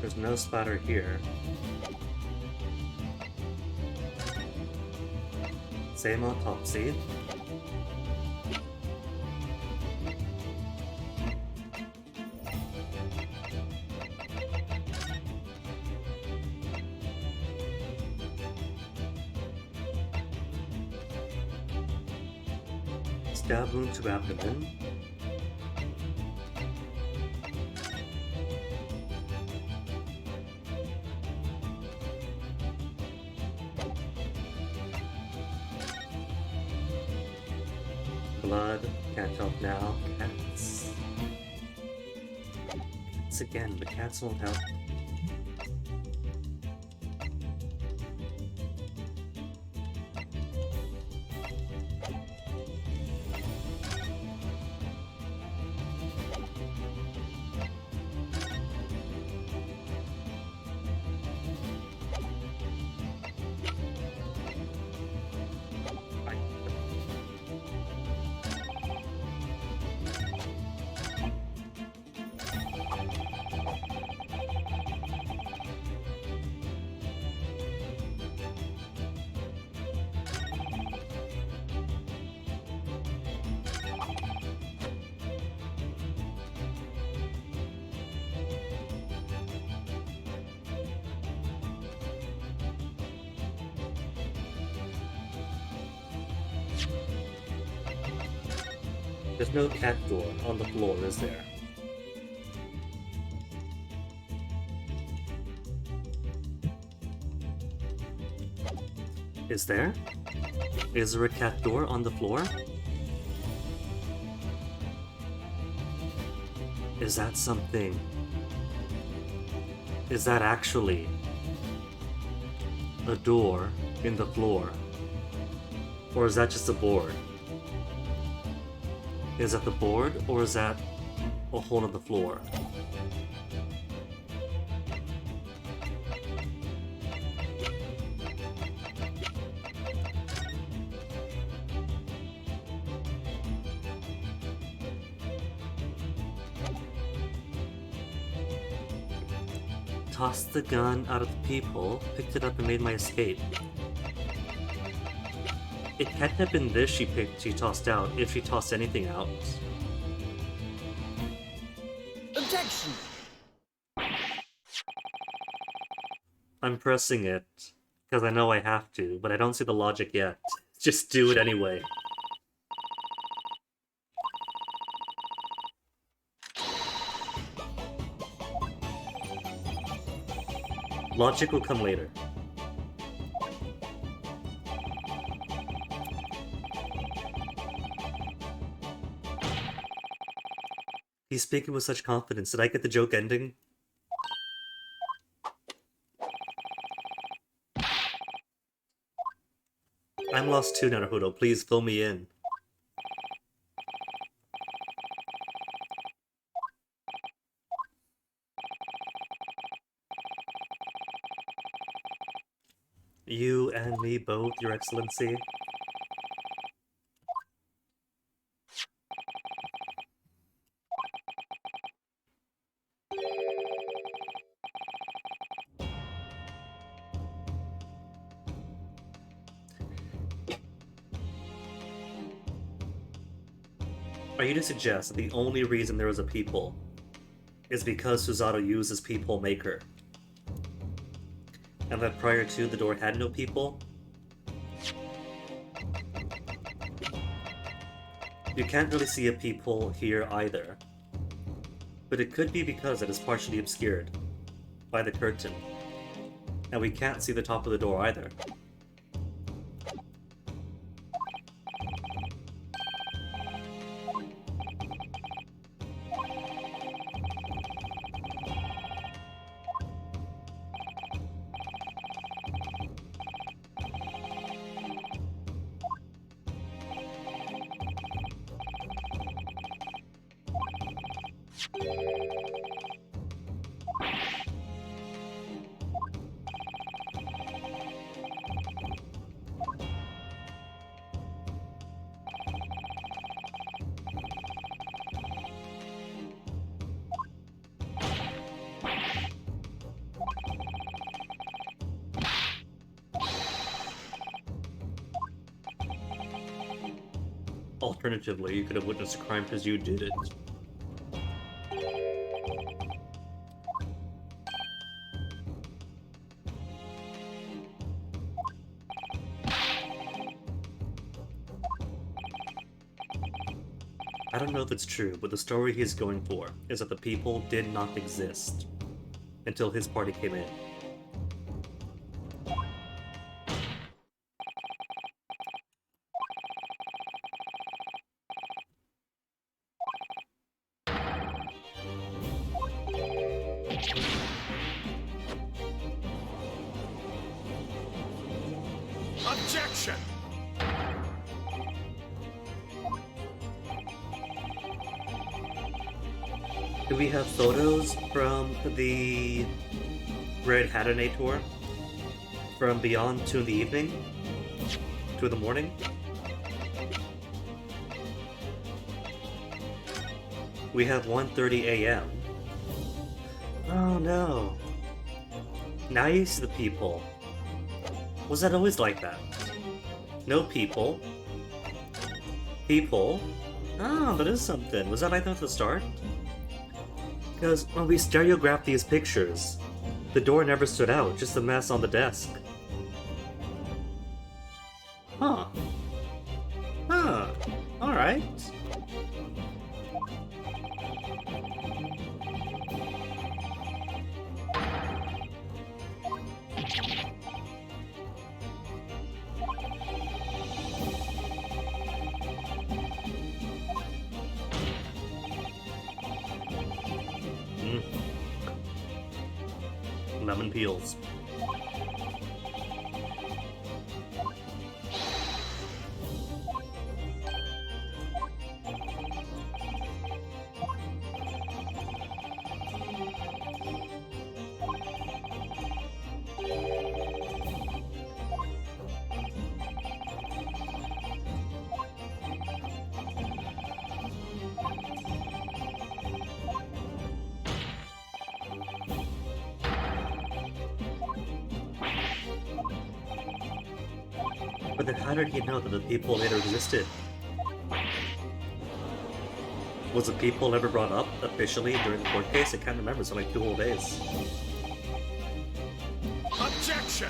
There's no splatter here. Same autopsy. Stab wound to abdomen. Blood, can't help now. Cats. Cats again, but cats won't help. There's no cat door on the floor, is there? Is there? Is there a cat door on the floor? Is that something? Is that actually a door in the floor? Or is that just a board? Is that the board, or is that a hole in the floor? Tossed the gun out of the peephole, picked it up and made my escape. It hadn't have been this she tossed out, if she tossed anything out. Objection! I'm pressing it, because I know I have to, but I don't see the logic yet. Just do it anyway. Logic will come later. He's speaking with such confidence. Did I get the joke ending? I'm lost too, Naruto. Please fill me in. You and me both, Your Excellency. Are you to suggest that the only reason there was a peephole is because Susato used his peephole maker? And that prior to, the door had no peephole? You can't really see a peephole here either. But it could be because it is partially obscured by the curtain. And we can't see the top of the door either. Alternatively, you could have witnessed a crime because you did it. I don't know if it's true, but the story he's going for is that the people did not exist until his party came in. Objection! Do we have photos from the Red Hatterene tour? From Beyond to the evening? To the morning? We have 1:30 a.m. Oh no. Now you see the people. Was that always like that? No people. People? Ah, that is something. Was that like that at the start? Because when we stereographed these pictures, the door never stood out, just a mess on the desk. Huh. Huh. Alright. Lemon peels. But then how did he know that the people later existed? Was the people ever brought up officially during the court case? I can't remember, it's like 2 whole days. Objection!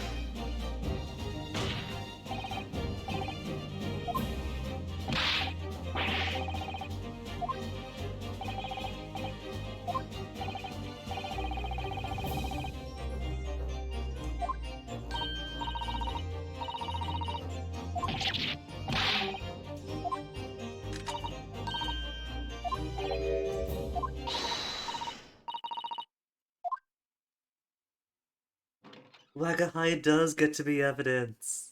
Wagahai does get to be evidence.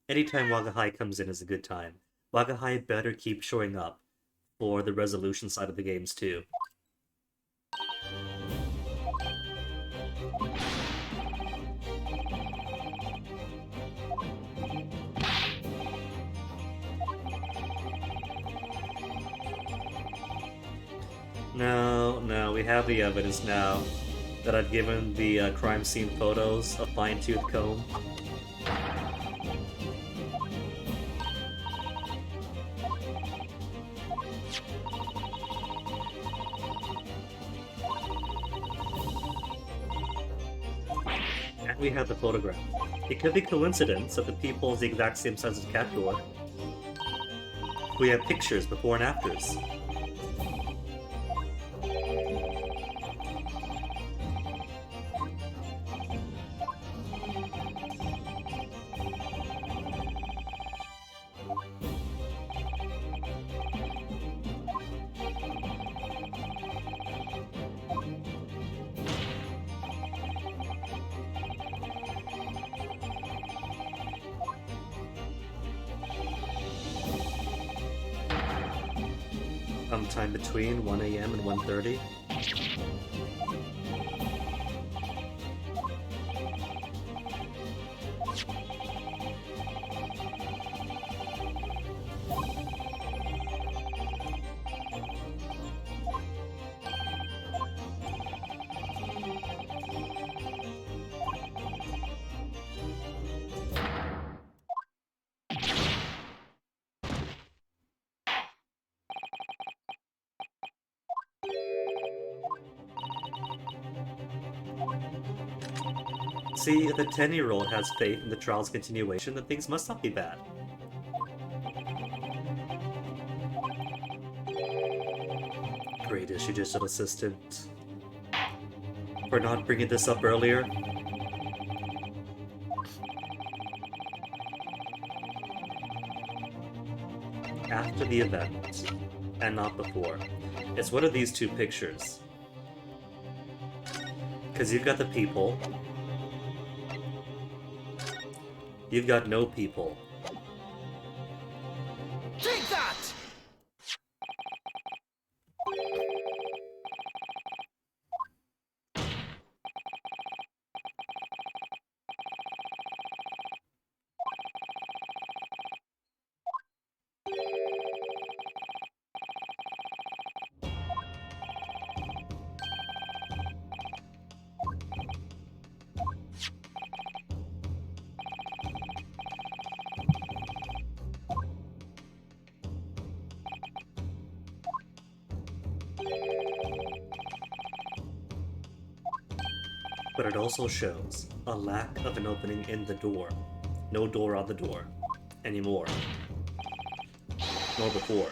Anytime Wagahai comes in is a good time. Wagahai better keep showing up for the resolution side of the games too. No, we have the evidence now that I've given the crime scene photos a fine-tooth comb. And we have the photograph. It could be coincidence that the people is the exact same size as cat door. We have pictures before and afters. Sometime between 1 AM and 1:30. See, if the 10-year-old has faith in the trial's continuation, then things must not be bad. Great issue, digital assistant. For not bringing this up earlier. After the event, and not before. It's one of these two pictures. Because you've got the people. You've got no people. Take that! But it also shows a lack of an opening in the door. No door on the door. Anymore. Nor before.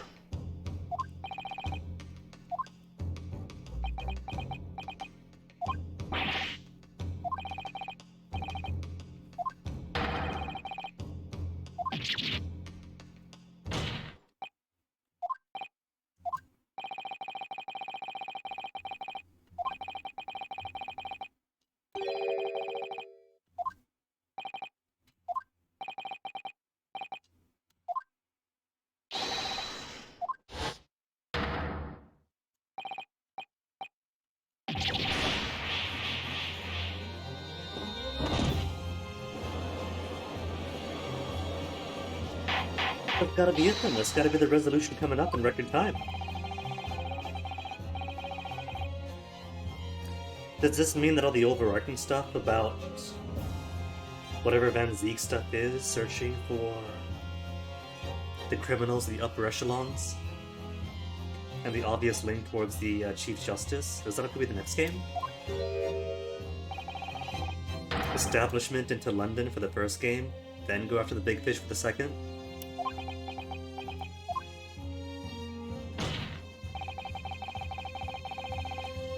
That's gotta be it then. That's gotta be the resolution coming up in record time. Does this mean that all the overarching stuff about whatever Van Zeke stuff is, searching for the criminals in the upper echelons, and the obvious link towards the Chief Justice, is that going to be the next game? Establishment into London for the first game, then go after the big fish for the second?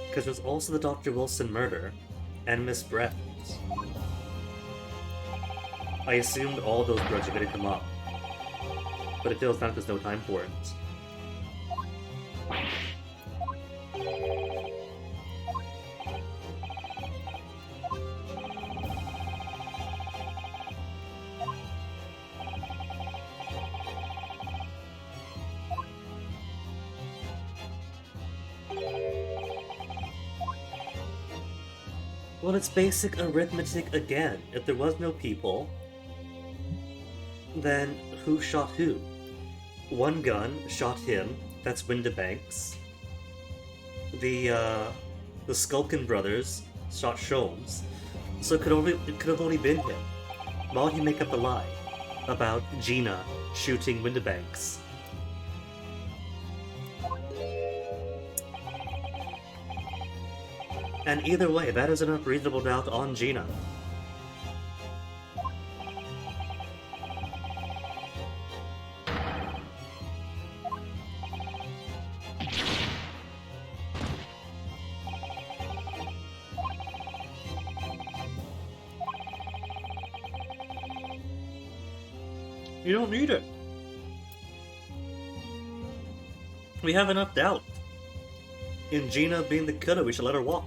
Because there's also the Dr. Wilson murder, and Miss Brett. I assumed all those grudges are going to come up, but it feels like there's no time for it. Well, it's basic arithmetic again. If there was no people, then who shot who? One gun shot him, that's Windibanks. The Skulkin brothers shot Sholmes, so it could have only been him. Why would he make up a lie about Gina shooting Windibanks? And either way, that is enough reasonable doubt on Gina. You don't need it. We have enough doubt. In Gina being the killer, we should let her walk.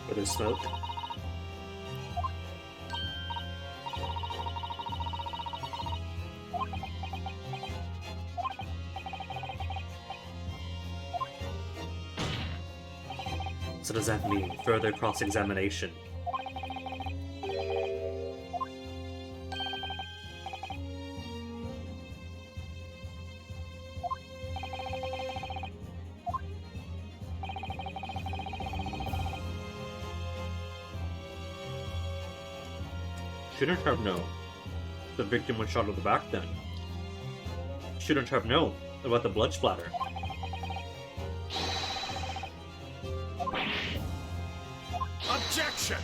Where there's smoke. So does that mean further cross-examination? Shouldn't have known. The victim was shot in the back then. Shouldn't have known about the blood splatter. Objection!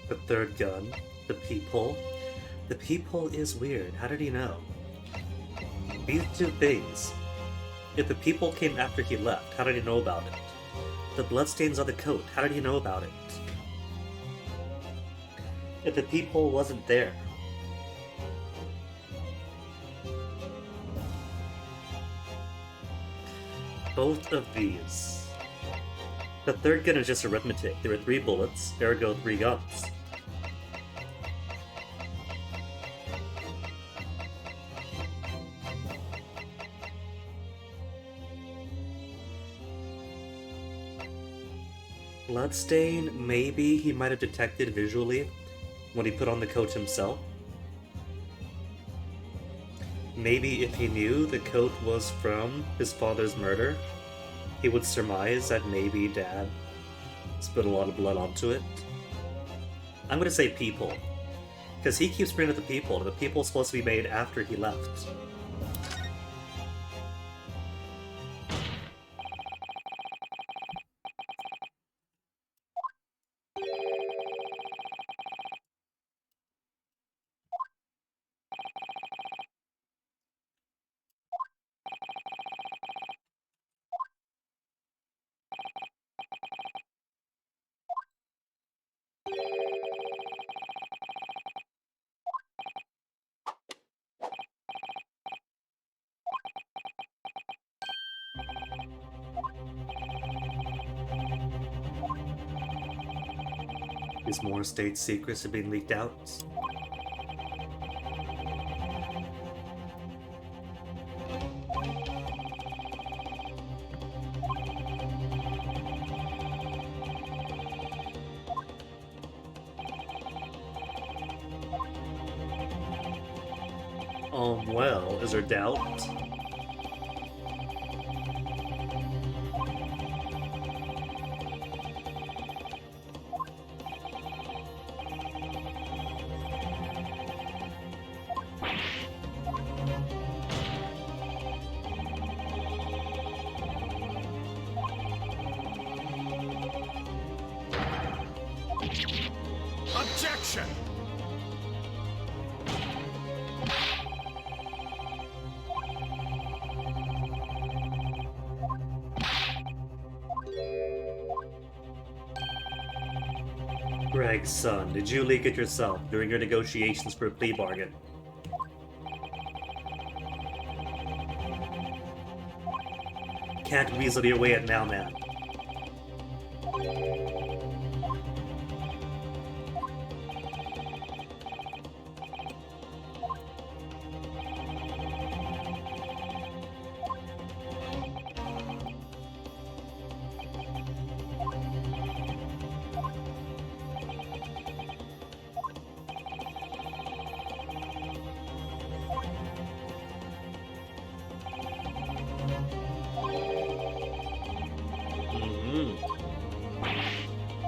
The third gun, the peephole. The peephole is weird. How did he know? These two things. If the peephole came after he left, how did he know about it? The bloodstains on the coat, how did he know about it? If the peephole wasn't there. Both of these. The third gun is just arithmetic. There were 3 bullets, ergo 3 guns. Bloodstain, maybe he might have detected visually when he put on the coat himself. Maybe if he knew the coat was from his father's murder, he would surmise that maybe Dad spilled a lot of blood onto it. I'm gonna say peephole, because he keeps bringing up the peephole. The peephole's supposed to be made after he left. These more state secrets are being leaked out. Well, is there doubt? Objection! Greg's son, did you leak it yourself during your negotiations for a plea bargain? Can't weasel your way at now, man.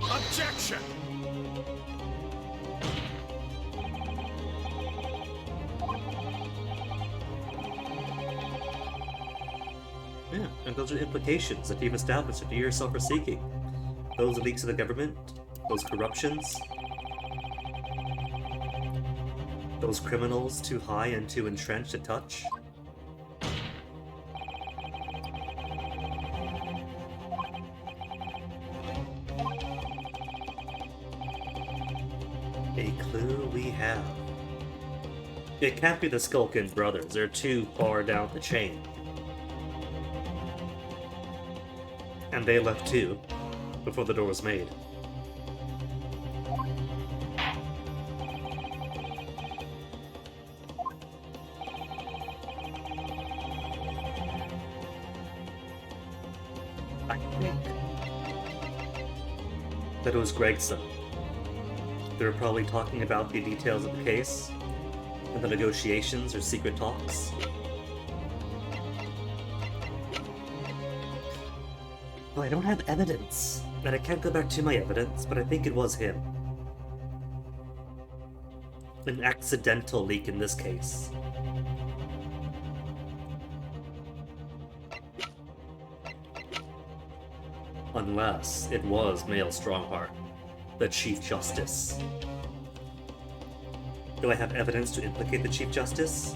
Objection! Yeah, and those are the implications that you've established that you yourself are seeking. Those leaks of the government, those corruptions, those criminals too high and too entrenched to touch. A clue we have. It can't be the Skulkin brothers, they're too far down the chain. And they left too, before the door was made. I think that it was Greg's son. They were probably talking about the details of the case, and the negotiations or secret talks. Well, I don't have evidence, and I can't go back to my evidence, but I think it was him. An accidental leak in this case. Unless it was Mael Strongheart, the Chief Justice. Do I have evidence to implicate the Chief Justice?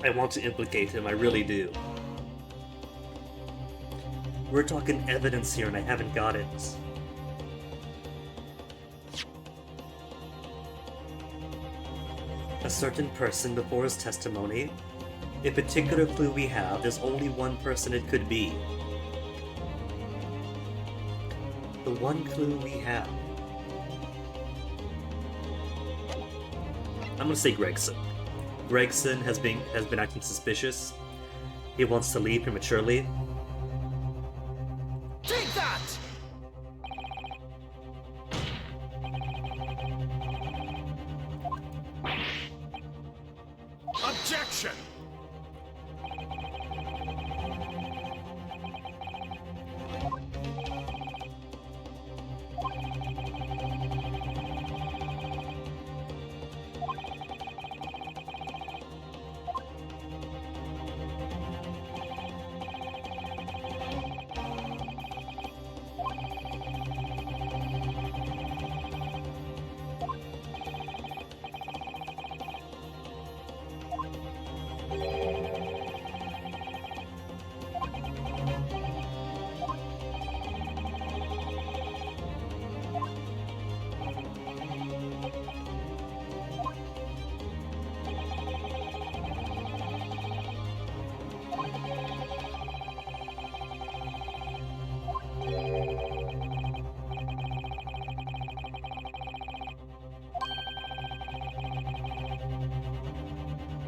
I want to implicate him, I really do. We're talking evidence here and I haven't got it. A certain person before his testimony. A particular clue we have, there's only one person it could be. The one clue we have. I'm gonna say Gregson. Gregson has been acting suspicious. He wants to leave prematurely. Take that! Objection!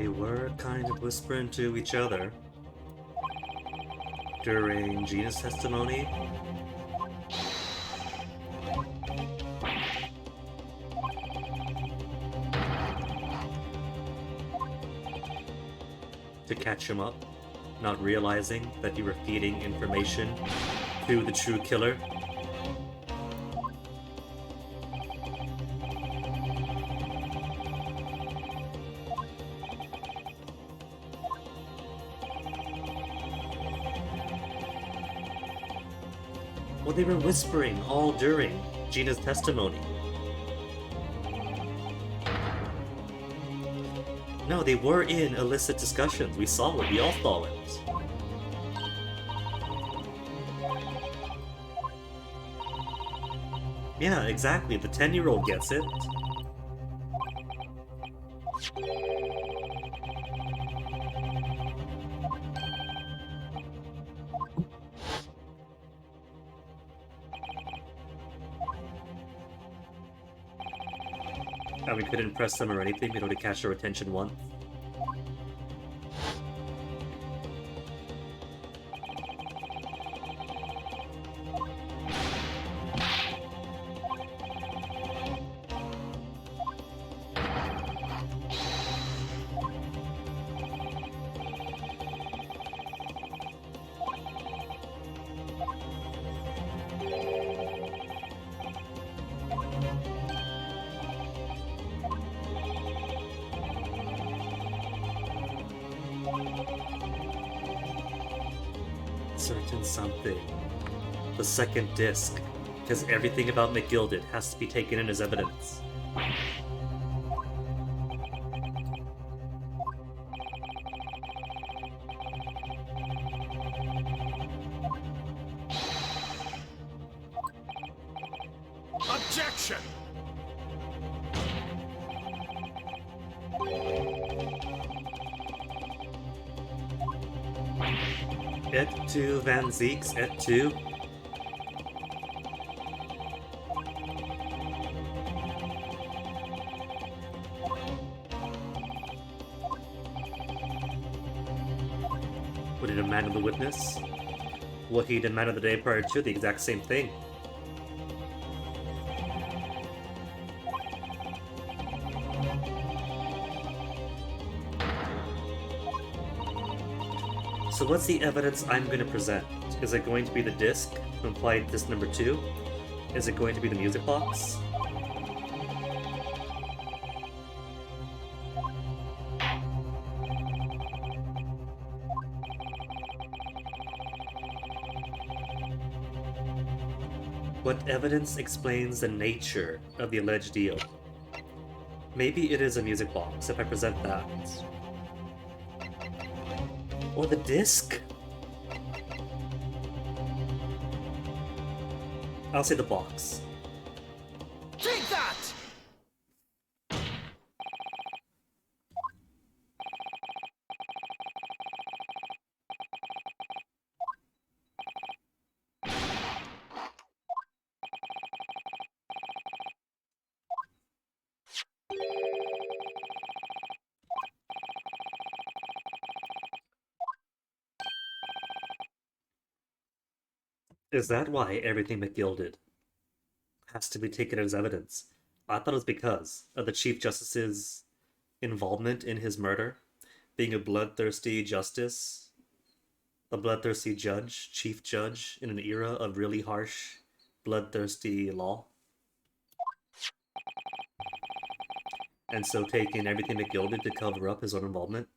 They were kind of whispering to each other during Gina's testimony. To catch him up, not realizing that you were feeding information to the true killer. Well, they were whispering all during Gina's testimony. No, they were in illicit discussions. We saw it. We all saw it. Yeah, exactly. The 10-year-old gets it. And we couldn't press them or anything. We'd already catch their attention once. Certain something. The second disc. Because everything about McGilded has to be taken in as evidence. Objection! Et tu, Van Zeeks, et tu. What he demanded the witness? What he demanded the day prior to, the exact same thing. So what's the evidence I'm going to present? Is it going to be the disc to imply disc number 2? Is it going to be the music box? What evidence explains the nature of the alleged deal? Maybe it is a music box if I present that. Or the disc? I'll say the box. Take that! Is that why everything McGilded has to be taken as evidence? I thought it was because of the Chief Justice's involvement in his murder, being a bloodthirsty justice, a bloodthirsty judge, chief judge, in an era of really harsh, bloodthirsty law. And so taking everything McGilded to cover up his own involvement.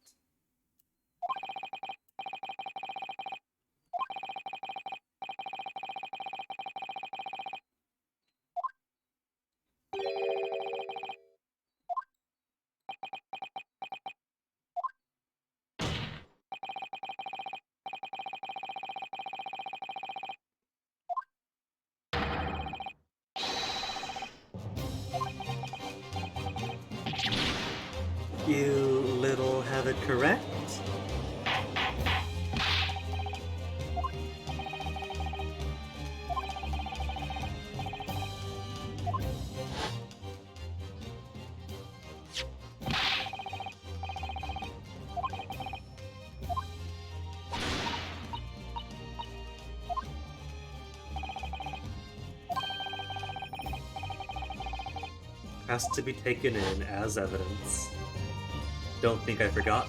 You little have it correct. has to be taken in as evidence. Don't think I forgot.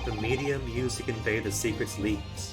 The medium used to convey the secrets leaked.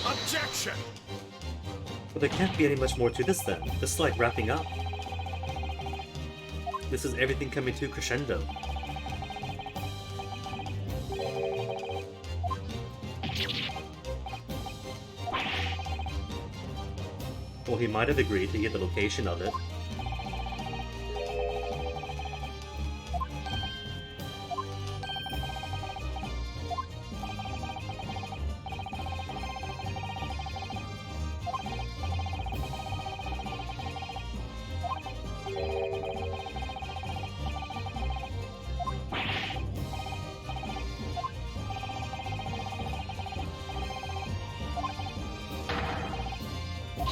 Objection! But there can't be any much more to this then. This is like wrapping up. This is everything coming to crescendo. Well, he might have agreed to get the location of it.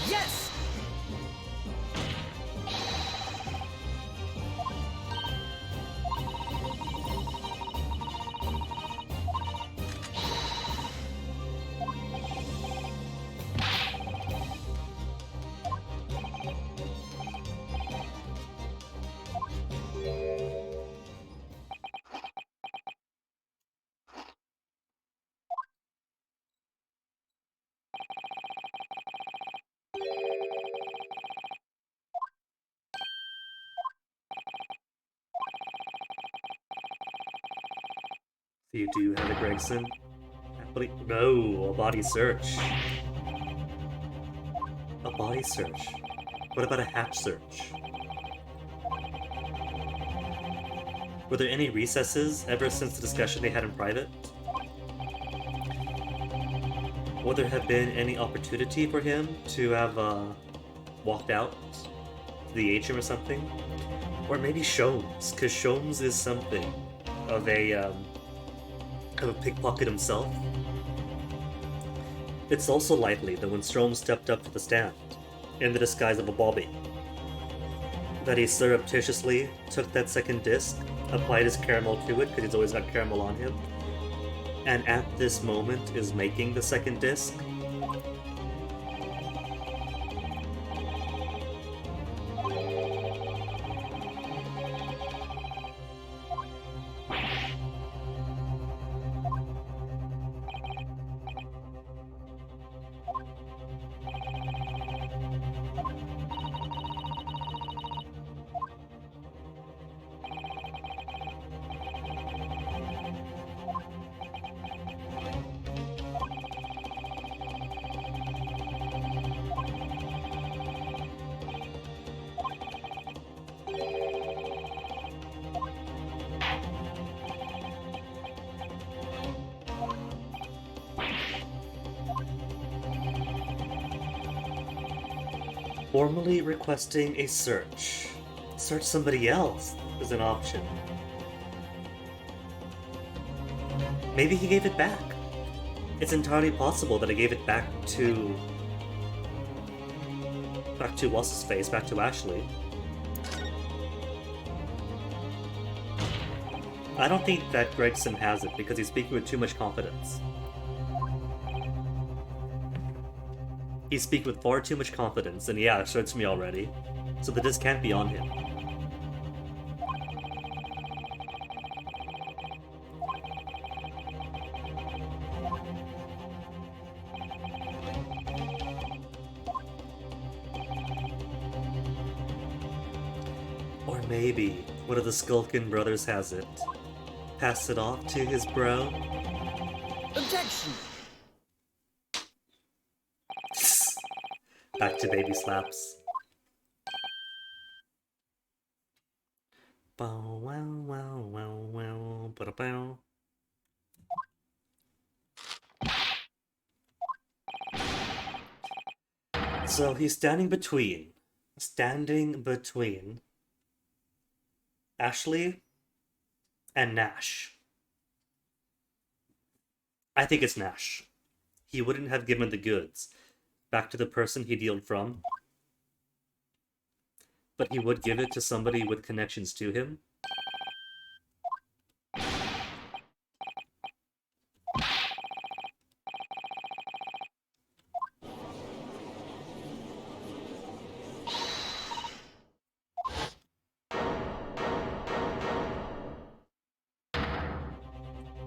Yes! So you do have a Gregson? No, a body search. A body search. What about a hatch search? Were there any recesses ever since the discussion they had in private? Would there have been any opportunity for him to have walked out to the atrium or something? Or maybe Sholmes, because Sholmes is something of a pickpocket himself. It's also likely that when Sholmes stepped up to the stand, in the disguise of a bobby, that he surreptitiously took that second disc, applied his caramel to it, because he's always got caramel on him, and at this moment is making the second disc. Formally requesting a search. Search somebody else is an option. Maybe he gave it back. It's entirely possible that he gave it back to what's his face, back to Ashley. I don't think that Gregson has it because he's speaking with too much confidence. He's speaking with far too much confidence, and yeah, it strikes me already. So the disc can't be on him. Or maybe one of the Skulkin brothers has it. Pass it off to his bro. Objection! Back to baby slaps. Bow wow wow wow wow ba bow. So he's standing between Ashley and Nash. I think it's Nash. He wouldn't have given the goods back to the person he dealed from, but he would give it to somebody with connections to him.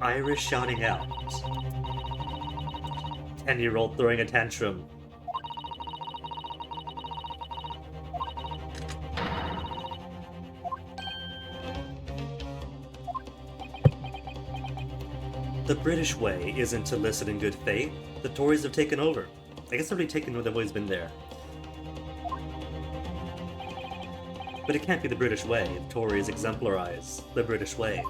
Irish shouting out. 10-year-old throwing a tantrum. The British way isn't to listen in good faith. The Tories have taken over. I guess they've already taken over, they've always been there. But it can't be the British way if Tories exemplarize the British way.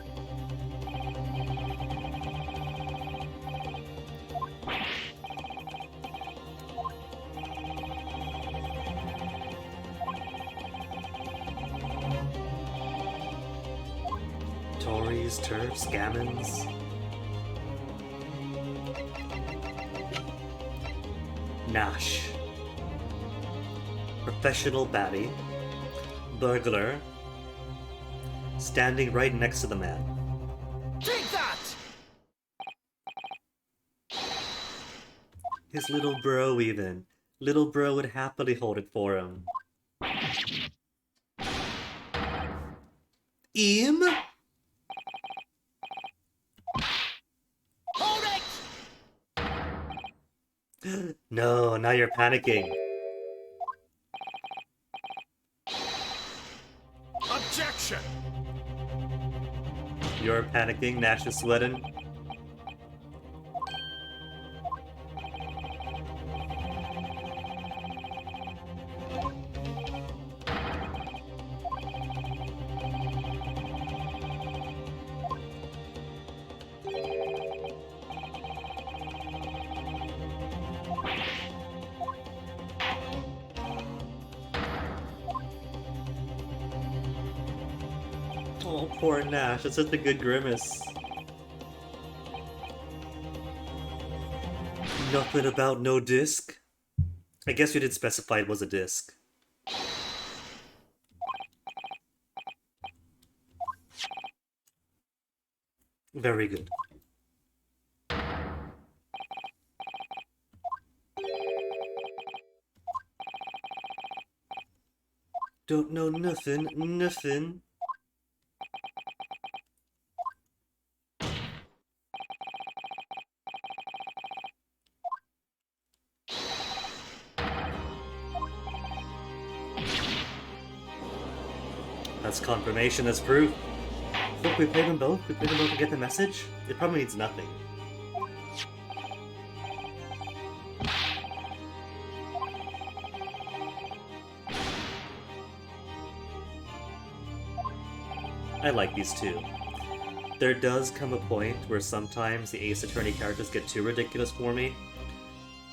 Tories, TERFs, Gammons. Nash. Professional baddie. Burglar. Standing right next to the man. Take that! His little bro even. Little bro would happily hold it for him. Eam? Hold it! No, now you're panicking. Objection! You're panicking, Nash is sweating. Oh, poor Nash, it's such a good grimace. Nothing about no disc? I guess you did specify it was a disc. Very good. Don't know nothing, nothing. That's confirmation, that's proof. Look, we played them both. We played them both to get the message. It probably means nothing. I like these two. There does come a point where sometimes the Ace Attorney characters get too ridiculous for me.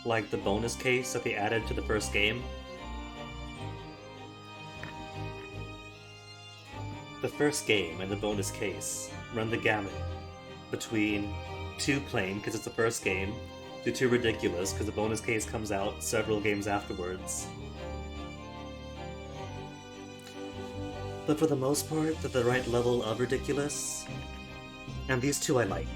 Like the bonus case that they added to the first game. The first game and the bonus case run the gamut between too plain because it's the first game, to too ridiculous because the bonus case comes out several games afterwards. But for the most part, they're the right level of ridiculous, and these two I like.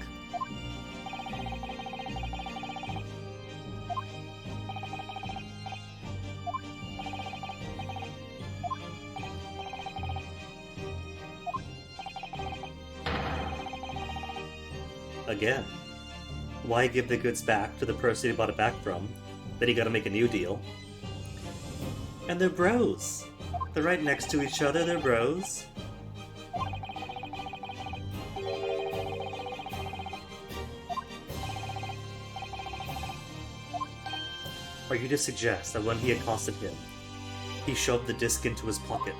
Again, why give the goods back to the person you bought it back from? Then you gotta make a new deal. And they're bros. They're right next to each other, they're bros. Are you to suggest that when he accosted him, he shoved the disc into his pocket?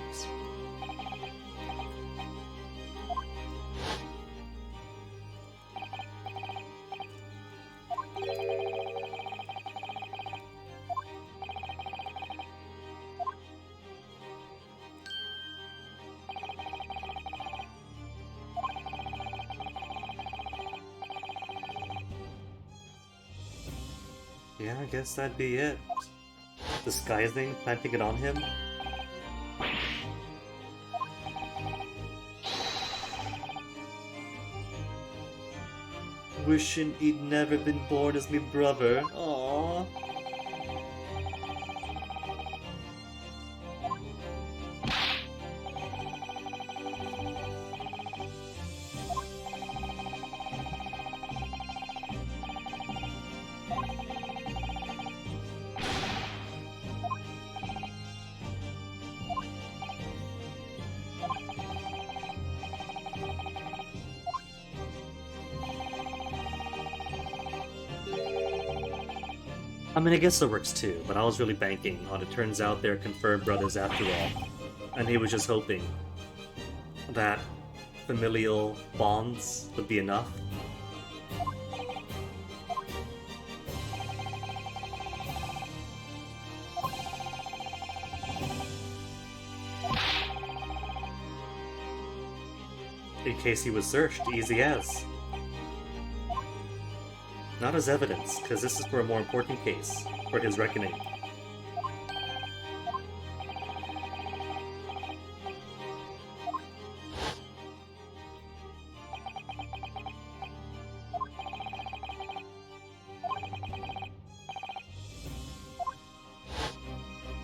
Yeah, I guess that'd be it. Disguising, planting it on him. Wishing he'd never been born as me brother. Aww. I mean, I guess it works too, but I was really banking on it turns out they're confirmed brothers after all. And he was just hoping that familial bonds would be enough. In case he was searched, easy as. Not as evidence, because this is for a more important case, for his reckoning.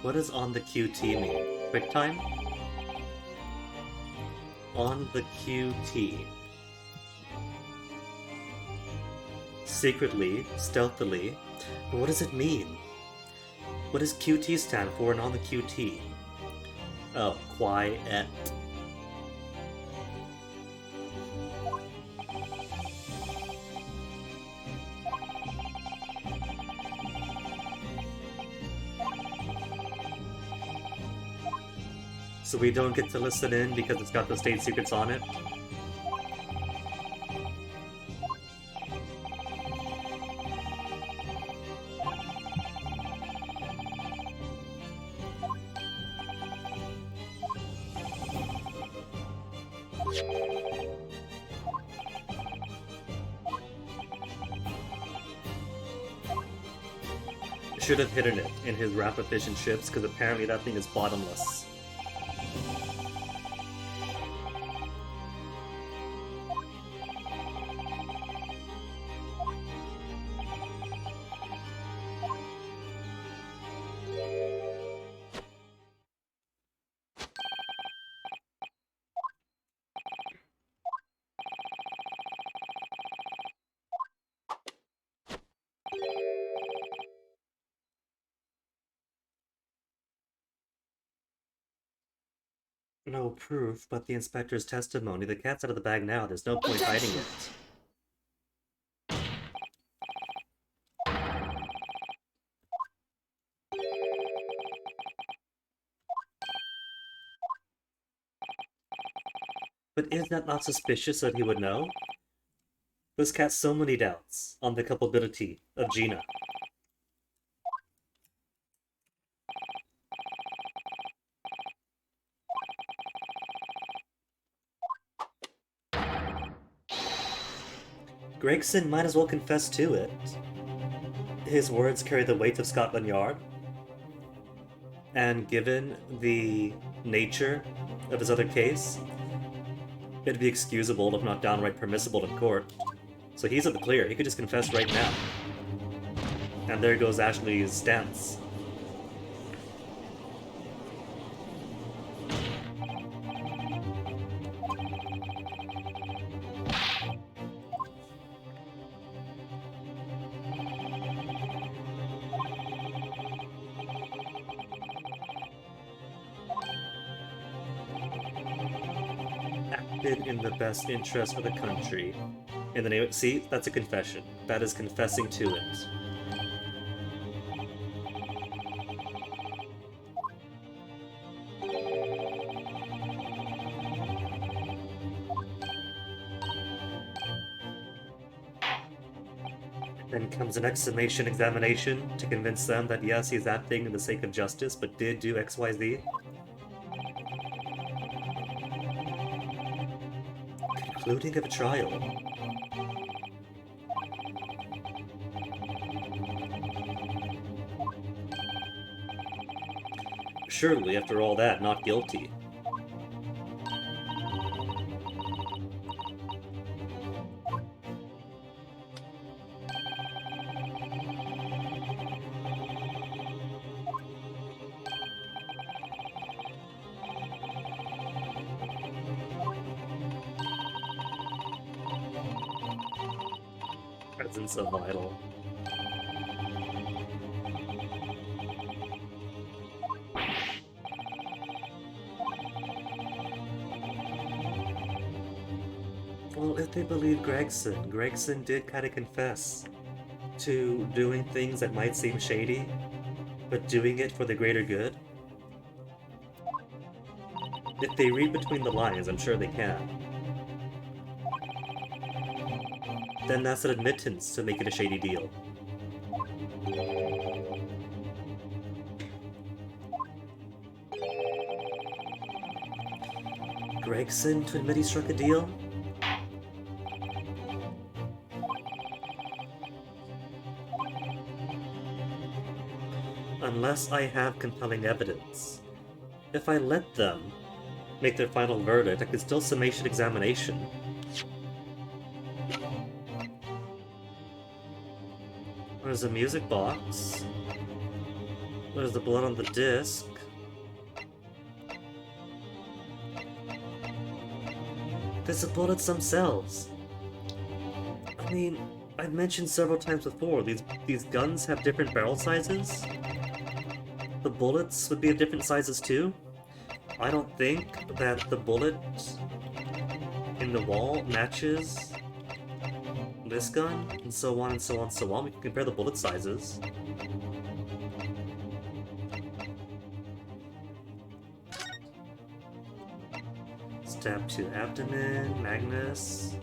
What does on the QT mean? Quick time? On the QT. Secretly, stealthily, but what does it mean? What does QT stand for and on the QT? Oh, quiet. So we don't get to listen in because it's got the state secrets on it? Should have hidden it in his rapid fission ships, because apparently that thing is bottomless. No proof, but the inspector's testimony. The cat's out of the bag now. There's no point hiding it. But is that not suspicious that he would know? This cat's so many doubts on the culpability of Gina. Gregson might as well confess to it. His words carry the weight of Scotland Yard. And given the nature of his other case, it'd be excusable, if not downright permissible in court. So he's at the clear. He could just confess right now. And there goes Ashley's stance. Acted in the best interest of the country. In the name of— see, that's a confession. That is confessing to it. Then comes an summation examination to convince them that yes, he's acting in the sake of justice, but did do XYZ. Concluding of a trial. Surely, after all that, not guilty. Presence of vital. Well, if they believe Gregson did kind of confess to doing things that might seem shady, but doing it for the greater good. If they read between the lines, I'm sure they can. Then that's an admittance to making a shady deal. Gregson to admit he struck a deal? Unless I have compelling evidence. If I let them make their final verdict, I could still summation examination. There's a music box. There's the blood on the disc. There's the bullets themselves. I mean, I've mentioned several times before, these guns have different barrel sizes. The bullets would be of different sizes too. I don't think that the bullet in the wall matches this gun, and so on and so on and so on. We can compare the bullet sizes. Stab to abdomen, Magnus.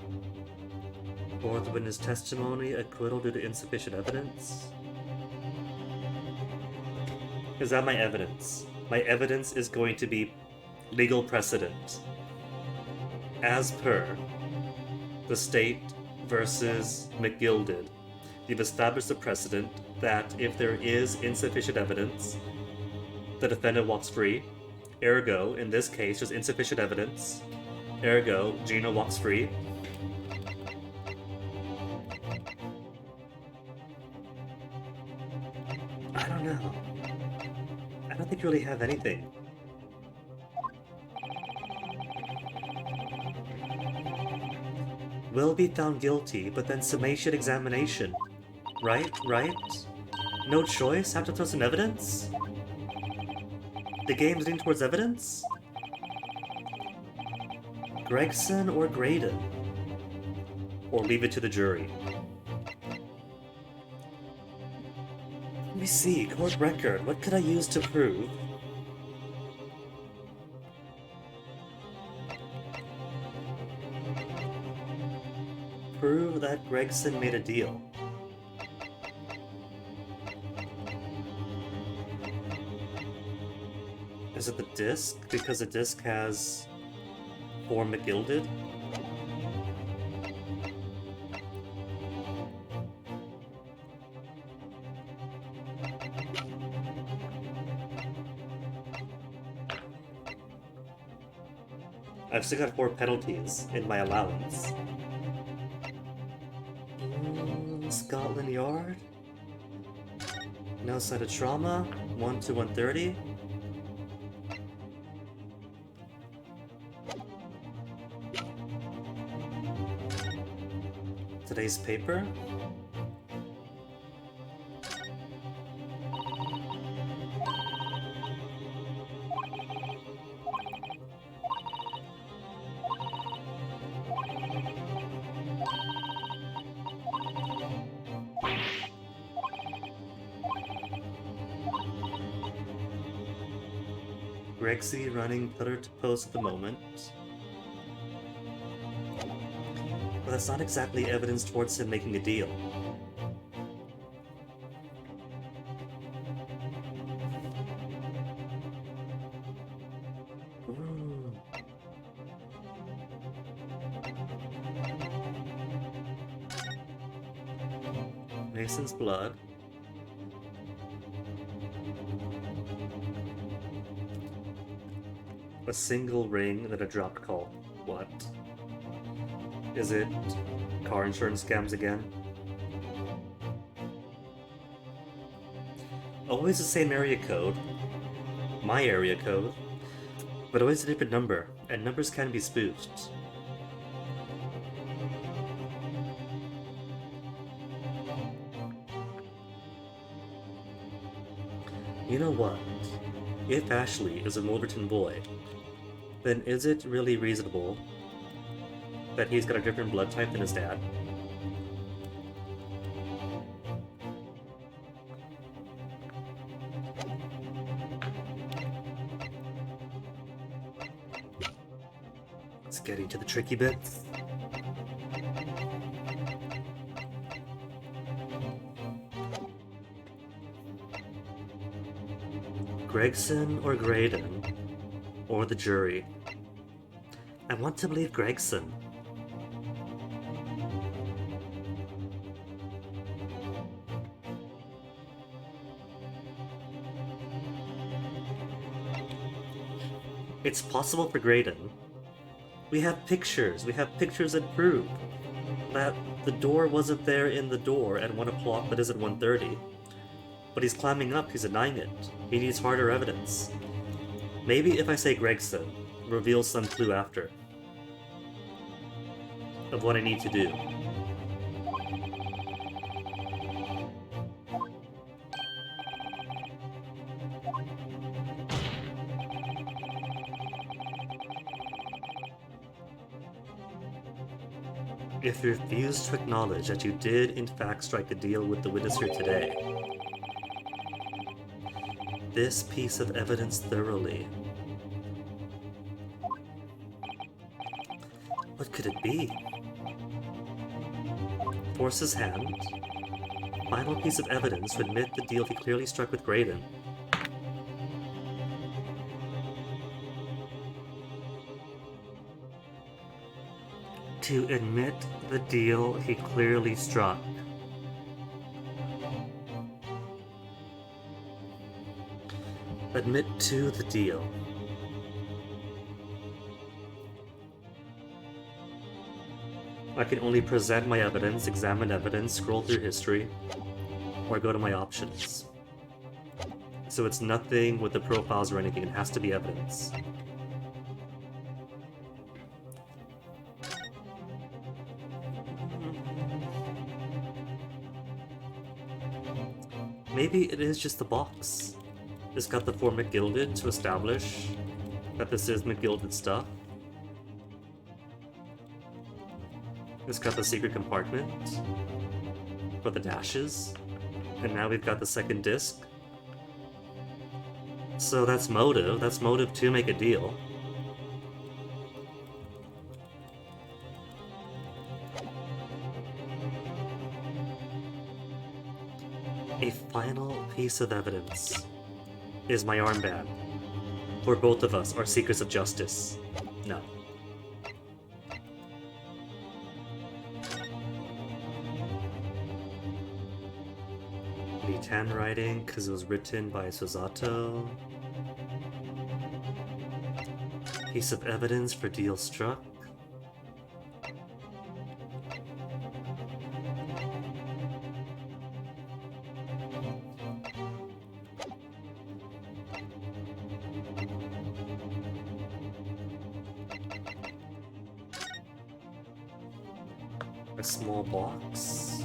Fourth witness testimony, acquittal due to insufficient evidence. Is that my evidence? My evidence is going to be legal precedent. As per the state versus McGilded, you've established a precedent that if there is insufficient evidence, the defendant walks free. Ergo, in this case, there's insufficient evidence. Ergo, Gino walks free. I don't know. I don't think you really have anything. Will be found guilty, but then summation examination. Right? No choice? Have to throw some evidence? The game's leaning towards evidence? Gregson or Graydon? Or leave it to the jury? Let me see, court record. What could I use to prove? Prove that Gregson made a deal. Is it the disc? Because the disc has 4 McGilded? I've still got 4 penalties in my allowance. Scotland Yard? No sign of trauma? 1 to 130? Today's paper? Grexy running pillar to post at the moment. But that's not exactly evidence towards him making a deal. Mason's blood. A single ring that a dropped call. What? Is it car insurance scams again? Always the same area code. My area code. But always a different number, and numbers can be spoofed. You know what? If Ashley is a Wolverton boy, then is it really reasonable that he's got a different blood type than his dad? It's getting to the tricky bits. Gregson or Graydon, or the jury. I want to believe Gregson. It's possible for Graydon. We have pictures that prove that the door wasn't there in the door at 1 o'clock, but is at 1:30. But he's climbing up, he's denying it. He needs harder evidence. Maybe if I say Gregson, reveal some clue after of what I need to do. If you refuse to acknowledge that you did in fact strike a deal with the witness here today, this piece of evidence thoroughly. What could it be? Force his hand. Final piece of evidence to admit the deal he clearly struck with Graydon. To admit the deal he clearly struck. Admit to the deal. I can only present my evidence, examine evidence, scroll through history, or go to my options. So it's nothing with the profiles or anything, it has to be evidence. Maybe it is just the box. It's got the 4 McGilded to establish that this is McGilded stuff. It's got the secret compartment for the dashes. And now we've got the second disc. So that's motive. That's motive to make a deal. A final piece of evidence is my armband. For both of us are secrets of justice. No. Need handwriting because it was written by Susato. Piece of evidence for deal struck. A small box.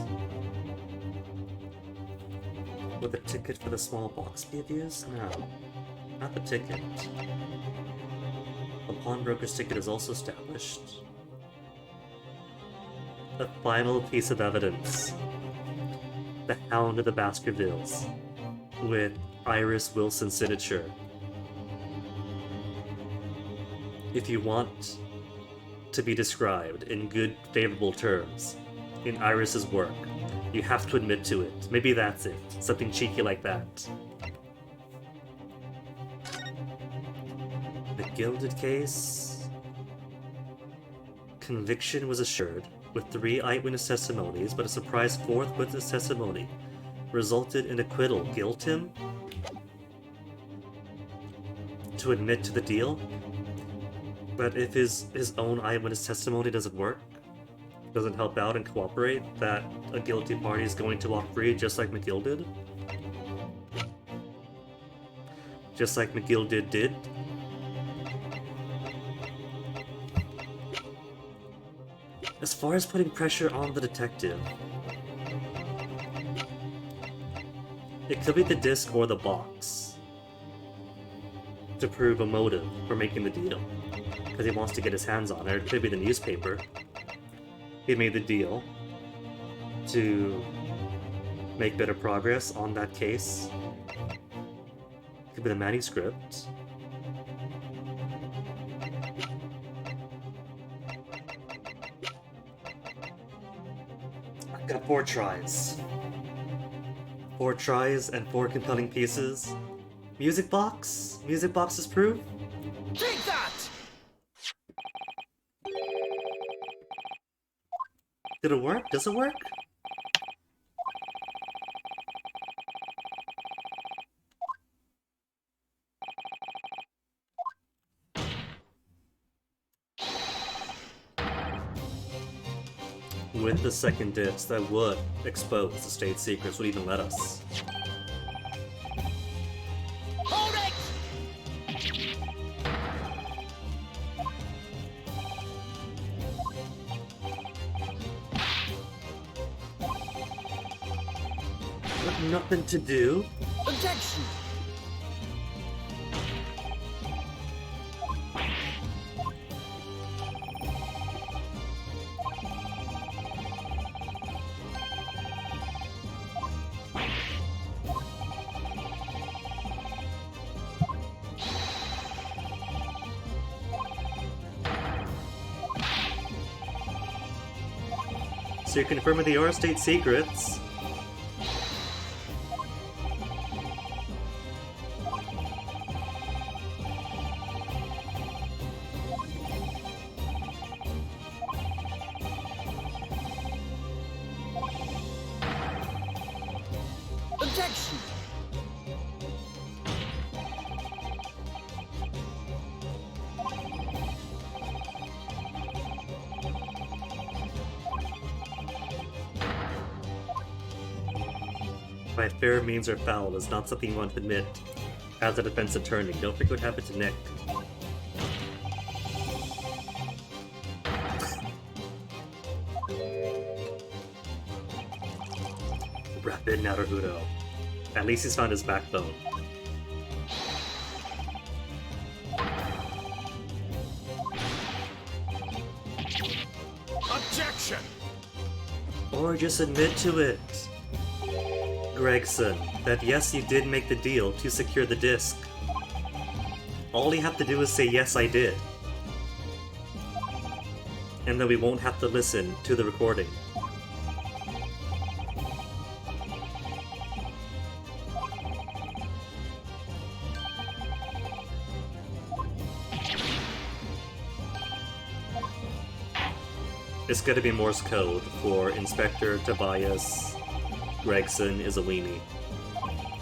Would the ticket for the small box be of use? No. Not the ticket. The pawnbroker's ticket is also established. The final piece of evidence. The Hound of the Baskervilles. With Iris Wilson's signature. If you want to be described in good, favorable terms in Iris's work, you have to admit to it. Maybe that's it. Something cheeky like that. The Gilded case. Conviction was assured. with 3 eyewitness testimonies, but a surprise 4th witness testimony resulted in acquittal. Guilt him to admit to the deal? But if his own eyewitness testimony doesn't work, doesn't help out and cooperate, that a guilty party is going to walk free just like McGill did? Just like McGill did? As far as putting pressure on the detective, it could be the disc or the box to prove a motive for making the deal, because he wants to get his hands on it. Or it could be the newspaper. He made the deal to make better progress on that case. It could be the manuscript. I've got 4 tries. 4 tries and 4 compelling pieces. Music box? Music box is proof? Take that! Did it work? Does it work? With the second disc, that would expose the state secrets, would even let us. Hold it! But nothing to do. Objection! So you're confirming they are state secrets. Objection! By fair means or foul is not something you want to admit as a defense attorney. Don't forget what happened to Nick. Rapid Naruto. At least he's found his backbone. Objection! Or just admit to it, Gregson, that yes, you did make the deal to secure the disc. All you have to do is say, yes, I did. And then we won't have to listen to the recording. It's gonna be Morse code for Inspector Tobias Gregson is a weenie.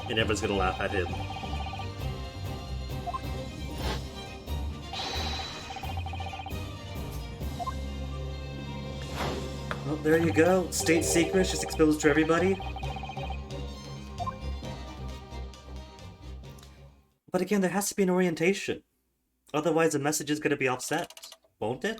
And everyone's gonna laugh at him. Well, there you go. State secrets just exposed to everybody. But again, there has to be an orientation. Otherwise, the message is gonna be offset, won't it?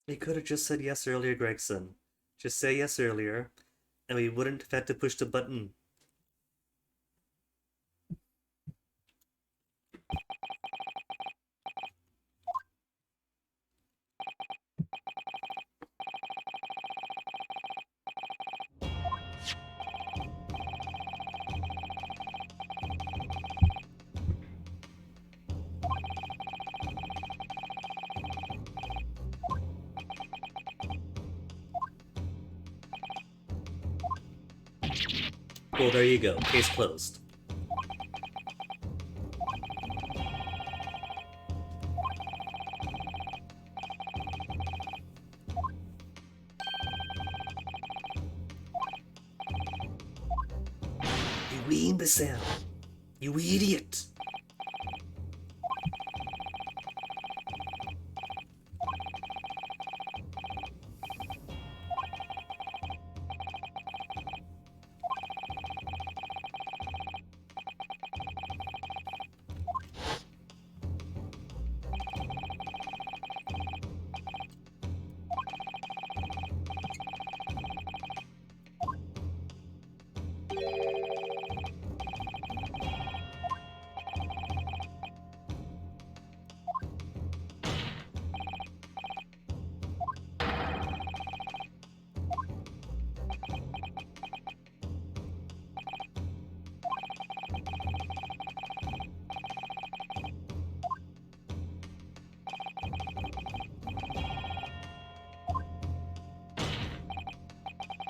You could have just said yes earlier, Gregson. Just say yes earlier, and we wouldn't have had to push the button. Well, there you go. Case closed. You imbecile! You idiot!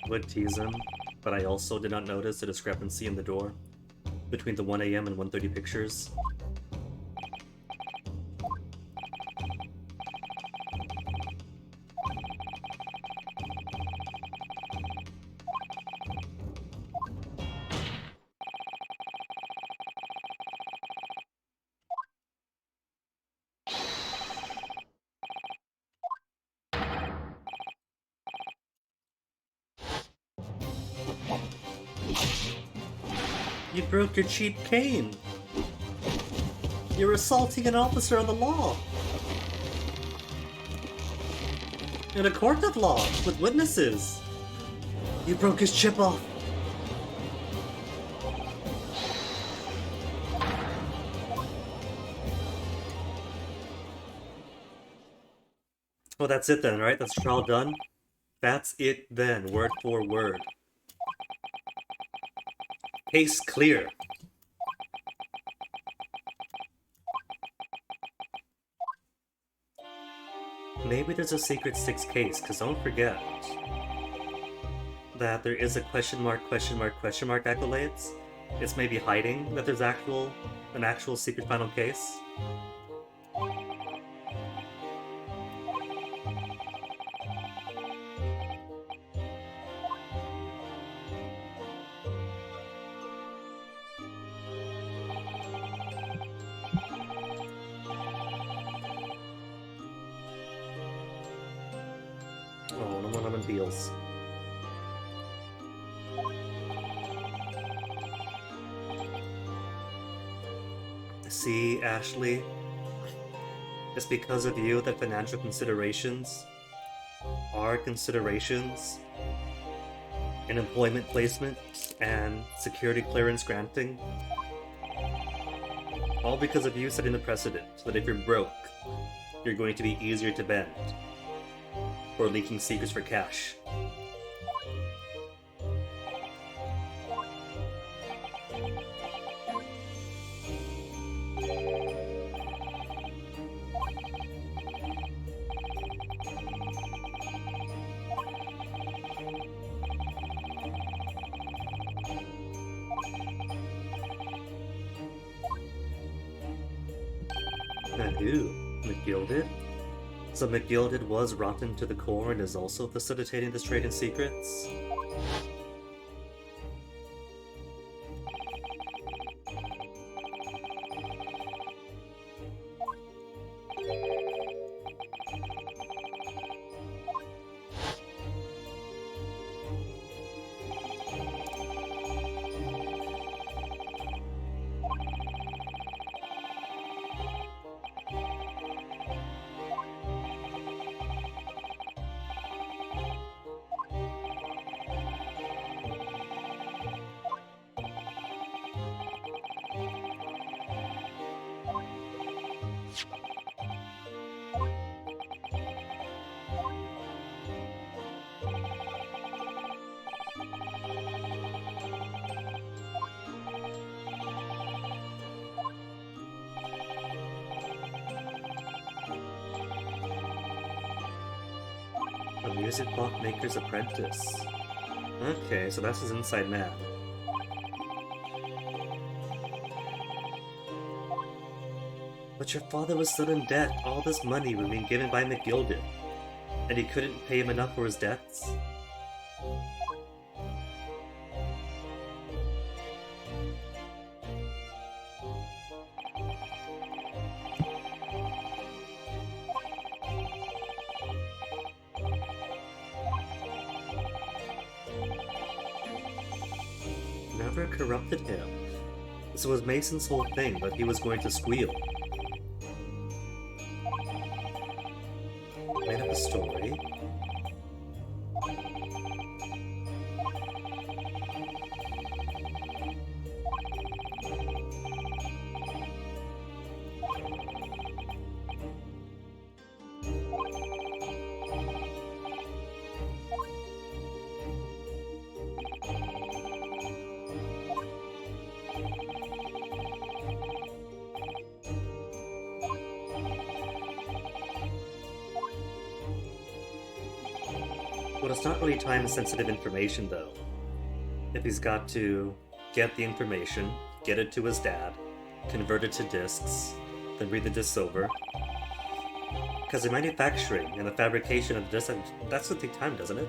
Would tease him, but I also did not notice the discrepancy in the door between the 1 AM and 1:30 pictures. You broke your cheap cane! You're assaulting an officer of the law! In a court of law, with witnesses! You broke his chip off! Well, that's it then, right? That's trial done? That's it then, word for word. Case clear. Maybe there's a secret 6 case, because don't forget that there is a question mark accolades. It's maybe hiding that there's an actual secret final case. Oh, no more lemon peels. See, Ashley, it's because of you that financial considerations are considerations in employment placement and security clearance granting. All because of you setting the precedent that if you're broke, you're going to be easier to bend or leaking secrets for cash. And who? McGilded? So McGilded was rotten to the core and is also facilitating this trade in secrets? A music box maker's apprentice. Okay, so that's his inside man. But your father was still in debt. All this money was being given by McGilded, and he couldn't pay him enough for his debts? Never corrupted him. This was Mason's whole thing, but he was going to squeal. Made up a story. Well, it's not really time-sensitive information, though. If he's got to get the information, get it to his dad, convert it to discs, then read the discs over. Because the manufacturing and the fabrication of the discs, that's what takes time, doesn't it?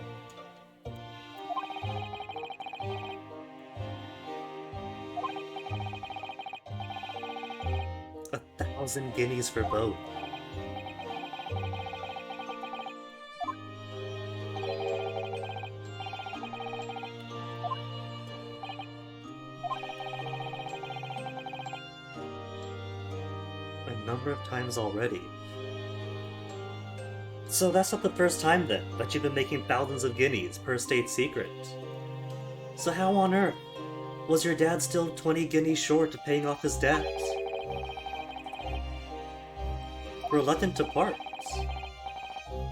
$1,000 guineas for both. A number of times already. So that's not the first time then that you've been making thousands of guineas per state secret. So how on earth was your dad still 20 guineas short of paying off his debt? Reluctant to part.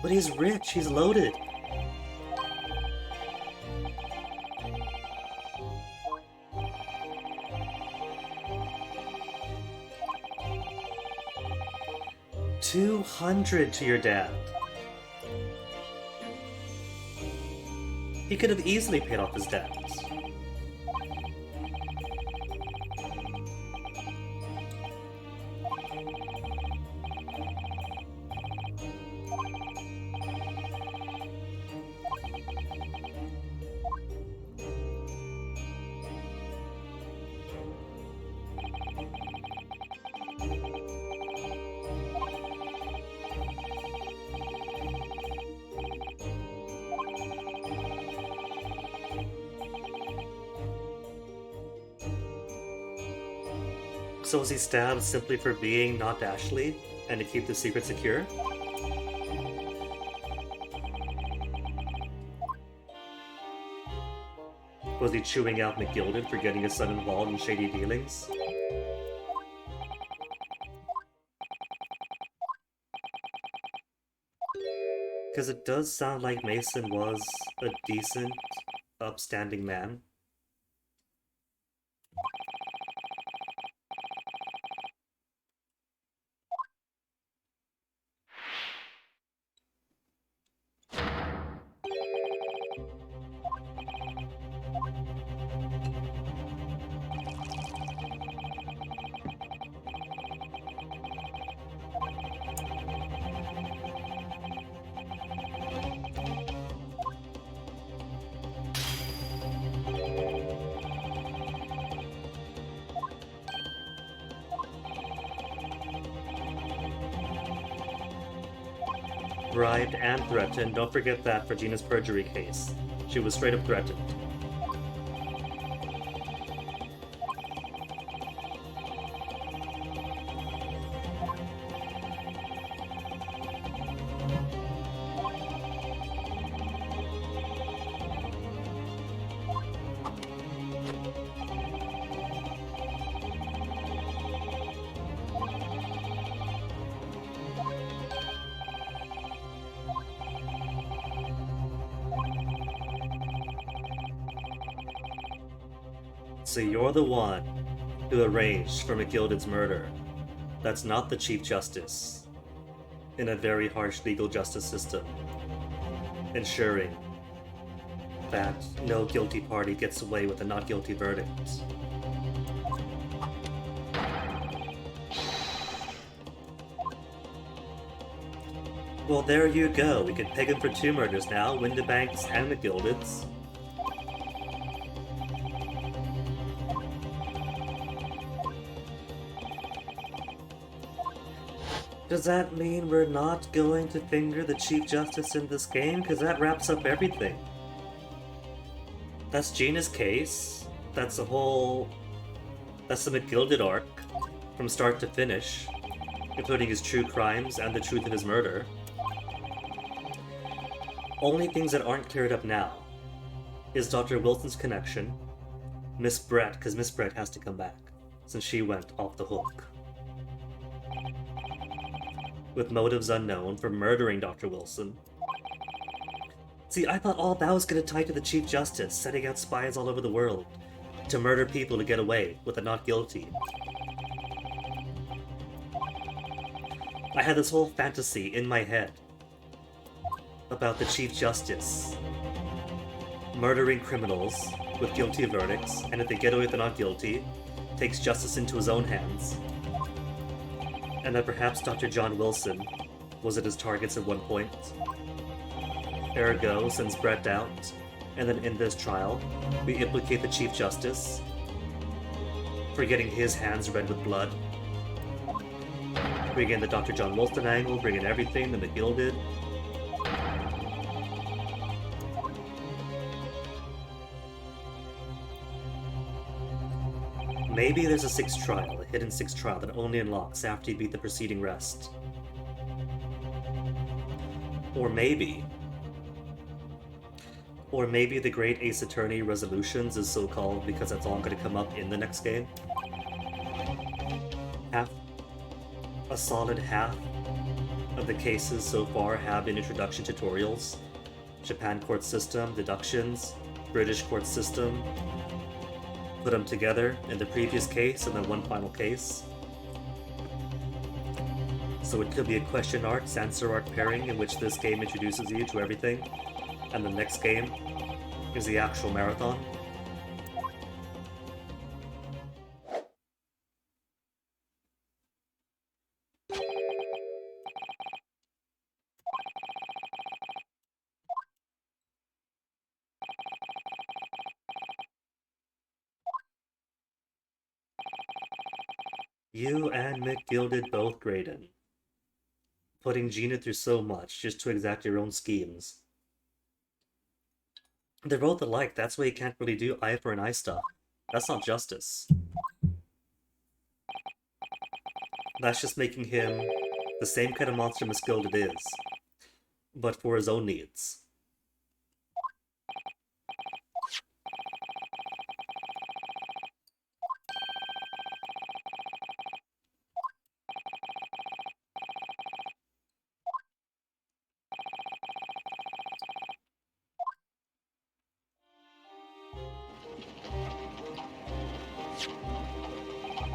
But he's rich, he's loaded. $200 to your dad. He could have easily paid off his debts. So was he stabbed simply for being not Ashley and to keep the secret secure? Was he chewing out McGilded for getting his son involved in shady dealings? Because it does sound like Mason was a decent, upstanding man. Bribed and threatened. Don't forget that for Gina's perjury case. She was straight up threatened. So you're the one who arranged for McGilded's murder. That's not the Chief Justice in a very harsh legal justice system, ensuring that no guilty party gets away with a not guilty verdict. Well, there you go. We could peg him for 2 murders now, Windibank's and McGilded's. Does that mean we're not going to finger the Chief Justice in this game? Because that wraps up everything. That's Gina's case. That's the McGilded arc, from start to finish, including his true crimes and the truth of his murder. Only things that aren't cleared up now is Dr. Wilson's connection, Miss Brett, because Miss Brett has to come back, since she went off the hook, with motives unknown for murdering Dr. Wilson. See, I thought all that was going to tie to the Chief Justice, setting out spies all over the world to murder people to get away with a not guilty. I had this whole fantasy in my head about the Chief Justice murdering criminals with guilty verdicts, and if they get away with the not guilty, takes justice into his own hands. And that perhaps Dr. John Wilson was at his targets at one point. Ergo sends Brett out, and then in this trial, we implicate the Chief Justice for getting his hands red with blood. Bring in the Dr. John Wilson angle, bring in everything that McGill did. Maybe there's a 6th trial, a hidden 6th trial that only unlocks after you beat the preceding rest. Or maybe the Great Ace Attorney Resolutions is so called because that's all going to come up in the next game. A solid half of the cases so far have been introduction tutorials. Japan court system, deductions, British court system. Put them together in the previous case and then one final case. So it could be a question arc, answer arc pairing in which this game introduces you to everything, and the next game is the actual marathon. You and McGilded both graded. Putting Gina through so much just to exact your own schemes. They're both alike, that's why you can't really do eye for an eye stuff. That's not justice. That's just making him the same kind of monster McGilded is, but for his own needs.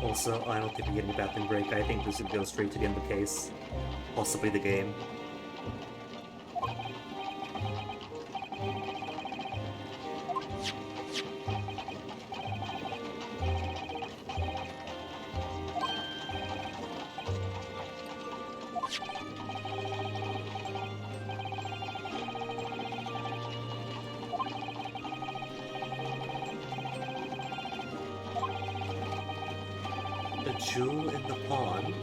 Also, I don't think we get any bathroom break. I think this would go straight to the end of the case. Possibly the game. A jewel in the pond?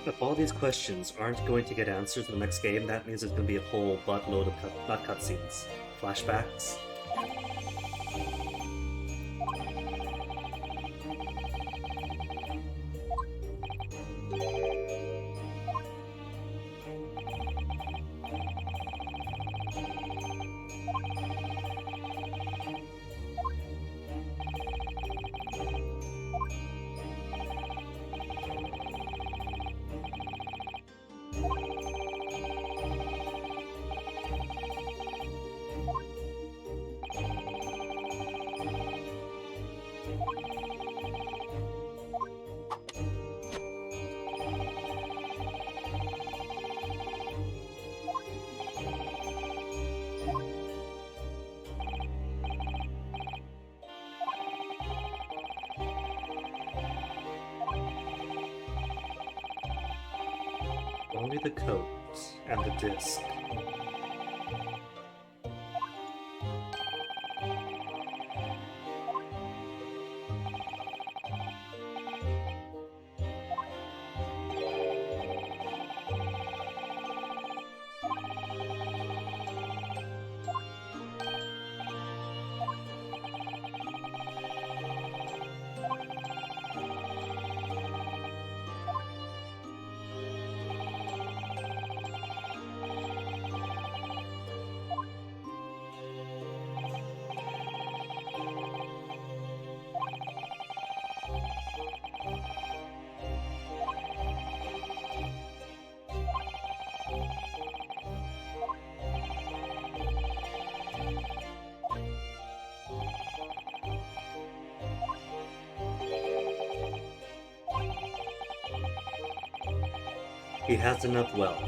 If all these questions aren't going to get answers in the next game, that means there's going to be a whole buttload of not cutscenes, flashbacks. Only the coat and the disc. He has enough wealth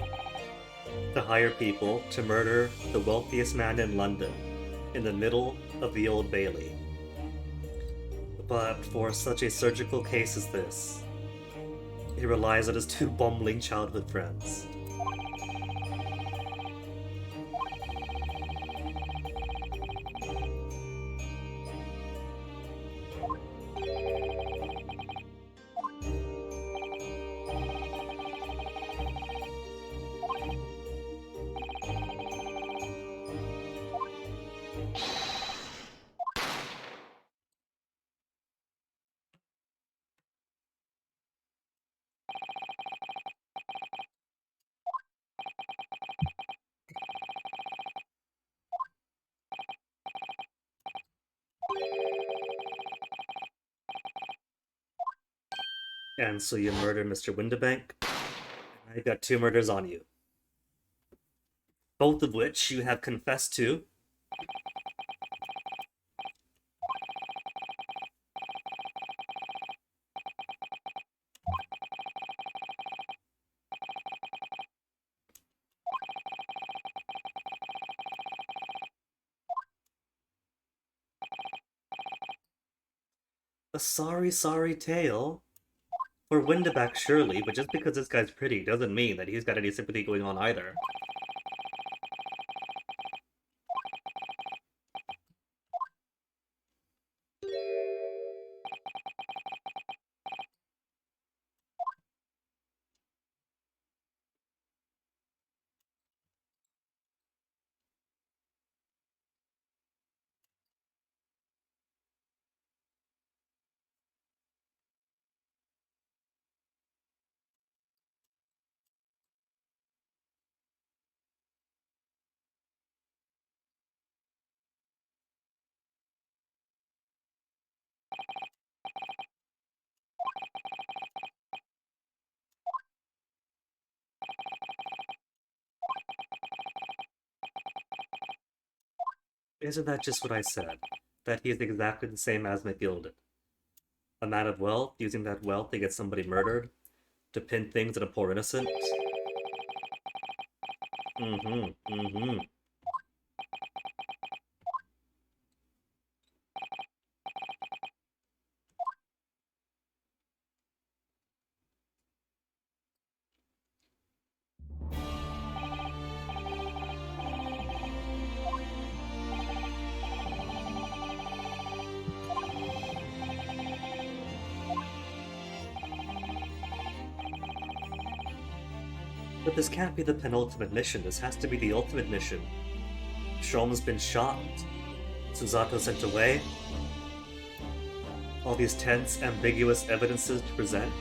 to hire people to murder the wealthiest man in London in the middle of the Old Bailey. But for such a surgical case as this, he relies on his two bumbling childhood friends. And so you murder Mr. Windibank, and I got 2 murders on you. Both of which you have confessed to. A sorry, sorry tale. For Windibank, surely, but just because this guy's pretty doesn't mean that he's got any sympathy going on either. Isn't that just what I said? That he is exactly the same as McGilded. A man of wealth, using that wealth to get somebody murdered, to pin things on a poor innocent. Mm-hmm. But this can't be the penultimate mission, this has to be the ultimate mission. Sholm's been shot, Suzato sent away, all these tense, ambiguous evidences to present.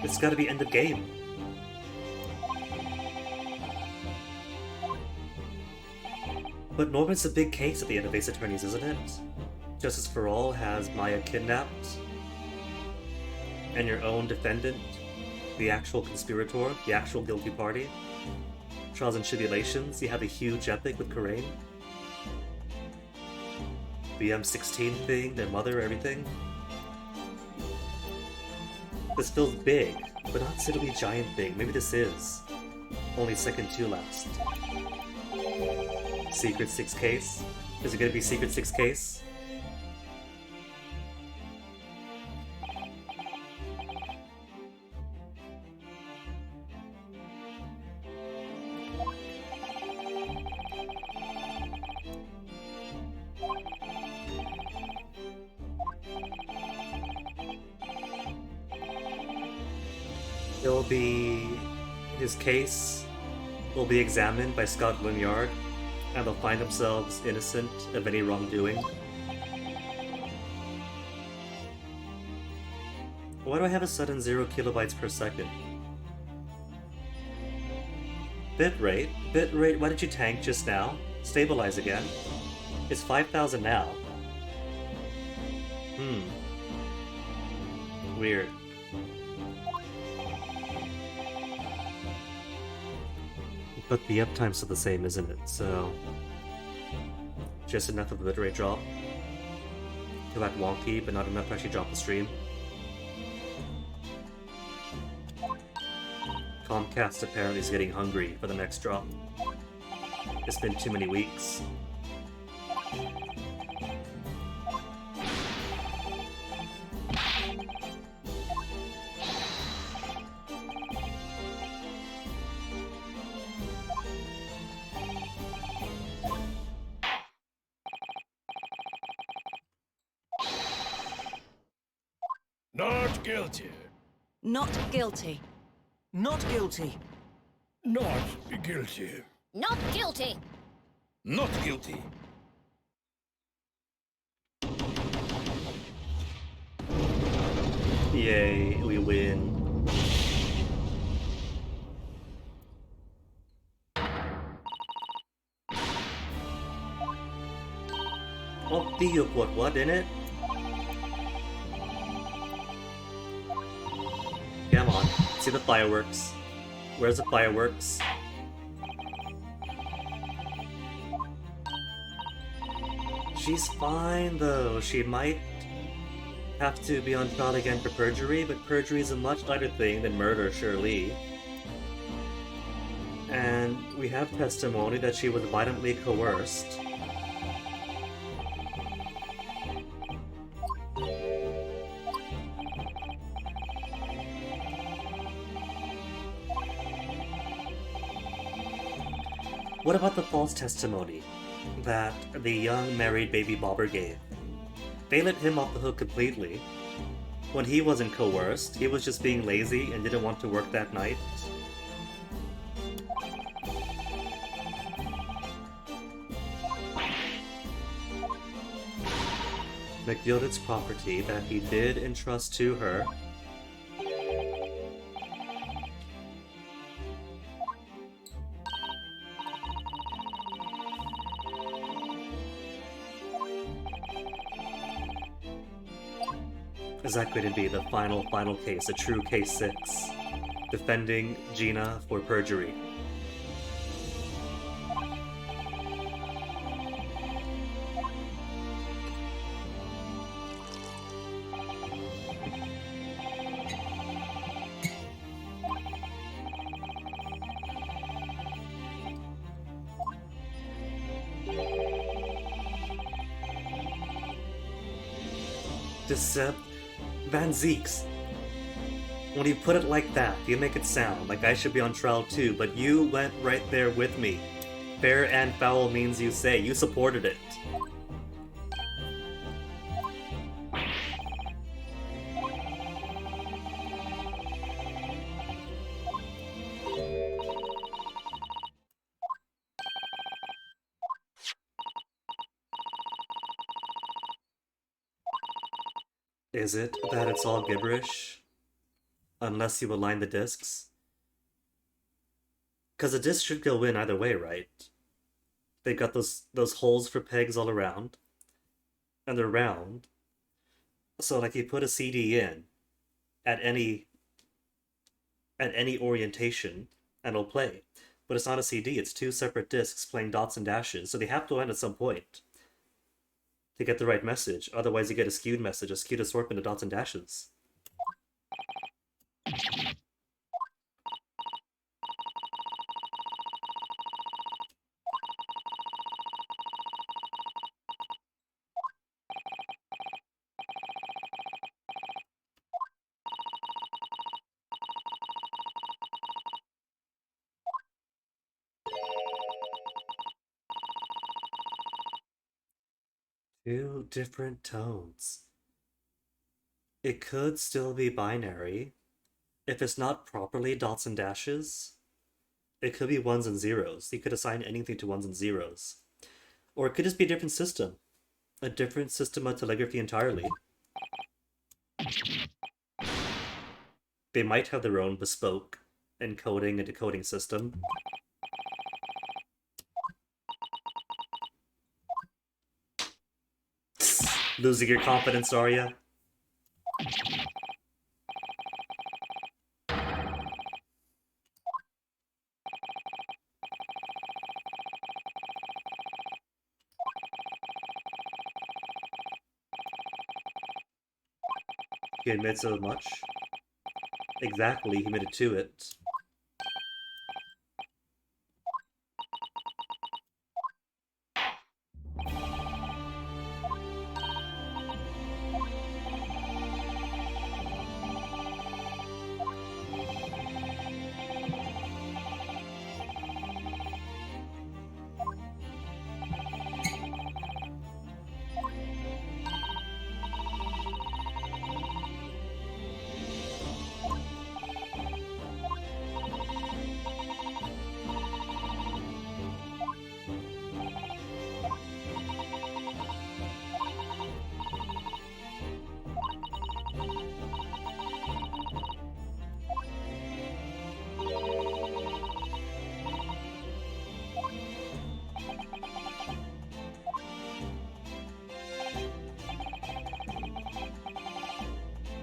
It's gotta be end of game. But Norman's a big case at the end of Ace Attorneys, isn't it? Justice for All has Maya kidnapped, and your own defendant, the actual conspirator, the actual guilty party. Trials and Tribulations, you have a huge epic with Karain. The M16 thing, their mother, everything. This feels big, but not silly giant big. Maybe this is only second to last. Secret 6 case? Is it gonna be Secret 6 case? It'll be his case will be examined by Scotland Yard, and they'll find themselves innocent of any wrongdoing. Why do I have a sudden 0 kilobytes per second? Bitrate? Bitrate, why did you tank just now? Stabilize again. It's 5,000 now. Weird. But the uptime's still the same, isn't it? So... just enough of a bitrate drop to act wonky, but not enough to actually drop the stream. Comcast apparently is getting hungry for the next drop. It's been too many weeks. Not guilty. Not guilty. Not guilty. Not guilty. Not guilty. Not guilty. Yay, we win. Oh, Tiyuk, what in it? Come on, see the fireworks. Where's the fireworks? She's fine though. She might have to be on trial again for perjury, but perjury is a much lighter thing than murder, surely. And we have testimony that she was violently coerced. What about the false testimony that the young married baby bobber gave? They let him off the hook completely. When he wasn't coerced, he was just being lazy and didn't want to work that night. McGilded's property that he did entrust to her. Is that going to be the final case, a true case 6, defending Gina for perjury? Decep Van Zeeks. When you put it like that, you make it sound like I should be on trial too, but you went right there with me. Fair and foul means you say. You supported it. Is it that it's all gibberish? Unless you align the discs? Because the disc should go in either way, right? They've got those holes for pegs all around. And they're round. So like you put a CD in at any orientation and it'll play. But it's not a CD, it's two separate discs playing dots and dashes, so they have to end at some point to get the right message. Otherwise you get a skewed message, a skewed assortment of dots and dashes. Two different tones. It could still be binary. if it's not properly dots and dashes, it could be ones and zeros. You could assign anything to ones and zeros. Or it could just be a different system. A different system of telegraphy entirely. They might have their own bespoke encoding and decoding system. Losing your confidence, are ya? He admits so much. Exactly, he admitted to it.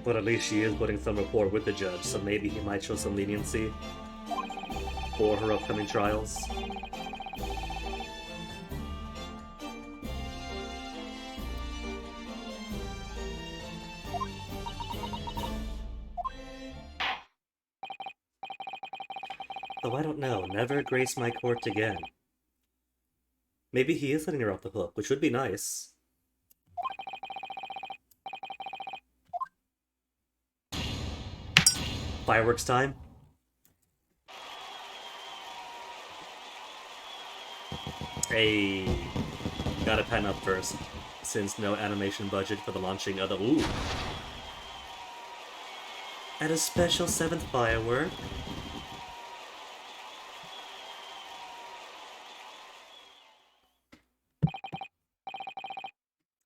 But at least she is building some rapport with the judge, so maybe he might show some leniency for her upcoming trials. Though I don't know, never grace my court again. Maybe he is letting her off the hook, which would be nice. Fireworks time? Hey, gotta pen up first, since no animation budget for the launching of the ooh. And a special 7th firework.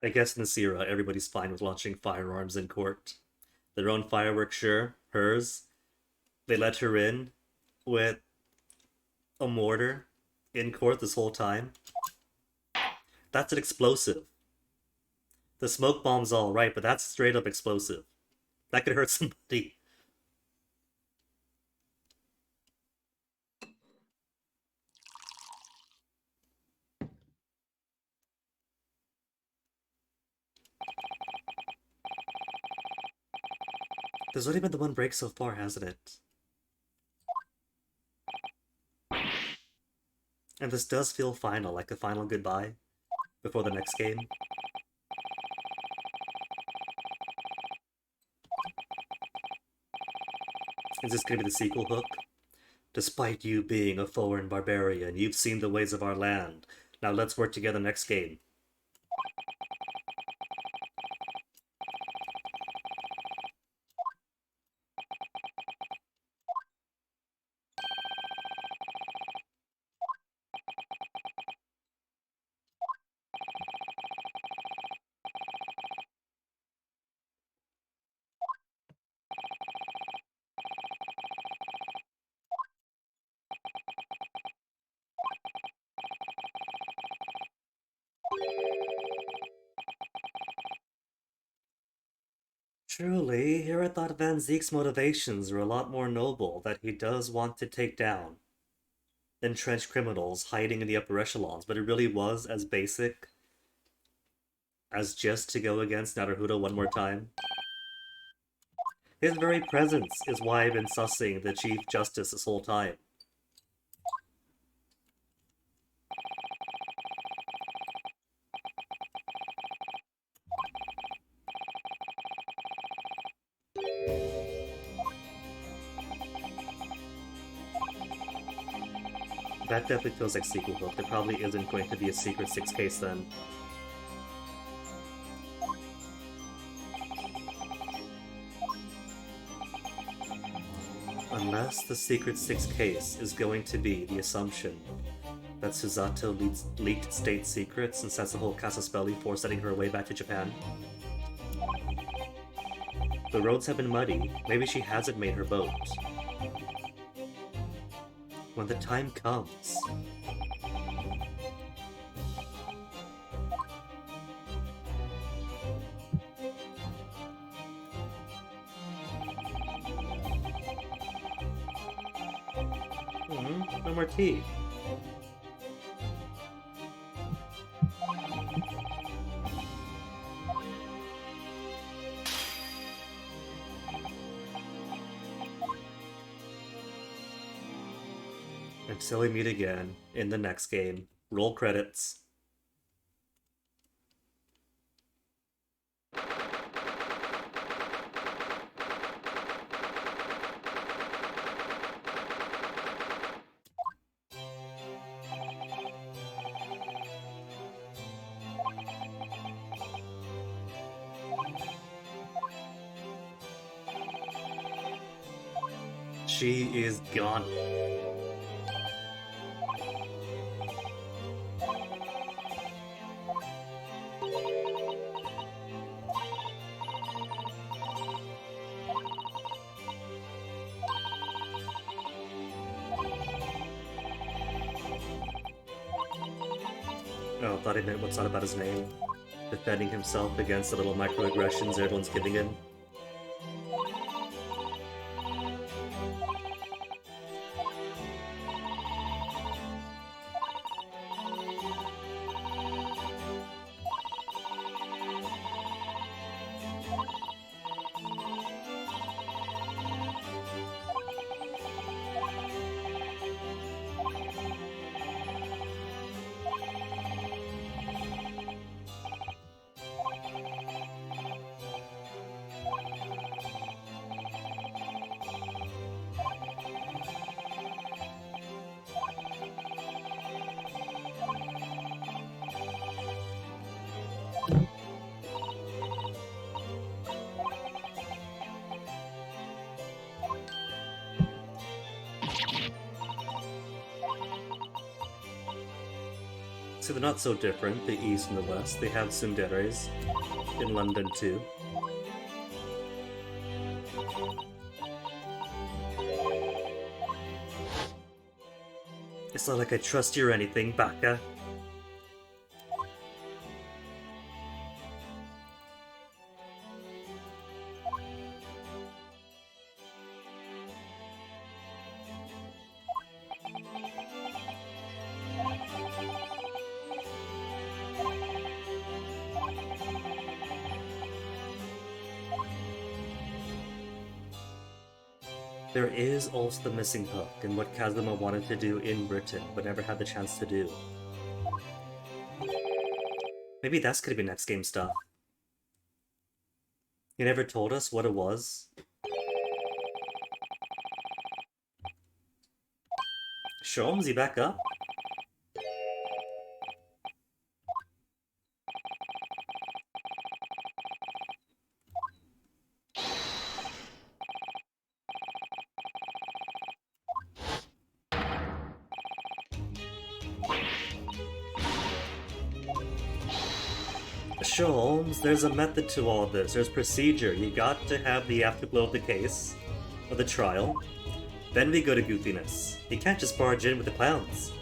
I guess in this era, everybody's fine with launching firearms in court. Their own fireworks, sure, hers. They let her in with a mortar in court this whole time. That's an explosive. The smoke bomb's alright, but that's straight up explosive. That could hurt somebody. There's only been the one break so far, hasn't it? And this does feel final, like a final goodbye before the next game. Is this gonna be the sequel hook? Despite you being a foreign barbarian, you've seen the ways of our land. Now let's work together next game. Truly, here I thought Van Zeek's motivations were a lot more noble, that he does want to take down entrenched criminals hiding in the upper echelons, but it really was as basic as just to go against Naruhodo one more time. His very presence is why I've been sussing the Chief Justice this whole time. That definitely feels like sequel hook. There probably isn't going to be a secret 6 case then. Unless the Secret Six case is going to be the assumption that Susato leaked state secrets and sets the whole Casaspelli for setting her way back to Japan. The roads have been muddy. Maybe she hasn't made her boat. When the time comes. No more tea. Until we meet again in the next game. Roll credits. She is gone. Oh, I thought he meant what's not about his name. Defending himself against the little microaggressions everyone's giving him. So they're not so different, the East and the West. They have tsunderes in London too. It's not like I trust you or anything, Baka. There is also the missing hook in what Kazuma wanted to do in Britain, but never had the chance to do. Maybe that's gonna be next game stuff. He never told us what it was. Sholmes, he back up? Holmes, there's a method to all of this. There's procedure. You got to have the afterglow of the case, of the trial. Then we go to goofiness. You can't just barge in with the clowns.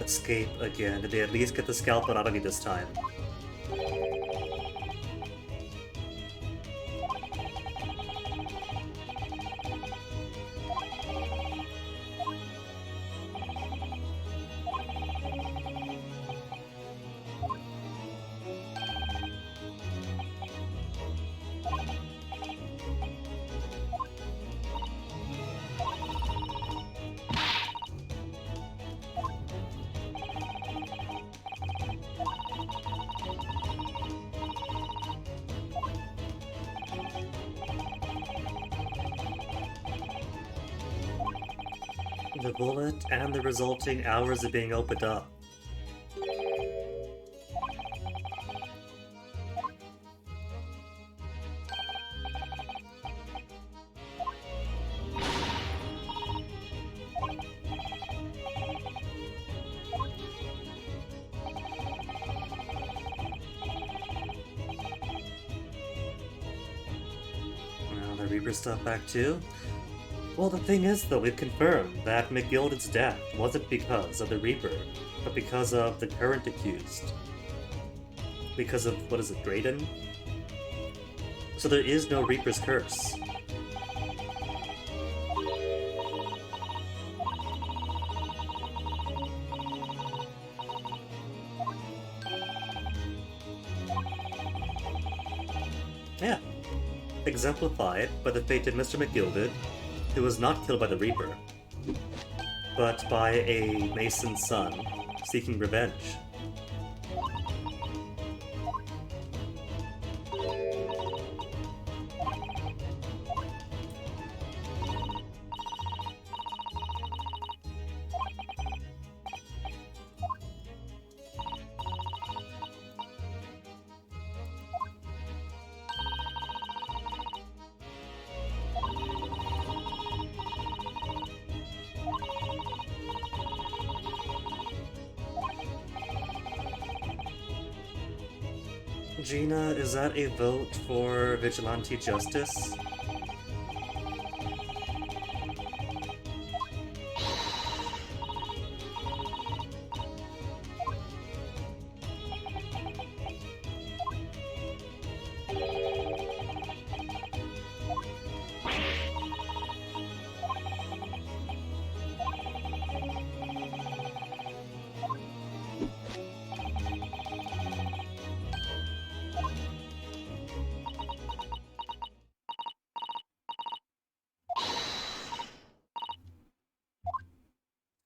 Escape again. Did they at least get the scalpel out of me this time? The bullet and the resulting hours of being opened up. the Reaper stuff back too? Well, the thing is, though, we've confirmed that McGilden's death wasn't because of the Reaper, but because of the current accused. Because of, what is it, Drayden? So there is no Reaper's curse. Yeah. Exemplified by the fate of Mr. McGilded, who was not killed by the Reaper, but by a Mason's son seeking revenge. Gina, is that a vote for vigilante justice?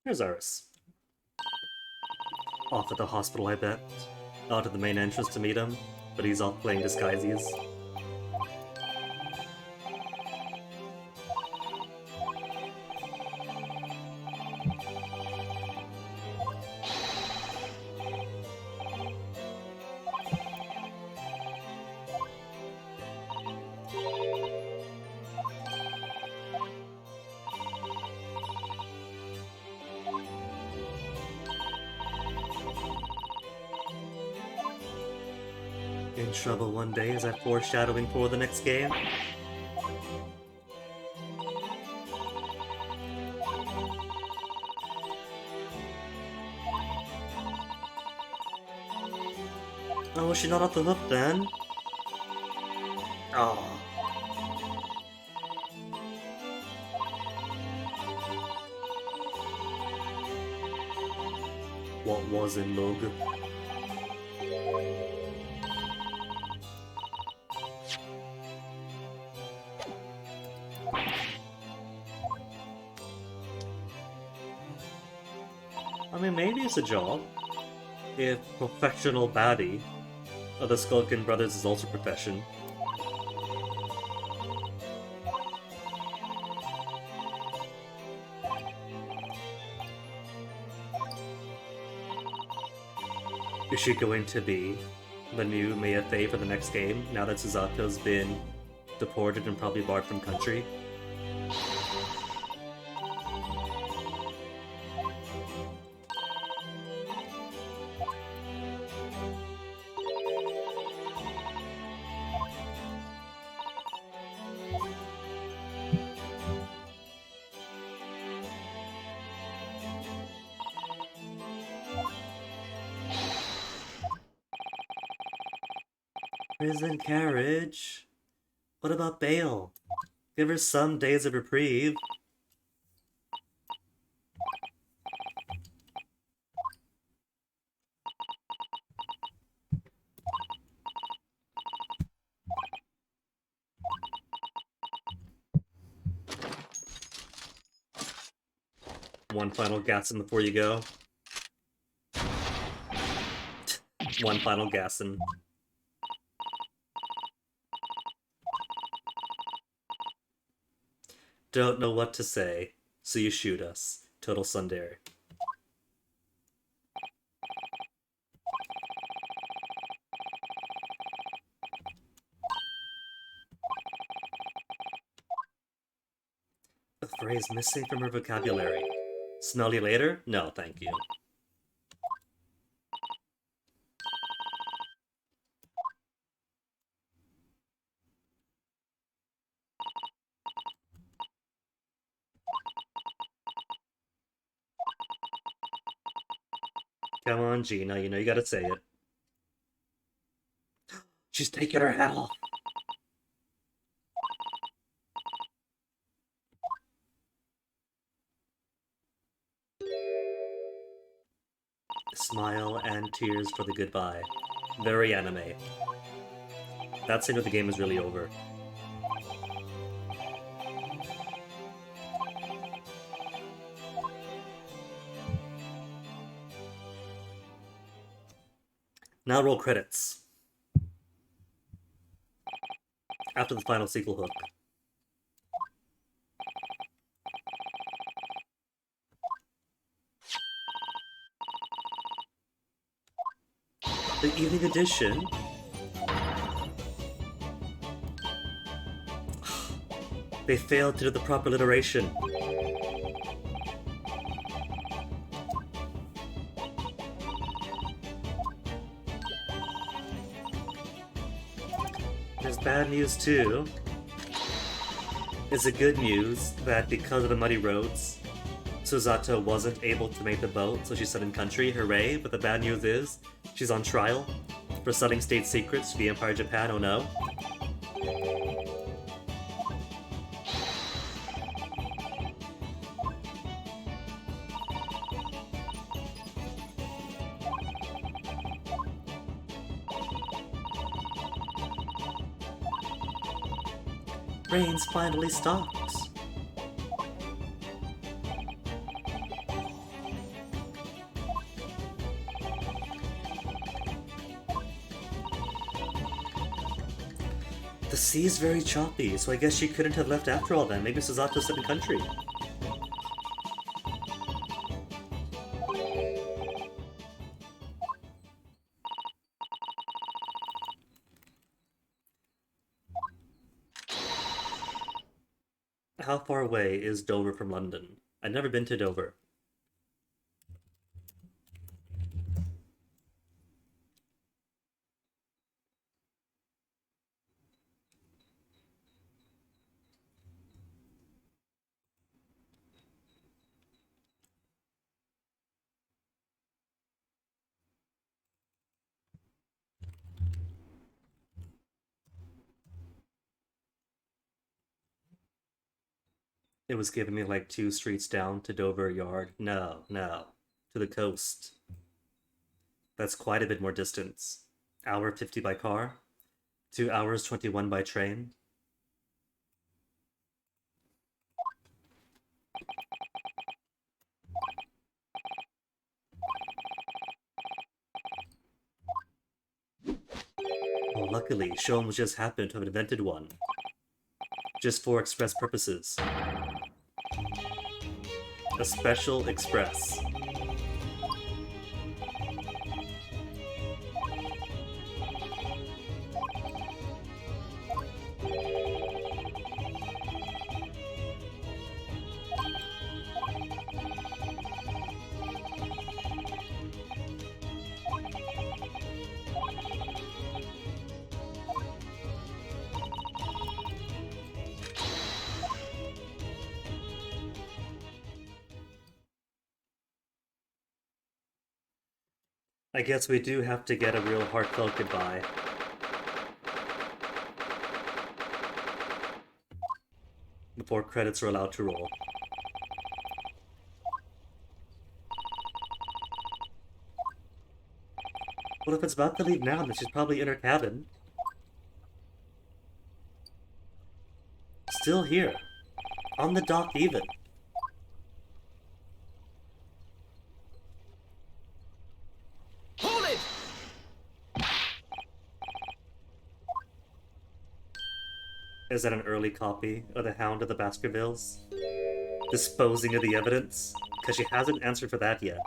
Here's Iris. Off at the hospital, I bet. Out at the main entrance to meet him, but he's off playing disguises. In trouble one day, is that foreshadowing for the next game? Oh, was she not off the hook then? Oh. What was in Lug? I mean, maybe it's a job. If professional baddie of the Skulkin Brothers is also profession. Is she going to be the new Maya Fey for the next game, now that Suzato's been deported and probably barred from country? Prison carriage? What about bail? Give her some days of reprieve. One final gassin before you go. One final gassin. Don't know what to say, so you shoot us. Total Sundari. A phrase missing from her vocabulary. Smell you later? No, thank you. on Gina, you know, you gotta say it. She's taking her hat off. Smile and tears for the goodbye. Very anime. That scene of the game is really over. Now roll credits. After the final sequel hook. The evening edition. They failed to do the proper alliteration. There's bad news too. It's a good news that because of the muddy roads, Susato wasn't able to make the boat, so she's set in country. Hooray! But the bad news is she's on trial for selling state secrets to the Empire of Japan. Oh no. Rains finally stops. The sea's very choppy, so I guess she couldn't have left after all then. Maybe Susato's set in country. How far away is Dover from London? I've never been to Dover. It was giving me like 2 streets down to Dover Yard. No, no. To the coast. That's quite a bit more distance. Hour 50 by car. 2 hours 21 by train. Well, luckily, Sholmes just happened to have invented one. Just for express purposes. A special express. I guess we do have to get a real heartfelt goodbye. Before credits are allowed to roll. Well, if it's about to leave now, then she's probably in her cabin. Still here. On the dock even. Hold it! Is that an early copy of the Hound of the Baskervilles? Disposing of the evidence? Because she hasn't answered for that yet.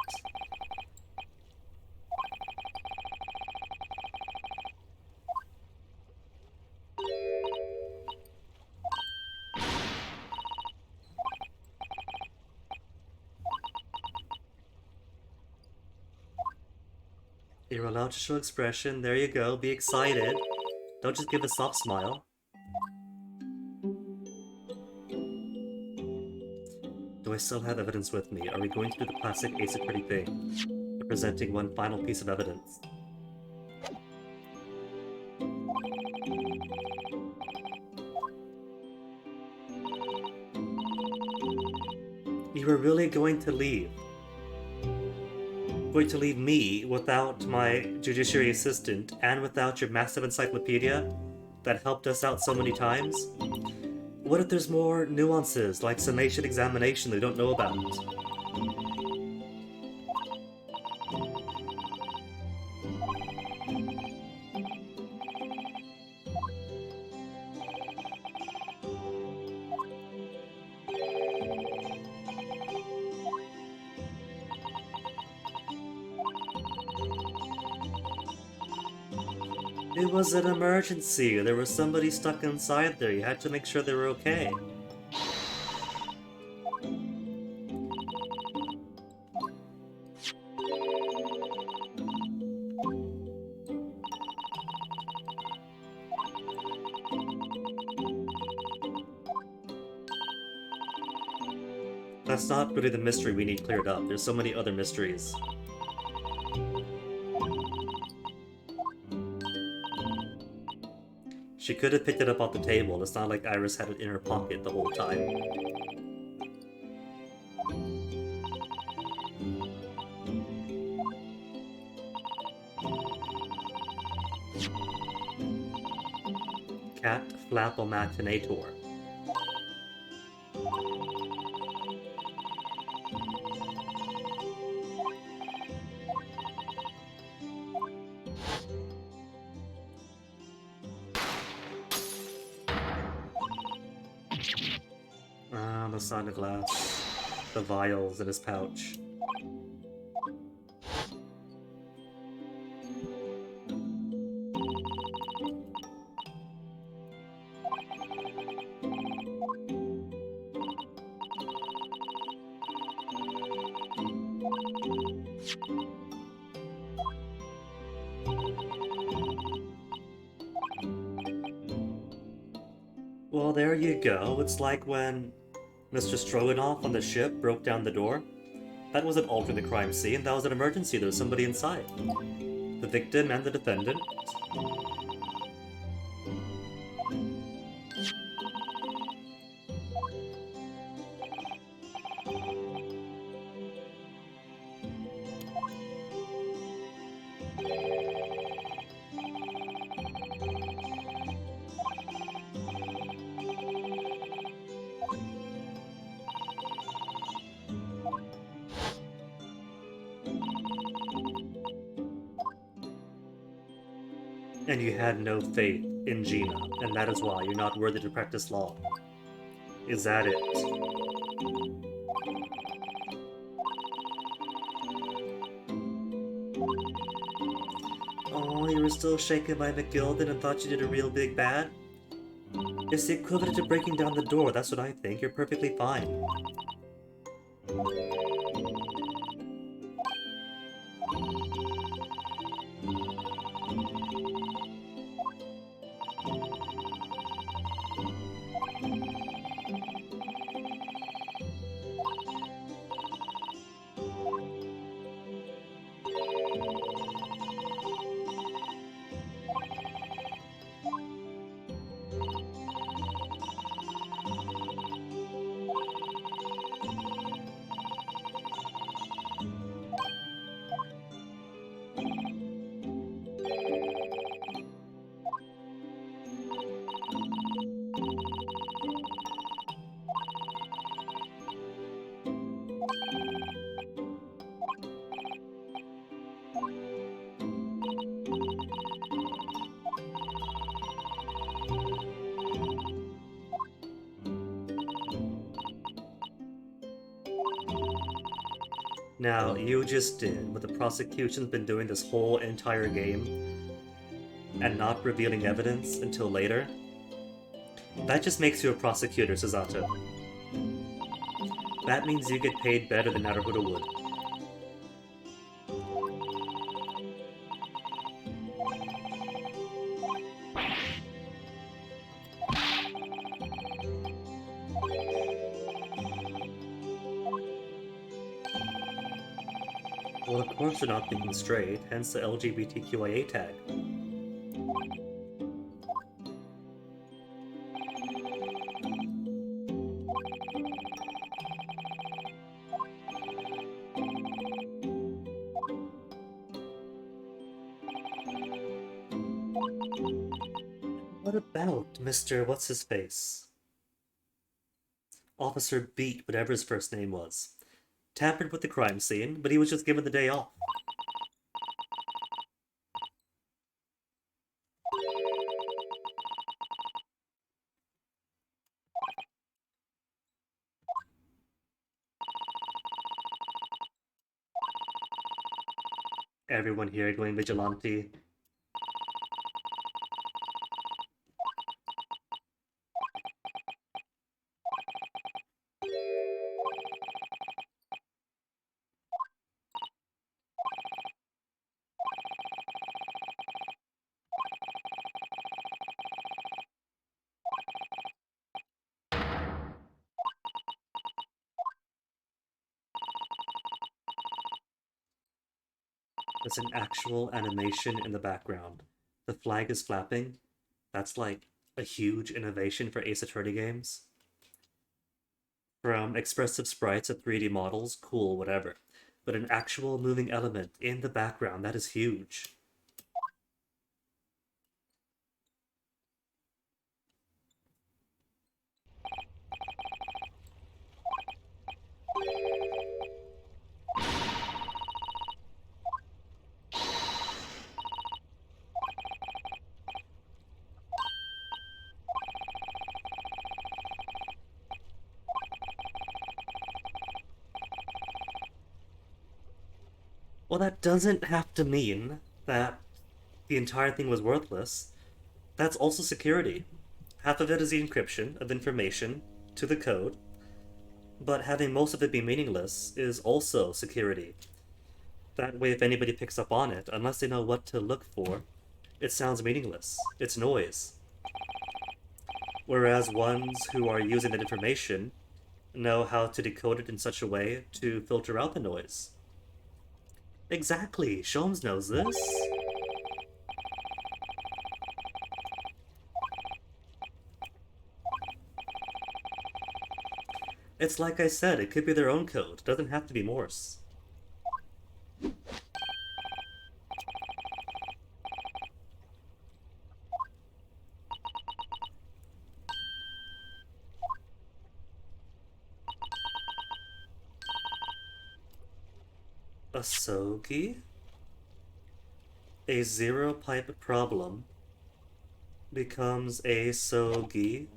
You're allowed to show expression. There you go. Be excited. Don't just give a soft smile. Do I still have evidence with me? Are we going to do the classic asecurity thing? presenting one final piece of evidence. You were really going to leave? Going to leave me without my judiciary assistant and without your massive encyclopedia that helped us out so many times? What if there's more nuances, like summation examination, they don't know about? It was an emergency. There was somebody stuck inside there. You had to make sure they were okay. That's not really the mystery we need cleared up. There's so many other mysteries. She could have picked it up off the table. It's not like Iris had it in her pocket the whole time. Cat Flapomatinator. The sign of glass. The vials in his pouch. Well, there you go. It's like when Mr. Stroganoff on the ship broke down the door. That wasn't altering the crime scene, that was an emergency, there was somebody inside. The victim and the defendant. And you had no faith in Gina, and that is why you're not worthy to practice law. Is that it? Oh, you were still shaken by McGilden and thought you did a real big bad? It's the equivalent to breaking down the door, that's what I think. You're perfectly fine. Now, you just did what the prosecution's been doing this whole entire game, and not revealing evidence until later. That just makes you a prosecutor, Susato. That means you get paid better than Naruhodo would. Well, of course they're not thinking straight, hence the LGBTQIA tag. What about Mr. What's-His-Face? Officer Beat, whatever his first name was. Tampered with the crime scene, but he was just given the day off. Everyone here going vigilante. There's an actual animation in the background. The flag is flapping. That's like a huge innovation for Ace Attorney games. From expressive sprites to 3D models, cool, whatever. But an actual moving element in the background, that is huge. Well, that doesn't have to mean that the entire thing was worthless. That's also security. Half of it is the encryption of information to the code, but having most of it be meaningless is also security. That way, if anybody picks up on it, unless they know what to look for, it sounds meaningless. It's noise. Whereas ones who are using that information know how to decode it in such a way to filter out the noise. Exactly, Sholmes knows this. It's like I said, it could be their own code. It doesn't have to be Morse. Asogi? A zero pipe problem becomes a sogi.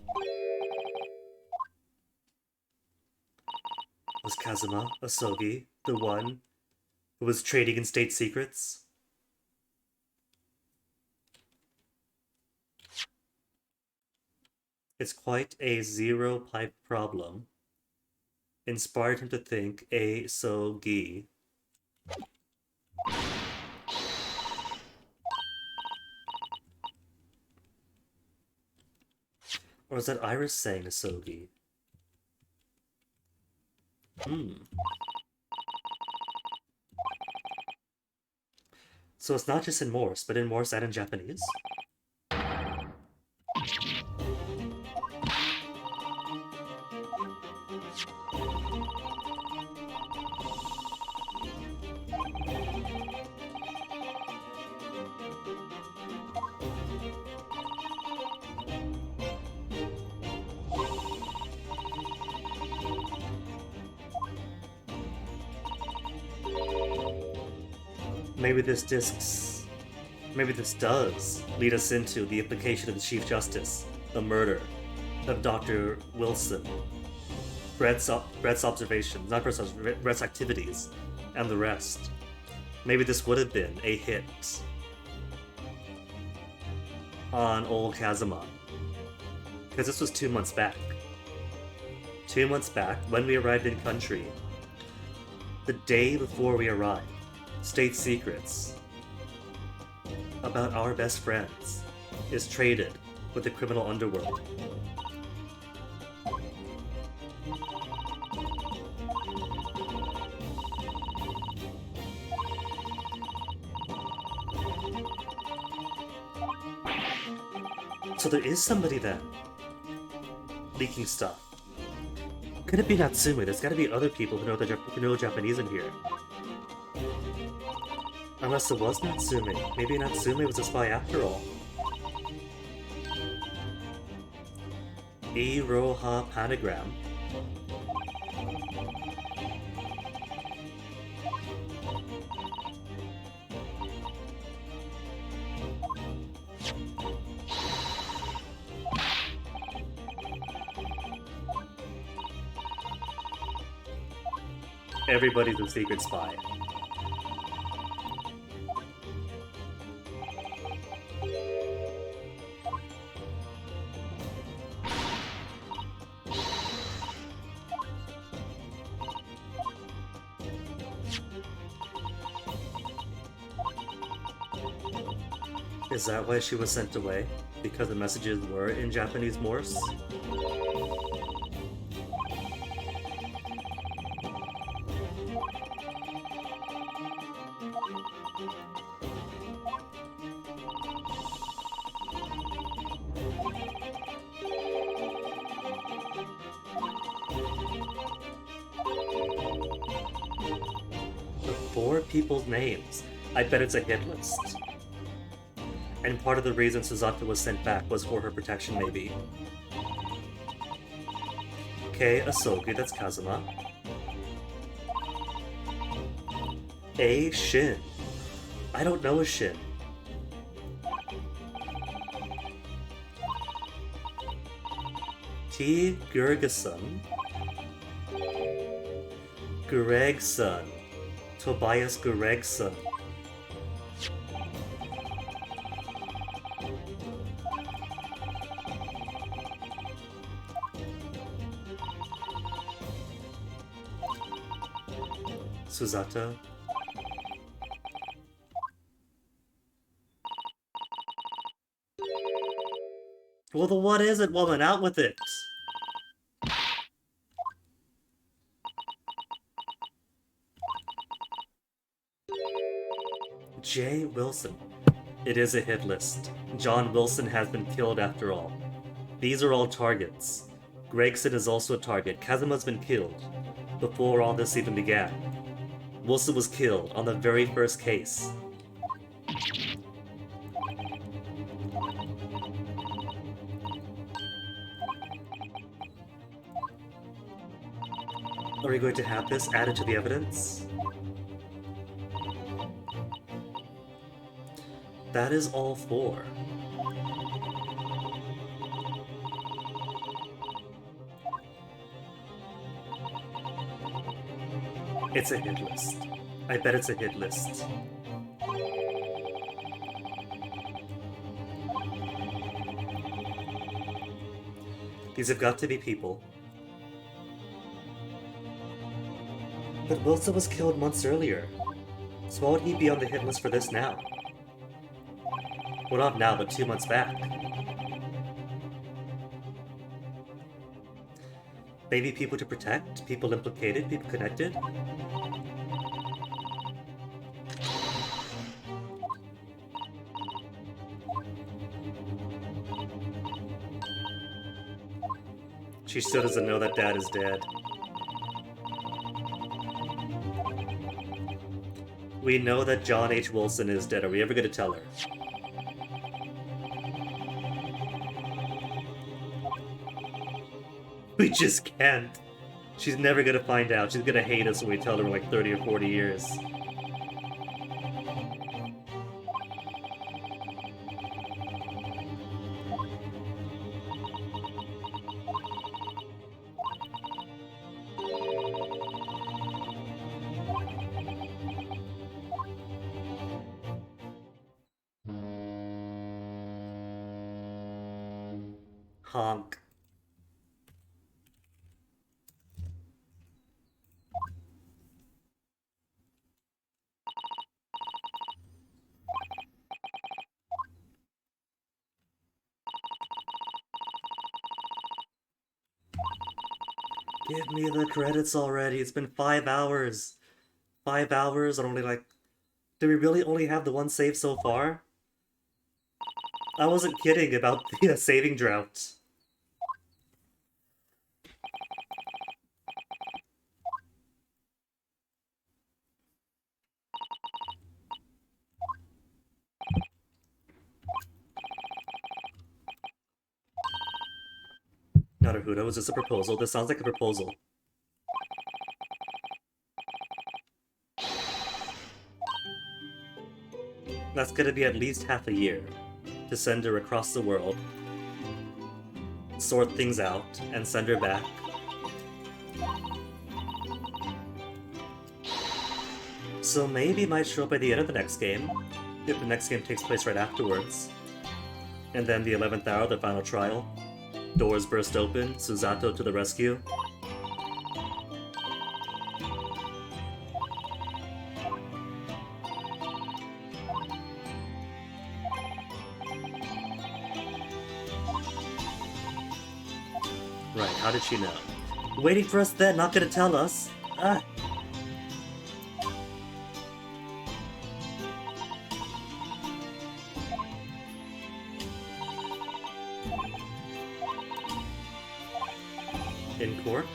Was Kazuma Asogi the one who was trading in state secrets? It's quite a zero pipe problem. Inspired him to think a sogi. Or is that Iris saying Asogi? So it's not just in Morse, but in Morse and in Japanese? Maybe this does lead us into the implication of the Chief Justice, the murder of Dr. Wilson, Brett's observations, not Brett's activities, and the rest. Maybe this would have been a hit on old Kazuma. Because this was 2 months back. 2 months back, when we arrived in country, the day before we arrived, state secrets about our best friends is traded with the criminal underworld. So there is somebody then leaking stuff. Could it be Natsume? There's gotta be other people who know Japanese in here. Unless it was Natsume. Maybe Natsume was a spy after all. Iroha panagram. Everybody's a secret spy. Is that why she was sent away? Because the messages were in Japanese Morse? The 4 people's names. I bet it's a hit list. And part of the reason Suzata was sent back was for her protection, maybe. K. Asogi, that's Kazuma. A. Shin. I don't know a Shin. T. Gurgason. Gregson. Tobias Gregson. Suzata. Well, then what is it, woman? Out with it! J. Wilson. It is a hit list. John Wilson has been killed after all. These are all targets. Gregson is also a target. Kazuma's been killed before all this even began. Wilson was killed on the very first case. Are we going to have this added to the evidence? That is all 4. It's a hit list. I bet it's a hit list. These have got to be people. But Wilson was killed months earlier. So why would he be on the hit list for this now? Well, not now, but 2 months back. Maybe people to protect? People implicated? People connected? She still doesn't know that Dad is dead. We know that John H. Wilson is dead. Are we ever going to tell her? We just can't. She's never going to find out. She's going to hate us when we tell her in like 30 or 40 years. Honk. Give me the credits already. It's been 5 hours. 5 hours and only like... Do we really only have the one save so far? I wasn't kidding about the saving drought. Naruhodo, is this a proposal? This sounds like a proposal. That's gonna be at least half a year to send her across the world, sort things out, and send her back. So maybe might show up by the end of the next game, if the next game takes place right afterwards. And then the 11th hour, the final trial. Doors burst open, Susato to the rescue. Right, how did she know? Waiting for us then, not gonna tell us. Ah! In court?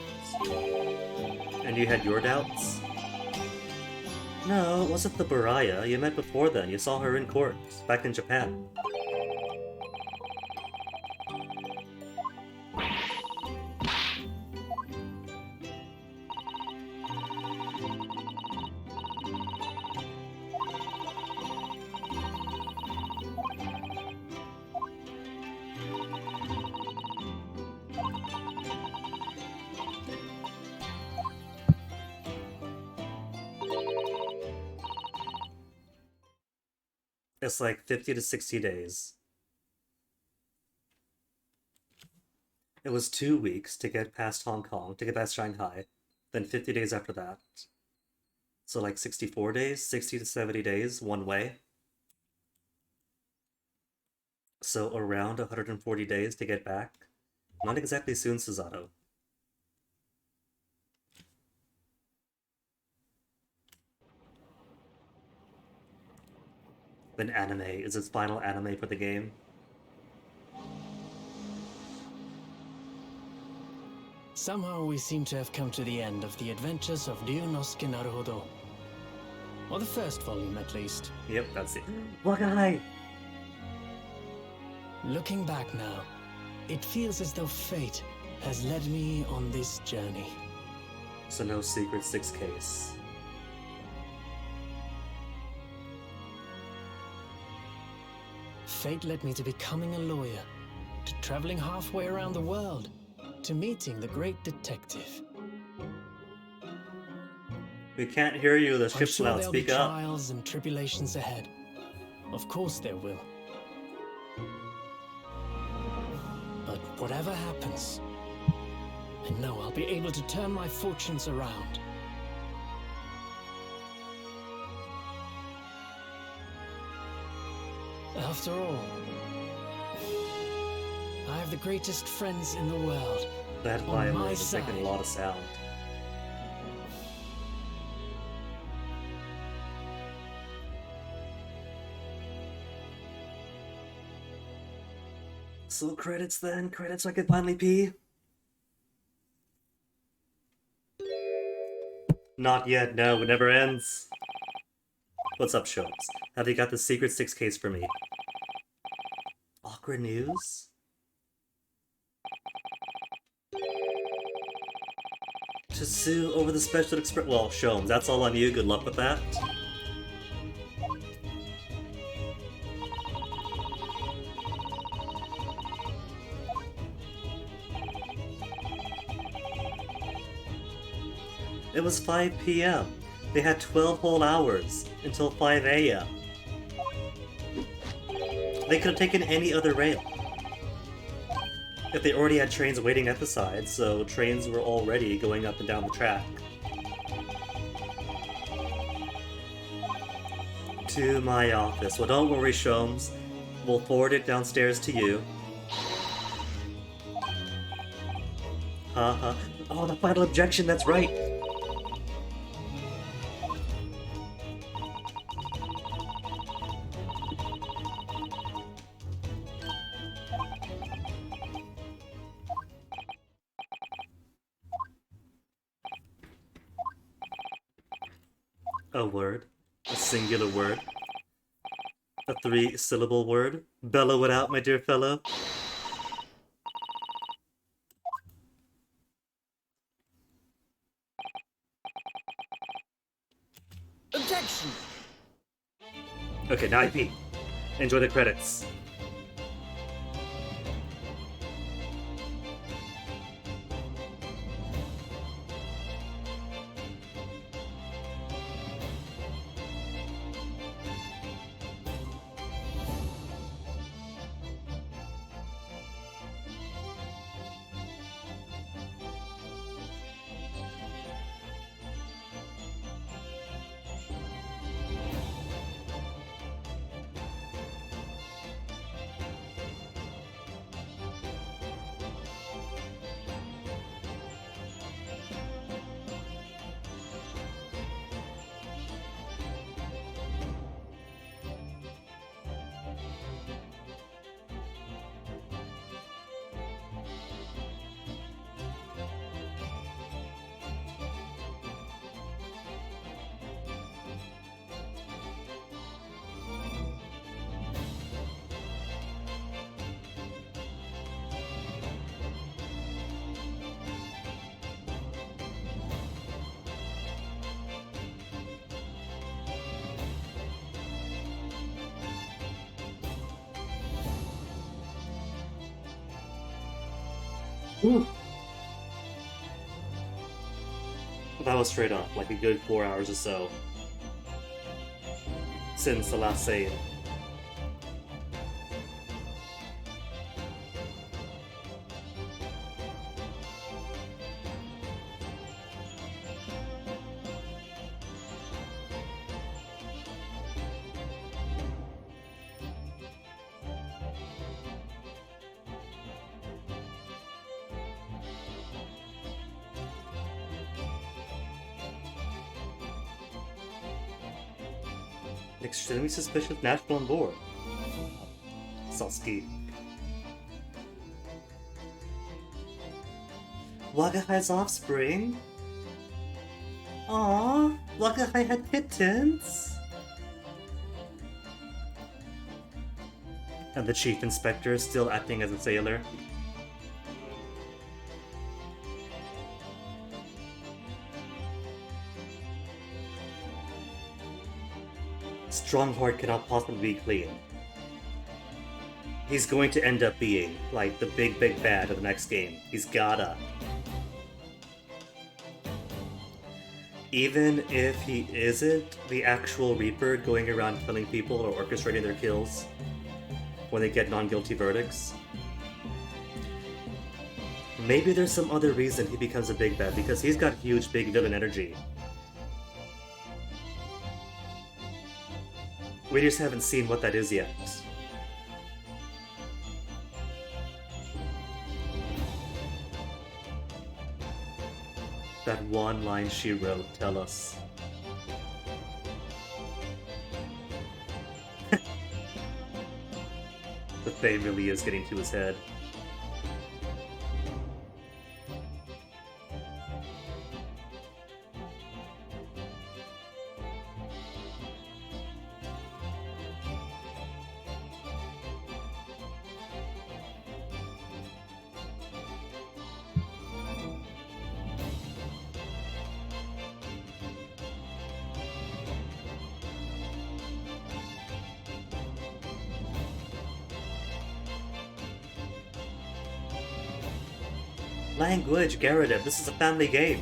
And you had your doubts? No, it wasn't the Baraya. You met before then. You saw her in court, back in Japan. It's like 50 to 60 days. It was 2 weeks to get past Hong Kong, to get past Shanghai, then 50 days after that. So like 64 days, 60 to 70 days, one way. So around 140 days to get back. Not exactly soon, Susato. Then anime is its final anime for the game. Somehow we seem to have come to the end of the adventures of Ryunosuke Naruhodo. Or the first volume, at least. Yep, that's it. Wagai! Looking back now, it feels as though fate has led me on this journey. So no secret 6 case. Fate led me to becoming a lawyer, to traveling halfway around the world, to meeting the great detective. We can't hear you, the I'm ship's sure loud, there'll be speak up. trials and tribulations ahead. Of course there will. But whatever happens, I know I'll be able to turn my fortunes around. After all, I have the greatest friends in the world. That on violin my is making a side. lot of sound. So credits then, credits so I can finally pee? Not yet, no, it never ends. What's up, Shows? Have you got the secret 6 case for me? Awkward news? To sue over the special express. Well, Shomes, that's all on you. Good luck with that. It was 5 p.m. They had 12 whole hours until 5 a.m. They could have taken any other rail. If they already had trains waiting at the side, so trains were already going up and down the track. To my office. Well, don't worry, Shomes. We'll forward it downstairs to you. Haha. Oh, the final objection, that's right! A word. A singular word. A 3-syllable word. Bellow it out, my dear fellow. Objection! Okay, now I pee. Enjoy the credits. Ooh. That was straight up, like a good 4 hours or so. Since the last save. Extremely suspicious natural on board. Salsky. Wakahai's offspring? Aww, Wakahai had kittens? And the chief inspector is still acting as a sailor. Strongheart cannot possibly be clean. He's going to end up being, like, the big bad of the next game. He's gotta. Even if he isn't the actual Reaper going around killing people or orchestrating their kills when they get non-guilty verdicts. Maybe there's some other reason he becomes a big bad, because he's got huge big villain energy. We just haven't seen what that is yet. That one line she wrote, tell us. The Fae really is getting to his head. Language, Garrett, this is a family game.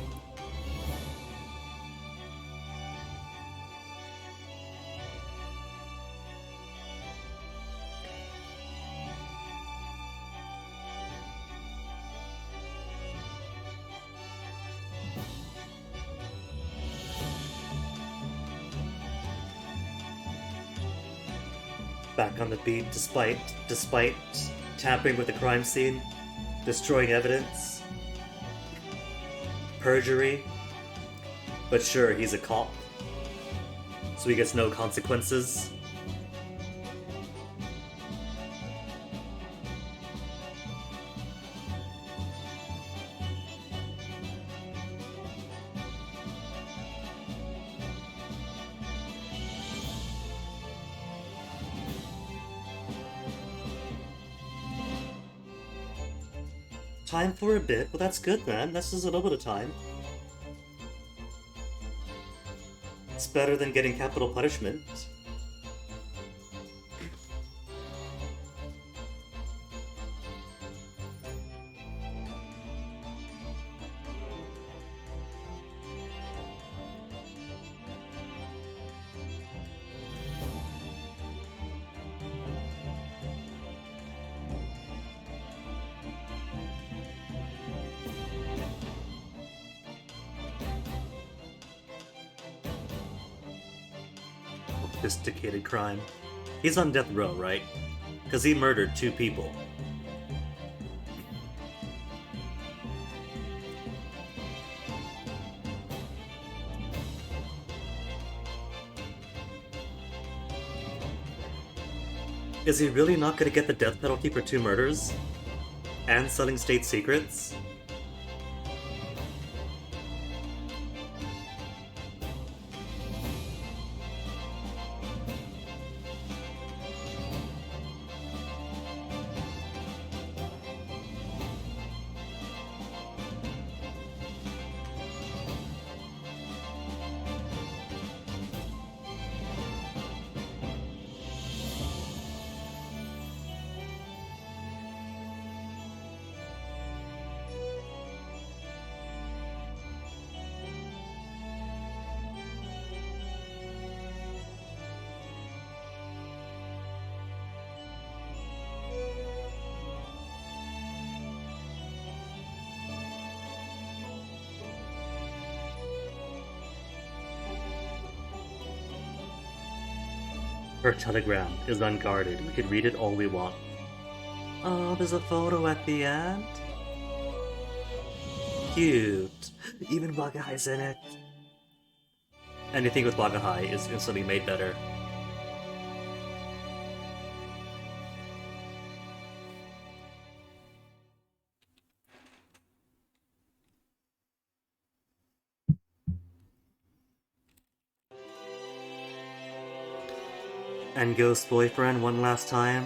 Back on the beat, despite tampering with the crime scene, destroying evidence. Perjury, but sure, he's a cop, so he gets no consequences. Time for a bit, well that's good then. That's just a little bit of time. It's better than getting capital punishment. Sophisticated crime. He's on death row, right? Because he murdered 2 people. Is he really not going to get the death penalty for 2 murders? And selling state secrets? Her telegram is unguarded. We could read it all we want. Oh, there's a photo at the end? Cute. Even Wagahai's in it. Anything with Wagahai is instantly made better. And Ghost Boyfriend one last time.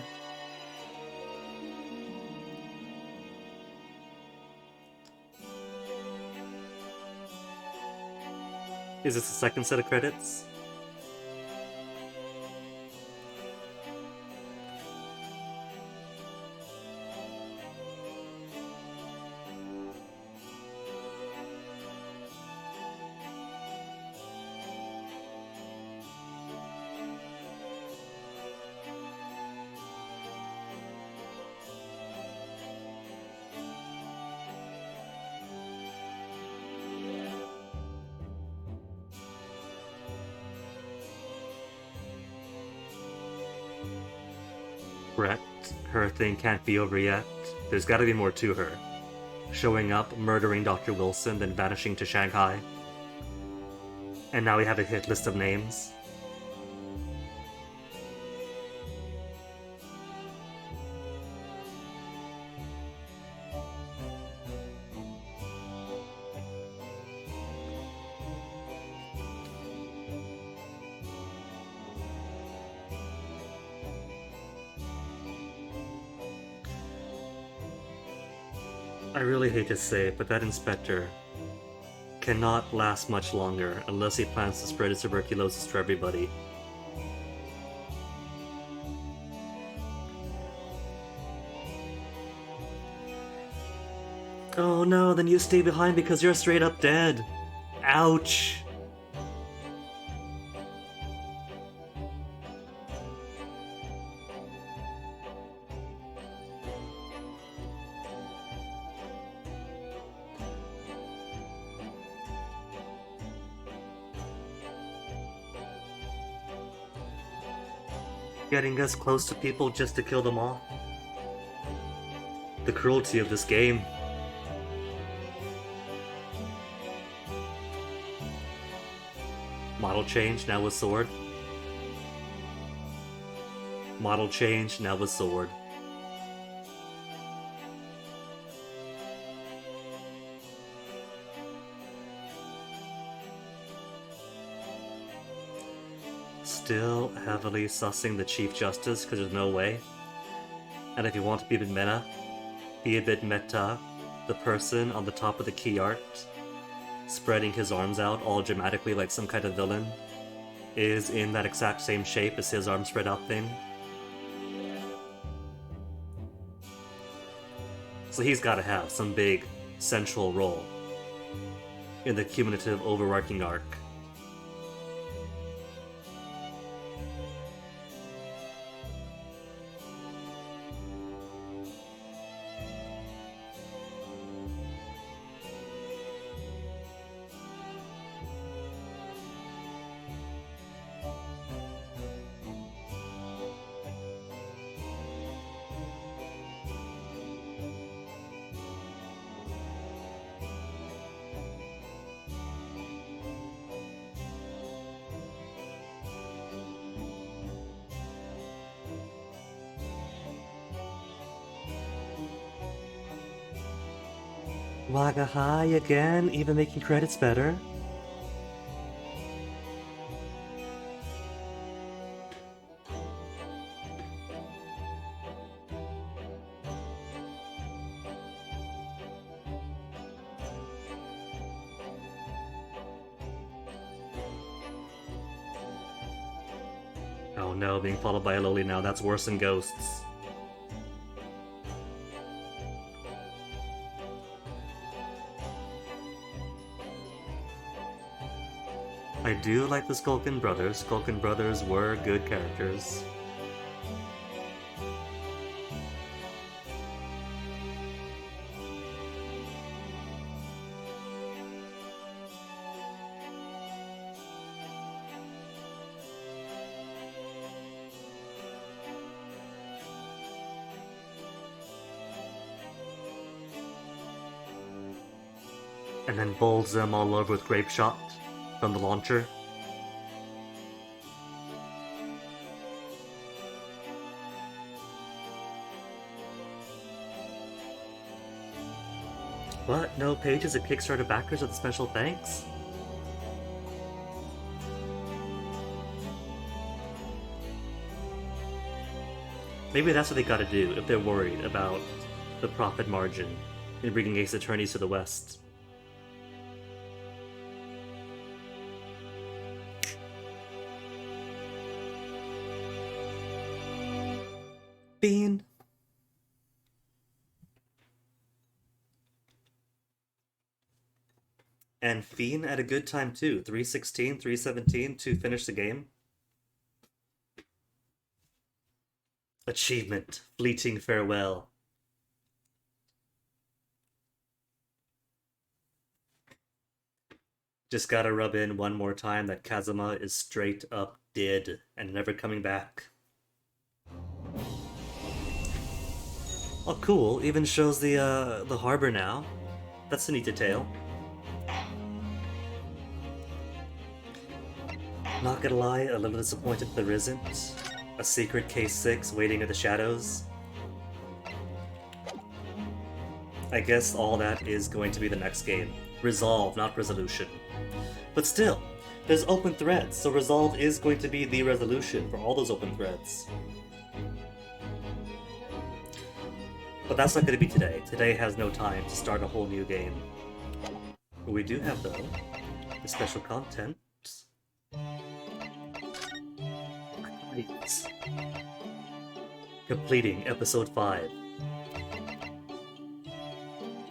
Is this the second set of credits? Correct. Her thing can't be over yet. There's gotta be more to her. Showing up, murdering Dr. Wilson, then vanishing to Shanghai. And now we have a hit list of names. I really hate to say it, but that inspector cannot last much longer unless he plans to spread his tuberculosis to everybody. Oh no, then you stay behind because you're straight up dead. Ouch. Getting us close to people just to kill them all. The cruelty of this game. Model change, now with sword. Model change, now with sword. Still heavily sussing the Chief Justice, because there's no way. And if you want to be a bit meta, the person on the top of the key art, spreading his arms out all dramatically like some kind of villain, is in that exact same shape as his arm spread out thing. So he's gotta have some big central role in the cumulative overarching arc. Waga hi again, even making credits better. Oh no, being followed by a loli now, that's worse than ghosts. I do like the Skulkin brothers. Skulkin brothers were good characters. And then bowls them all over with grape shot from the launcher. What? No pages of Kickstarter backers with special thanks? Maybe that's what they gotta do if they're worried about the profit margin in bringing Ace Attorneys to the West. Bean. And Fiend had a good time too. 316, 317 to finish the game. Achievement. Fleeting farewell. Just gotta rub in one more time that Kazuma is straight up dead and never coming back. Oh cool, even shows the harbor now. That's a neat detail. Not gonna lie, a little disappointed there isn't a secret case 6 waiting in the shadows. I guess all that is going to be the next game. Resolve, not resolution. But still, there's open threads, so Resolve is going to be the resolution for all those open threads. But that's not going to be today. Today has no time to start a whole new game. What we do have, though, is special content. Great. Completing Episode 5.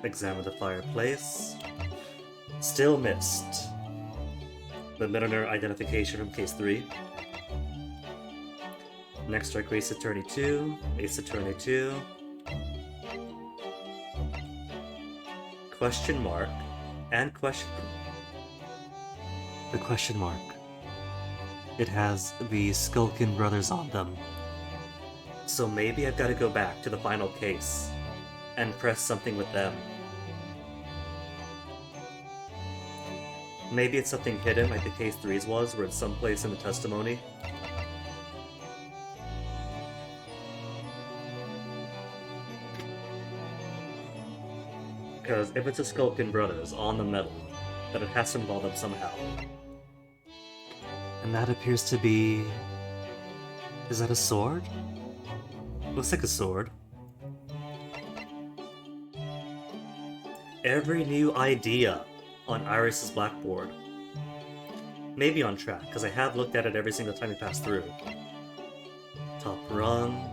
Examine the fireplace. Still missed. The Milliner identification from Case 3. Next strike Ace Attorney 2. Ace Attorney 2. Question mark. And question... The question mark. It has the Skulkin brothers on them. So maybe I've got to go back to the final case and press something with them. Maybe it's something hidden like the case 3's was, where it's someplace in the testimony. Because if it's a Skulkin brothers on the medal, then it has to involve them somehow. And that appears to be... Is that a sword? Looks like a sword. every new idea on Iris's blackboard. Maybe on track, because I have looked at it every single time we pass through. Top rung,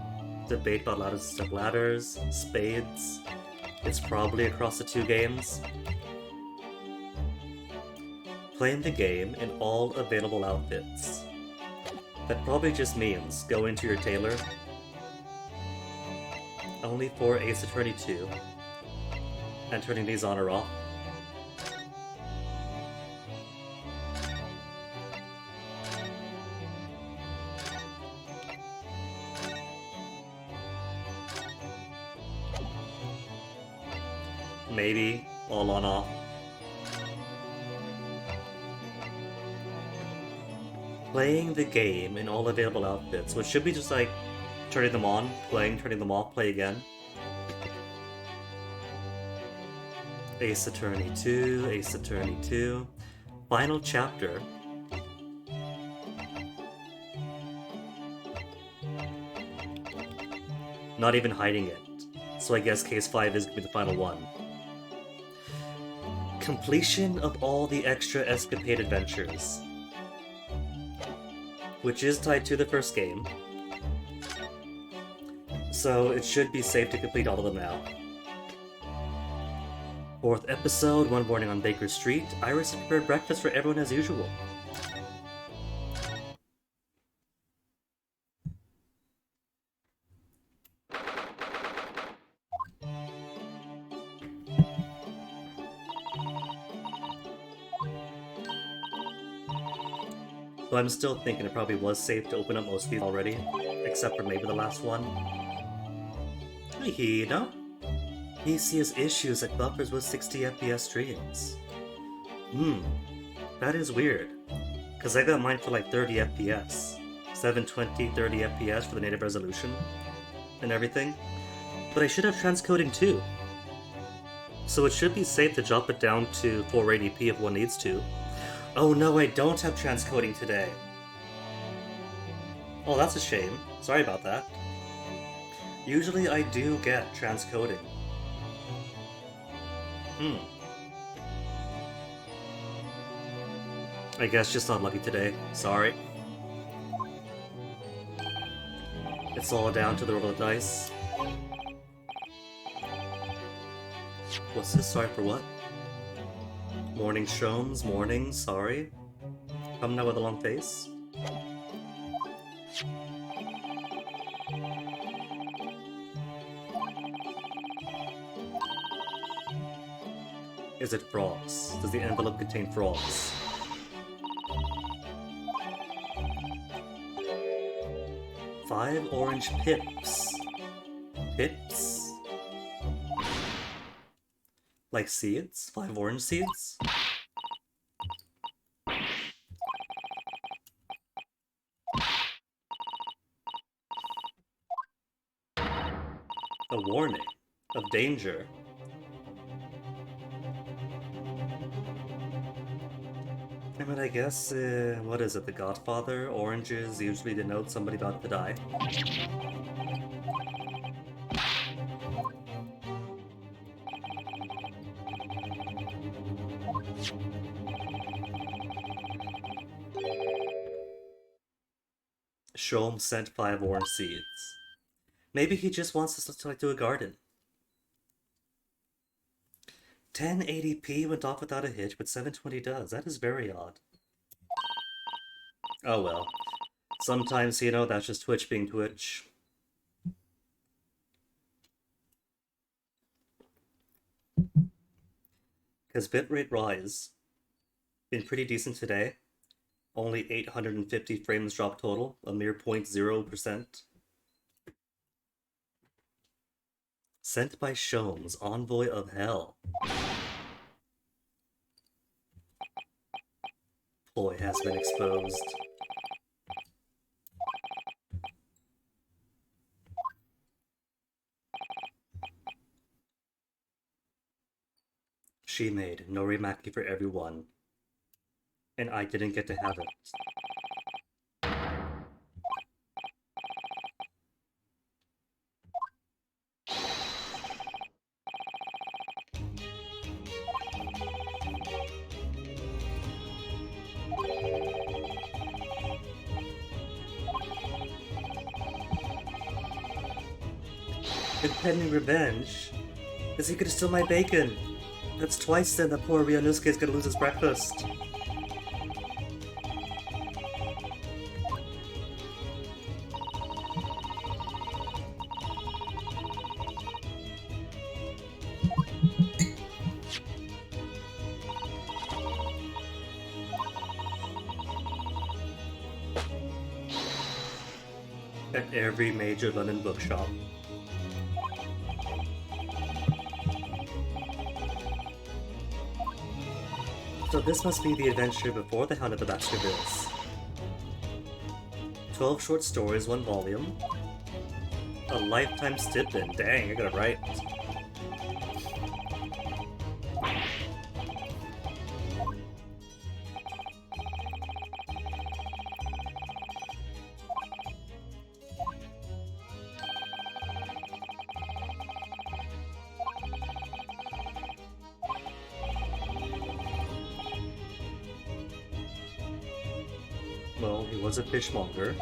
debate about ladders, spades. It's probably across the 2 games. Playing the game in all available outfits. That probably just means going to your tailor. Only for Ace Attorney 2. And turning these on or off. Maybe all on off. Playing the game in all available outfits, which should be just like turning them on, playing, turning them off, play again. Ace Attorney 2, Ace Attorney 2. Final chapter. Not even hiding it. So I guess case 5 is going to be the final one. Completion of all the extra escapade adventures. Which is tied to the first game. So it should be safe to complete all of them now. 4th episode, one morning on Baker Street. Iris prepared breakfast for everyone as usual. Though I'm still thinking it probably was safe to open up most of these already, except for maybe the last one. Hey, no? PC has issues like buffers with 60 FPS streams. That is weird. Because I got mine for like 30 FPS. 720, 30 FPS for the native resolution and everything. But I should have transcoding too. So it should be safe to drop it down to 480p if one needs to. Oh no, I don't have transcoding today. Oh, that's a shame. Sorry about that. Usually I do get transcoding. I guess just not lucky today. Sorry. It's all down to the roll of the dice. What's this? Sorry for what? Morning Shromes, morning, sorry. Coming out with a long face. Is it frogs? Does the envelope contain frogs? Five orange pips. Pips? Like seeds? 5 orange seeds? A warning of danger. I mean, I guess, what is it, The Godfather? Oranges usually denote somebody about to die. Shom sent 5 orange seeds. Maybe he just wants us to like do a garden. 1080p went off without a hitch, but 720 does. That is very odd. Oh well. Sometimes, you know, that's just Twitch being Twitch. Because bitrate rise been pretty decent today. Only 850 frames drop total, a mere 0.0%. Sent by Shomes, Envoy of Hell. Ploy has been exposed. She made Norimaki for everyone, and I didn't get to have it. Impending revenge? Is he gonna steal my bacon? That's twice then that poor Ryunosuke's gonna lose his breakfast. At every major London bookshop. So this must be the adventure before the Hound of the Baskervilles. 12 short stories, 1 volume. A lifetime stipend. Dang, I got it right. Well, he was a fishmonger.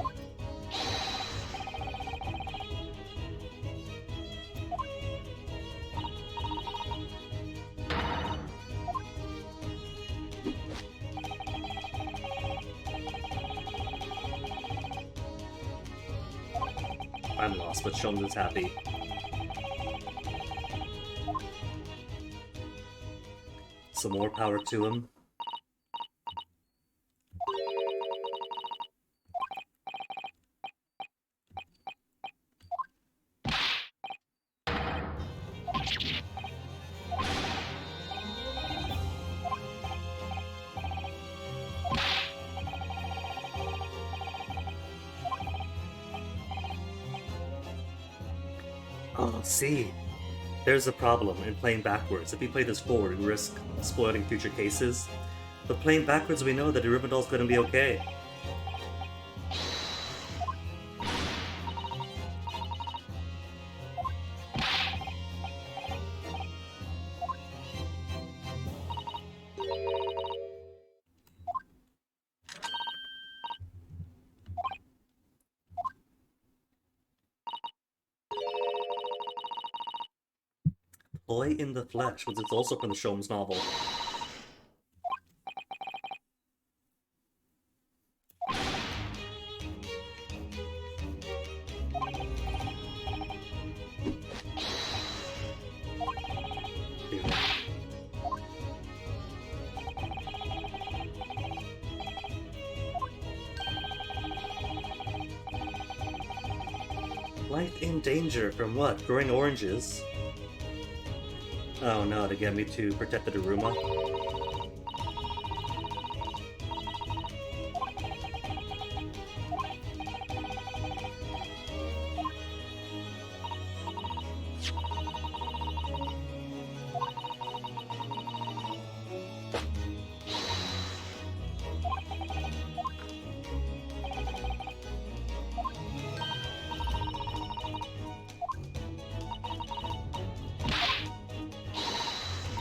I'm lost, but Sholmes is happy. Some more power to him. Oh, see. There's a problem in playing backwards. If we play this forward, we risk spoiling future cases. But playing backwards, we know that Rivendell's gonna be okay. Ploy in the Flesh, which is also from the Sholmes novel. Life in danger from what? Growing oranges? Oh no, to get me to protect the Daruma?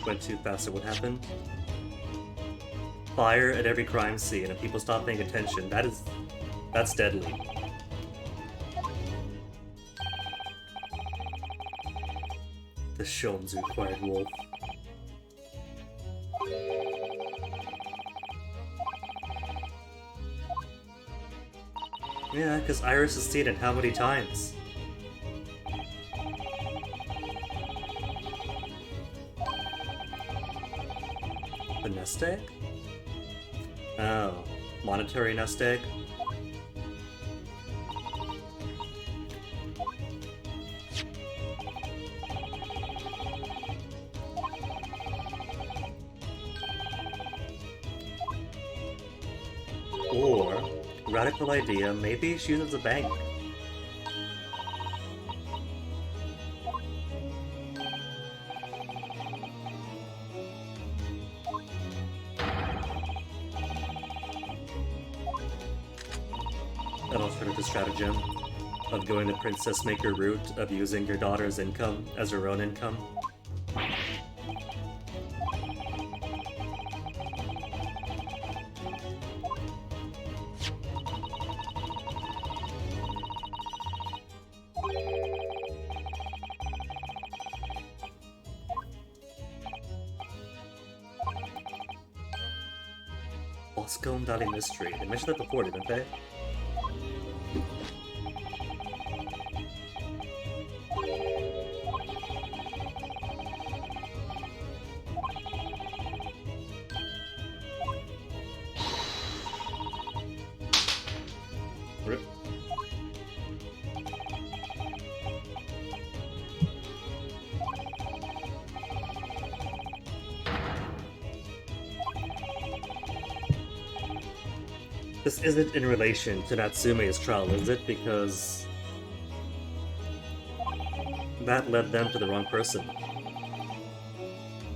Went too fast, so what happened? Fire at every crime scene, and people stop paying attention. That's deadly. The Sholmes required wolf. Yeah, because Iris has seen it how many times? The nest egg? Oh, monetary nest egg? Or, radical idea, maybe she uses a bank. An alternative stratagem of going the princess maker route of using your daughter's income as her own income. Moscone Valley Mystery. They mentioned that before, didn't they? Rip. This isn't in relation to Natsume's trial, is it? Because that led them to the wrong person.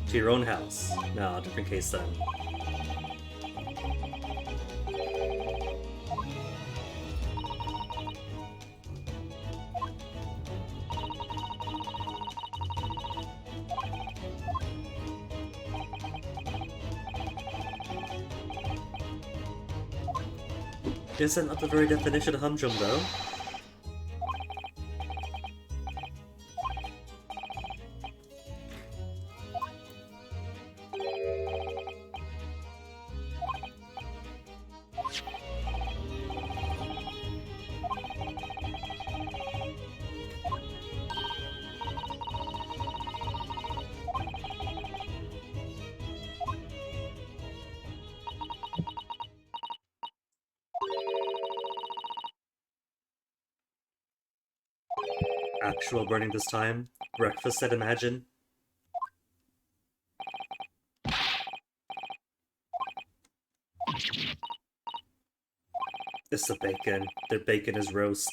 To your own house. No, different case then. Isn't that the very definition of humdrum, though? Actual burning this time? Breakfast, I'd imagine? It's the bacon. Their bacon is roast.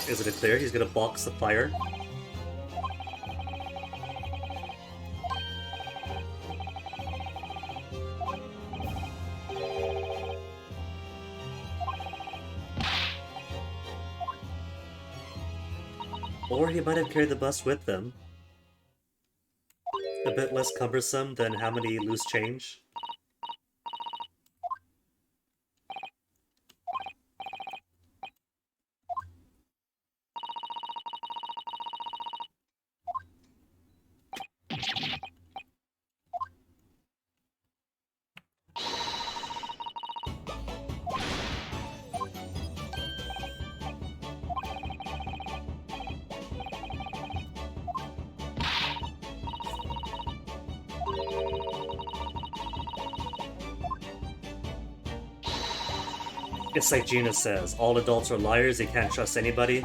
Is it clear? He's gonna box the fire? Or he might have carried the bus with them. A bit less cumbersome than how many loose change. It's like Gina says, all adults are liars, you can't trust anybody.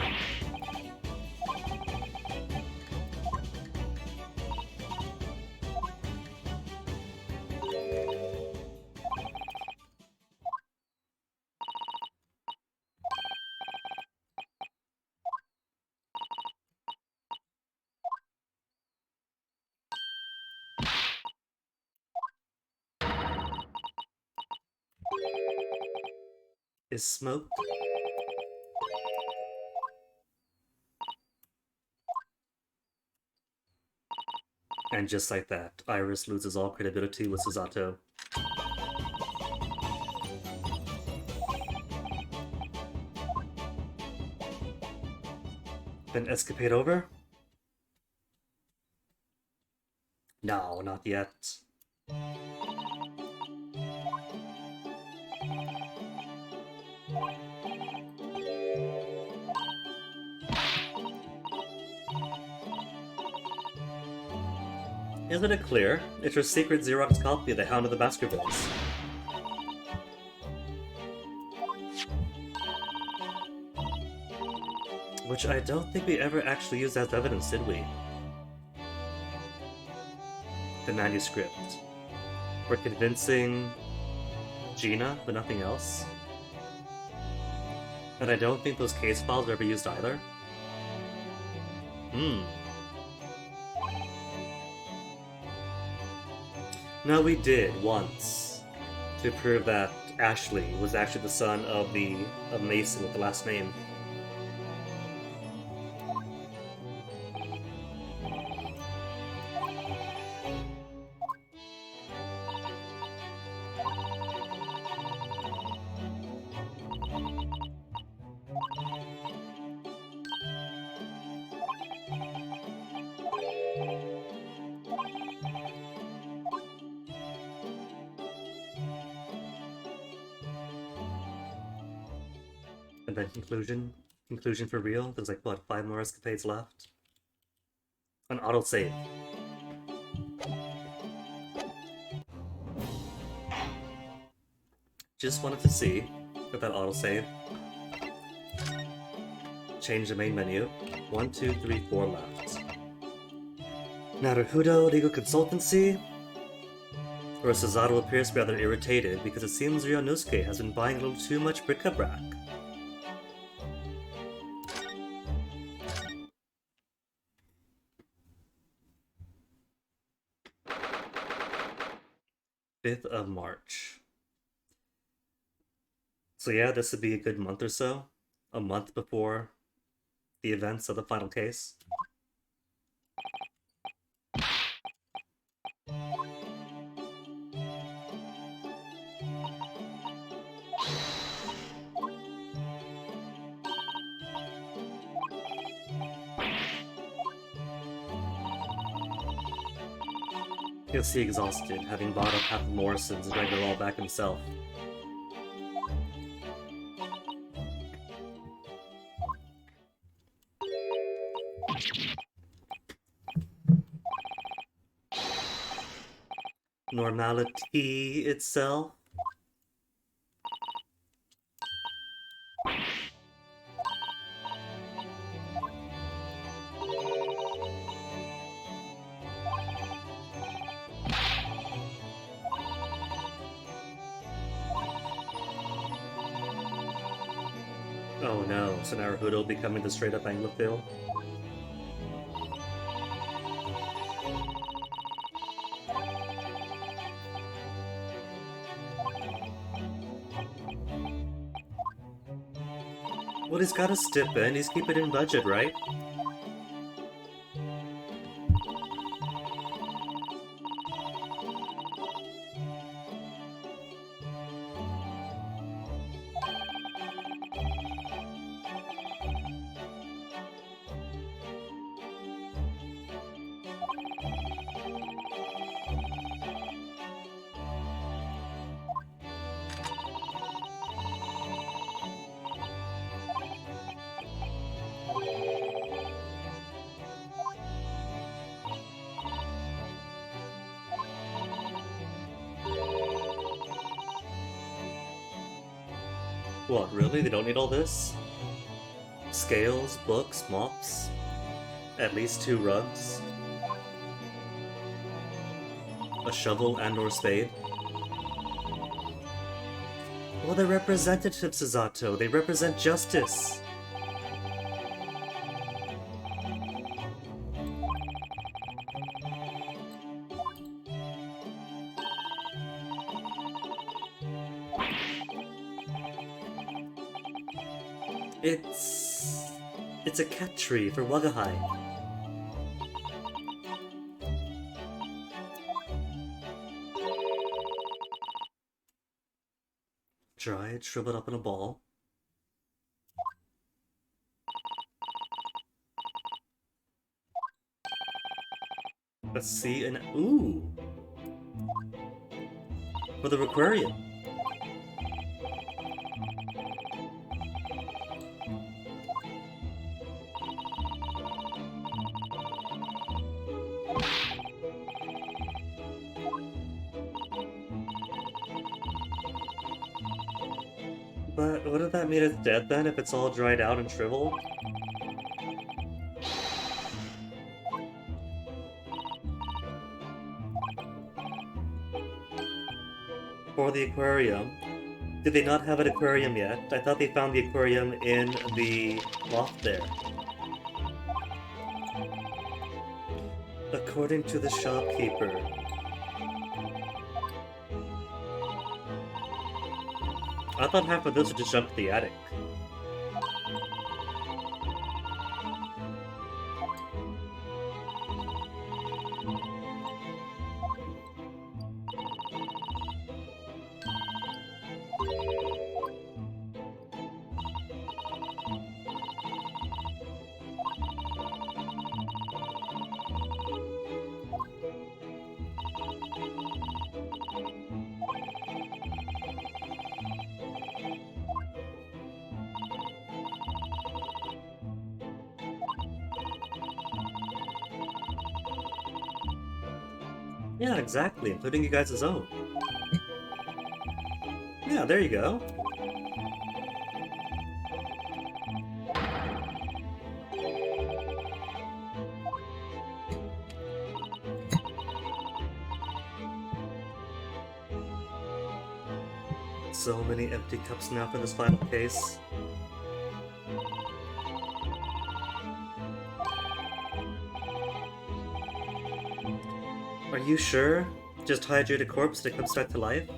Is smoke? And just like that, Iris loses all credibility with Susato. Then escapade over? No, not yet. Isn't it clear? It's her secret Xerox copy of the Hound of the Baskervilles. Which I don't think we ever actually used as evidence, did we? The manuscript. For convincing Gina, but nothing else. And I don't think those case files were ever used either. No, we did once to prove that Ashley was actually the son of Mason with the last name. And then conclusion. Conclusion for real. There's like, what, 5 more escapades left? An autosave. Just wanted to see if that autosave. Change the main menu. 1, 2, 3, 4 left. Naruhodo Legal Consultancy? Where Suzato appears rather irritated because it seems Ryunosuke has been buying a little too much bric-a-brac. March 5th. So yeah, this would be a good month or so. A month before the events of the final case. He'll see exhausted, having bought up half of Morrison's and dragged it all back himself. Normality itself. Oh no, so Naruhodo will be coming to straight up Anglophile? Well, he's gotta step in, he's keeping in budget, right? What, really? They don't need all this? Scales, books, mops? At least 2 rugs? A shovel and/or spade? Well, they're representatives, Suzato. They represent justice. It's a cat tree for Wagahai. Dried, shriveled up in a ball. Let's see an ooh for the aquarium. But wouldn't that mean it's dead then if it's all dried out and shriveled? For the aquarium. Did they not have an aquarium yet? I thought they found the aquarium in the loft there. According to the shopkeeper. I thought half of this would just jump to the attic. Yeah, exactly, including you guys' own. Yeah, there you go. So many empty cups now for this final case. Are you sure? Just hydrate a corpse and it comes back to life?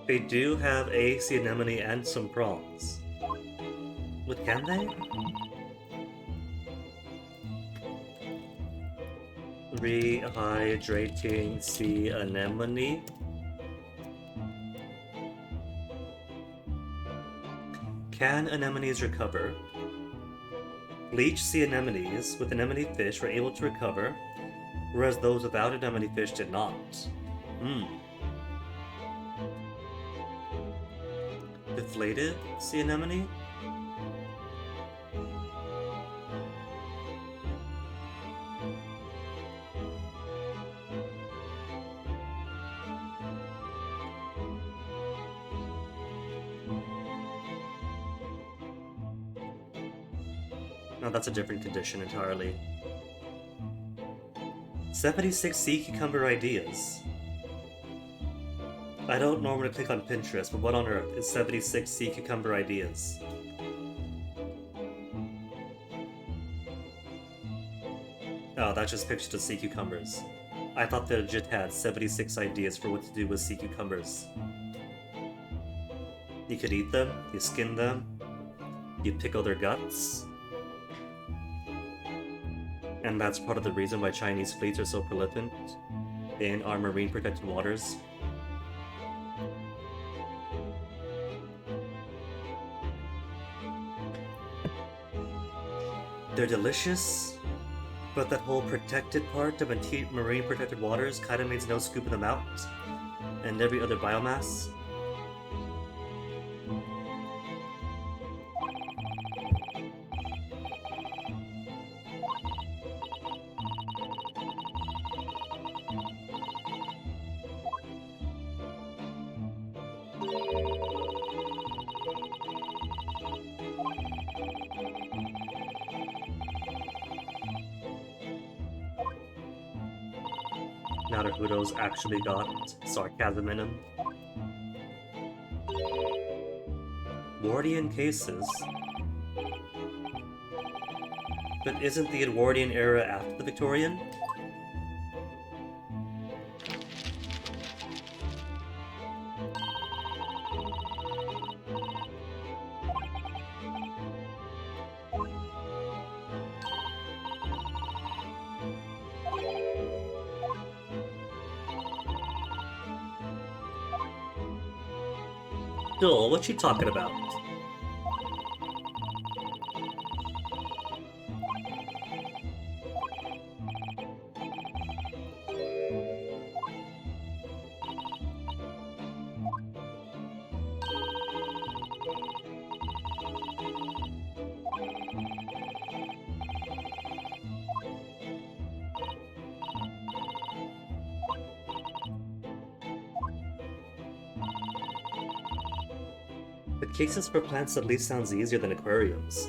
They do have a sea anemone and some prawns. What can they? Rehydrating sea anemone? Can anemones recover? Bleached sea anemones with anemone fish were able to recover, whereas those without anemone fish did not. Deflated sea anemone? No, that's a different condition entirely. 76 sea cucumber ideas. I don't normally click on Pinterest, but what on earth is 76 sea cucumber ideas? Oh, that's just pictures of sea cucumbers. I thought they legit had 76 ideas for what to do with sea cucumbers. You could eat them, you skin them, you pickle their guts. And that's part of the reason why Chinese fleets are so prolific in our marine protected waters. They're delicious, but that whole protected part of marine protected waters kind of means no scooping them out, and every other biomass. Naruto's actually got sarcasm in him. Edwardian cases? But isn't the Edwardian era after the Victorian? Joel, what you talking about? But cases for plants at least sounds easier than aquariums.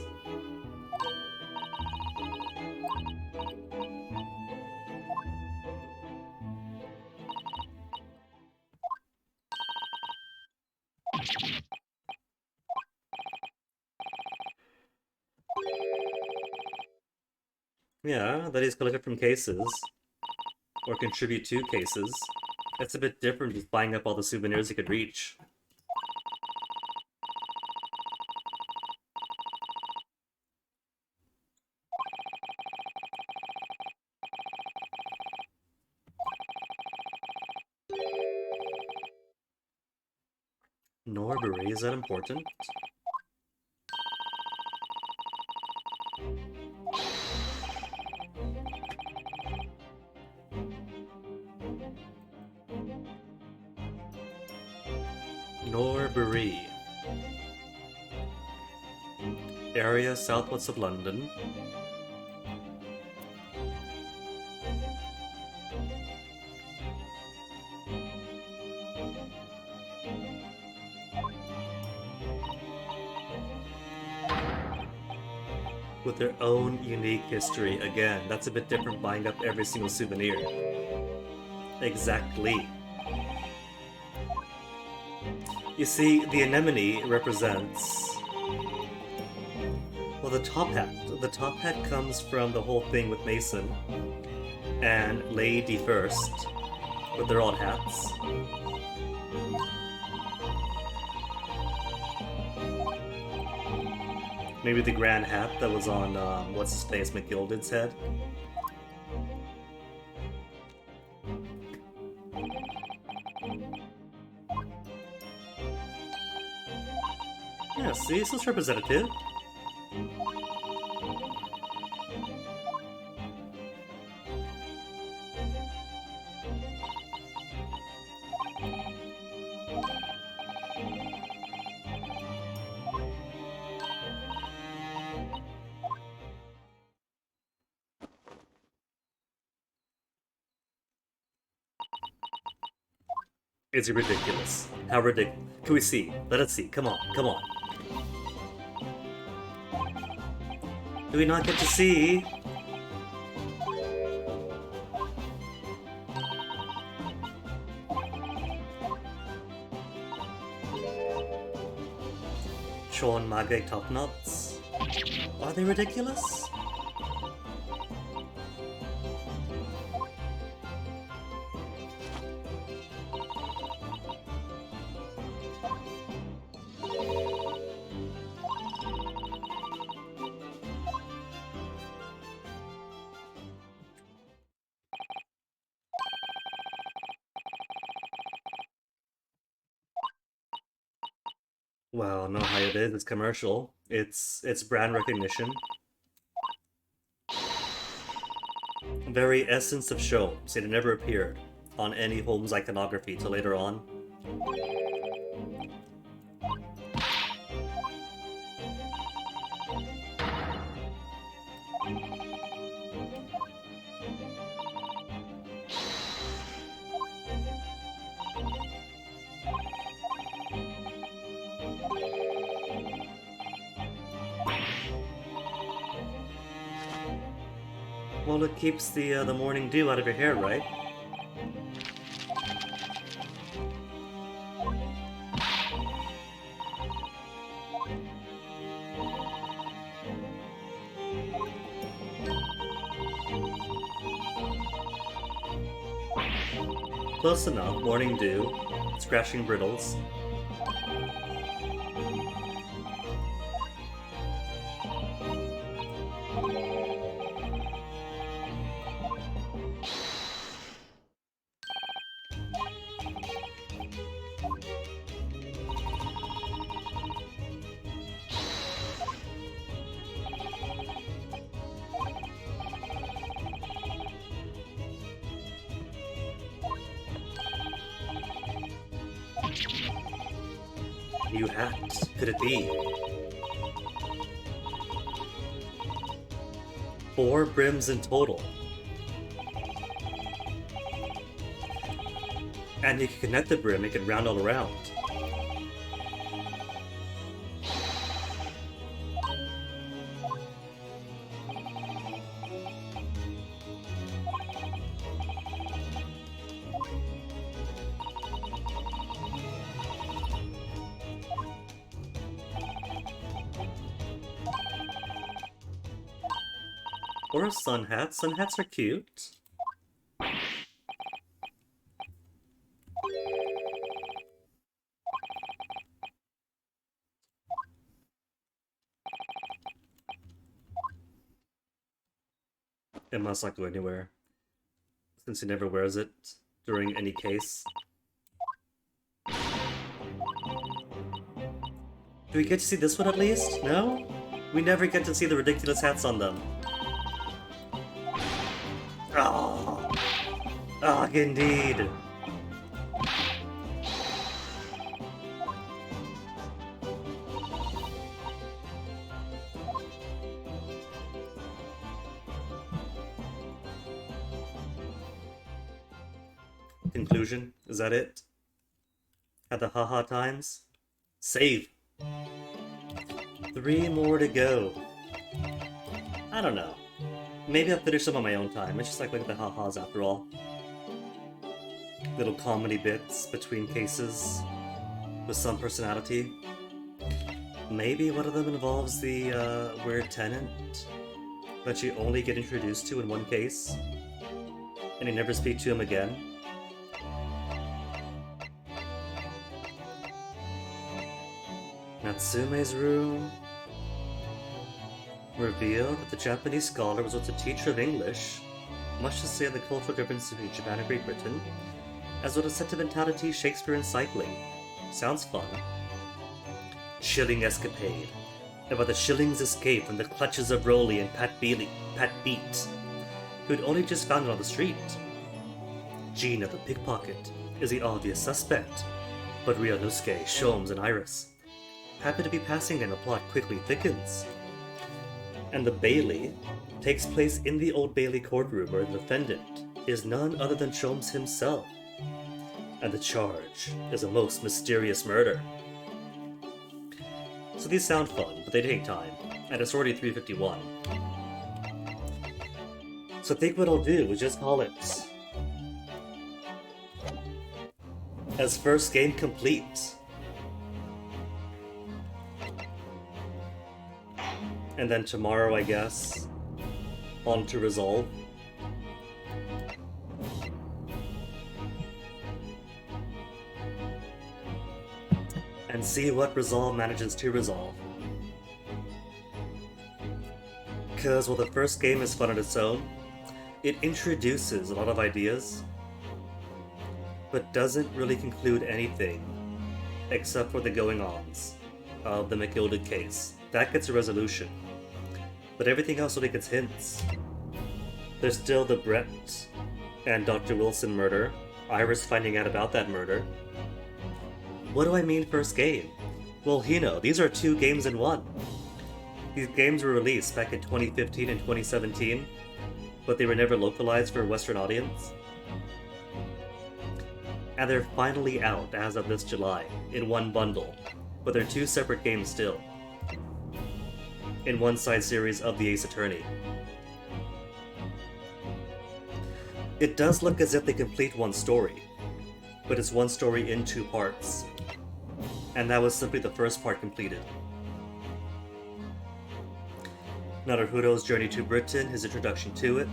Yeah, that is collected from cases. Or contribute to cases. That's a bit different from just buying up all the souvenirs you could reach. Norbury, is that important? Norbury. area southwest of London. With their own unique history. Again, that's a bit different buying up every single souvenir. Exactly. You see, the anemone represents... well, the top hat. The top hat comes from the whole thing with Mason and Lady First, with their odd hats. Maybe the grand hat that was on, what's-his-face, McGilded's head? Yeah, see, this is representative. It's ridiculous. How ridiculous. Can we see? Let us see. Come on, come on. Do we not get to see? Sean Magay top knots. Are they ridiculous? Well, no how it is, it's commercial. It's brand recognition. Very essence of Sholmes. It never appeared on any Holmes iconography till later on. Well, it keeps the morning dew out of your hair, right? Close enough. Morning dew, scratching brittles. New hat. Could it be? 4 brims in total. And you can connect the brim, it can round all around. Or a sun hat. Sun hats are cute. It must not go anywhere, since he never wears it during any case. Do we get to see this one at least? No? We never get to see the ridiculous hats on them. Oh, oh, indeed. conclusion? Is that it? At the haha times? Save! 3 more to go. I don't know. Maybe I'll finish them on my own time. It's just like the ha-has after all. Little comedy bits between cases with some personality. Maybe one of them involves the weird tenant that you only get introduced to in one case, and you never speak to him again. Natsume's room revealed that the Japanese scholar was once a teacher of English, much to say the cultural difference between Japan and Great Britain, as well as sentimentality, Shakespeare, and cycling. Sounds fun. Shilling escapade, about the Shilling's escape from the clutches of Rolly and Pat Beat, who'd only just found it on the street. Gina the pickpocket is the obvious suspect, but Ryunosuke, Sholmes, and Iris happen to be passing and the plot quickly thickens. And the Bailey takes place in the Old Bailey courtroom where the defendant is none other than Sholmes himself. And the charge is a most mysterious murder. So these sound fun, but they take time, and it's already 3:51. So I think what I'll do is just call it as first game complete. And then tomorrow, I guess, on to Resolve. And see what Resolve manages to resolve. Because while the first game is fun on its own, it introduces a lot of ideas, but doesn't really conclude anything except for the going-ons of the McGilded case. That gets a resolution, but everything else only gets hints. There's still the Brett and Dr. Wilson murder, Iris finding out about that murder. What do I mean first game? Well, these are 2 games in one. These games were released back in 2015 and 2017, but they were never localized for a Western audience. And they're finally out as of this July, in one bundle, but they're 2 separate games still, in one side series of the Ace Attorney. It does look as if they complete one story, but it's one story in 2 parts, and that was simply the first part completed. Naruto's journey to Britain, his introduction to it,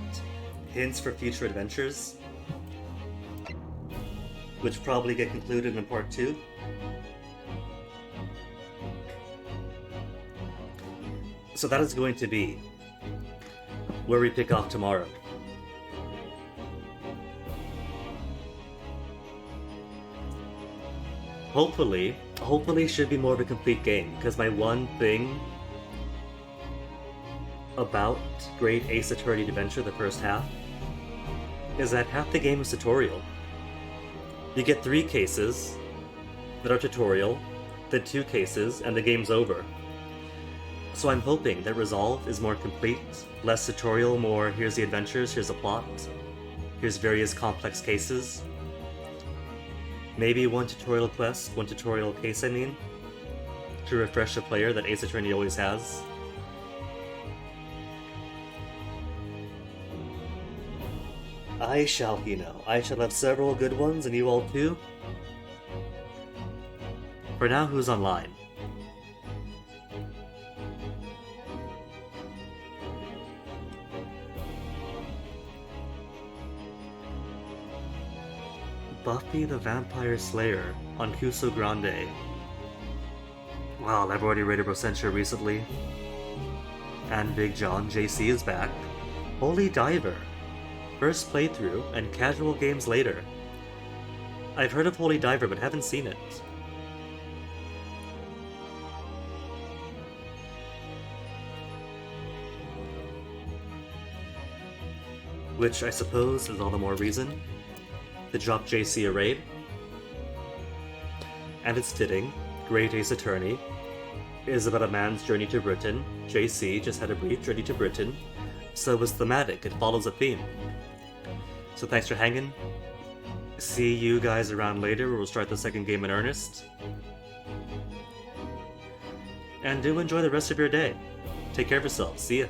hints for future adventures, which probably get concluded in part 2. So that is going to be where we pick off tomorrow. Hopefully should be more of a complete game, because my one thing about Great Ace Attorney Adventure, the first half, is that half the game is tutorial. You get 3 cases that are tutorial, then 2 cases, and the game's over. So I'm hoping that Resolve is more complete, less tutorial, more here's the adventures, here's the plot, here's various complex cases. Maybe 1 tutorial quest, 1 tutorial case, to refresh the player that Ace Attorney always has. I shall have several good ones, and you all too. For now, who's online? Buffy the Vampire Slayer on Kuso Grande. Wow, I've already rated Rosentia recently. And Big John, JC is back. Holy Diver. First playthrough and casual games later. I've heard of Holy Diver but haven't seen it. Which I suppose is all the more reason to drop JC a raid. And it's fitting. Great Ace Attorney is about a man's journey to Britain. JC just had a brief journey to Britain, so it was thematic, it follows a theme. So thanks for hanging. see you guys around later where we'll start the second game in earnest. And do enjoy the rest of your day. Take care of yourself. See ya.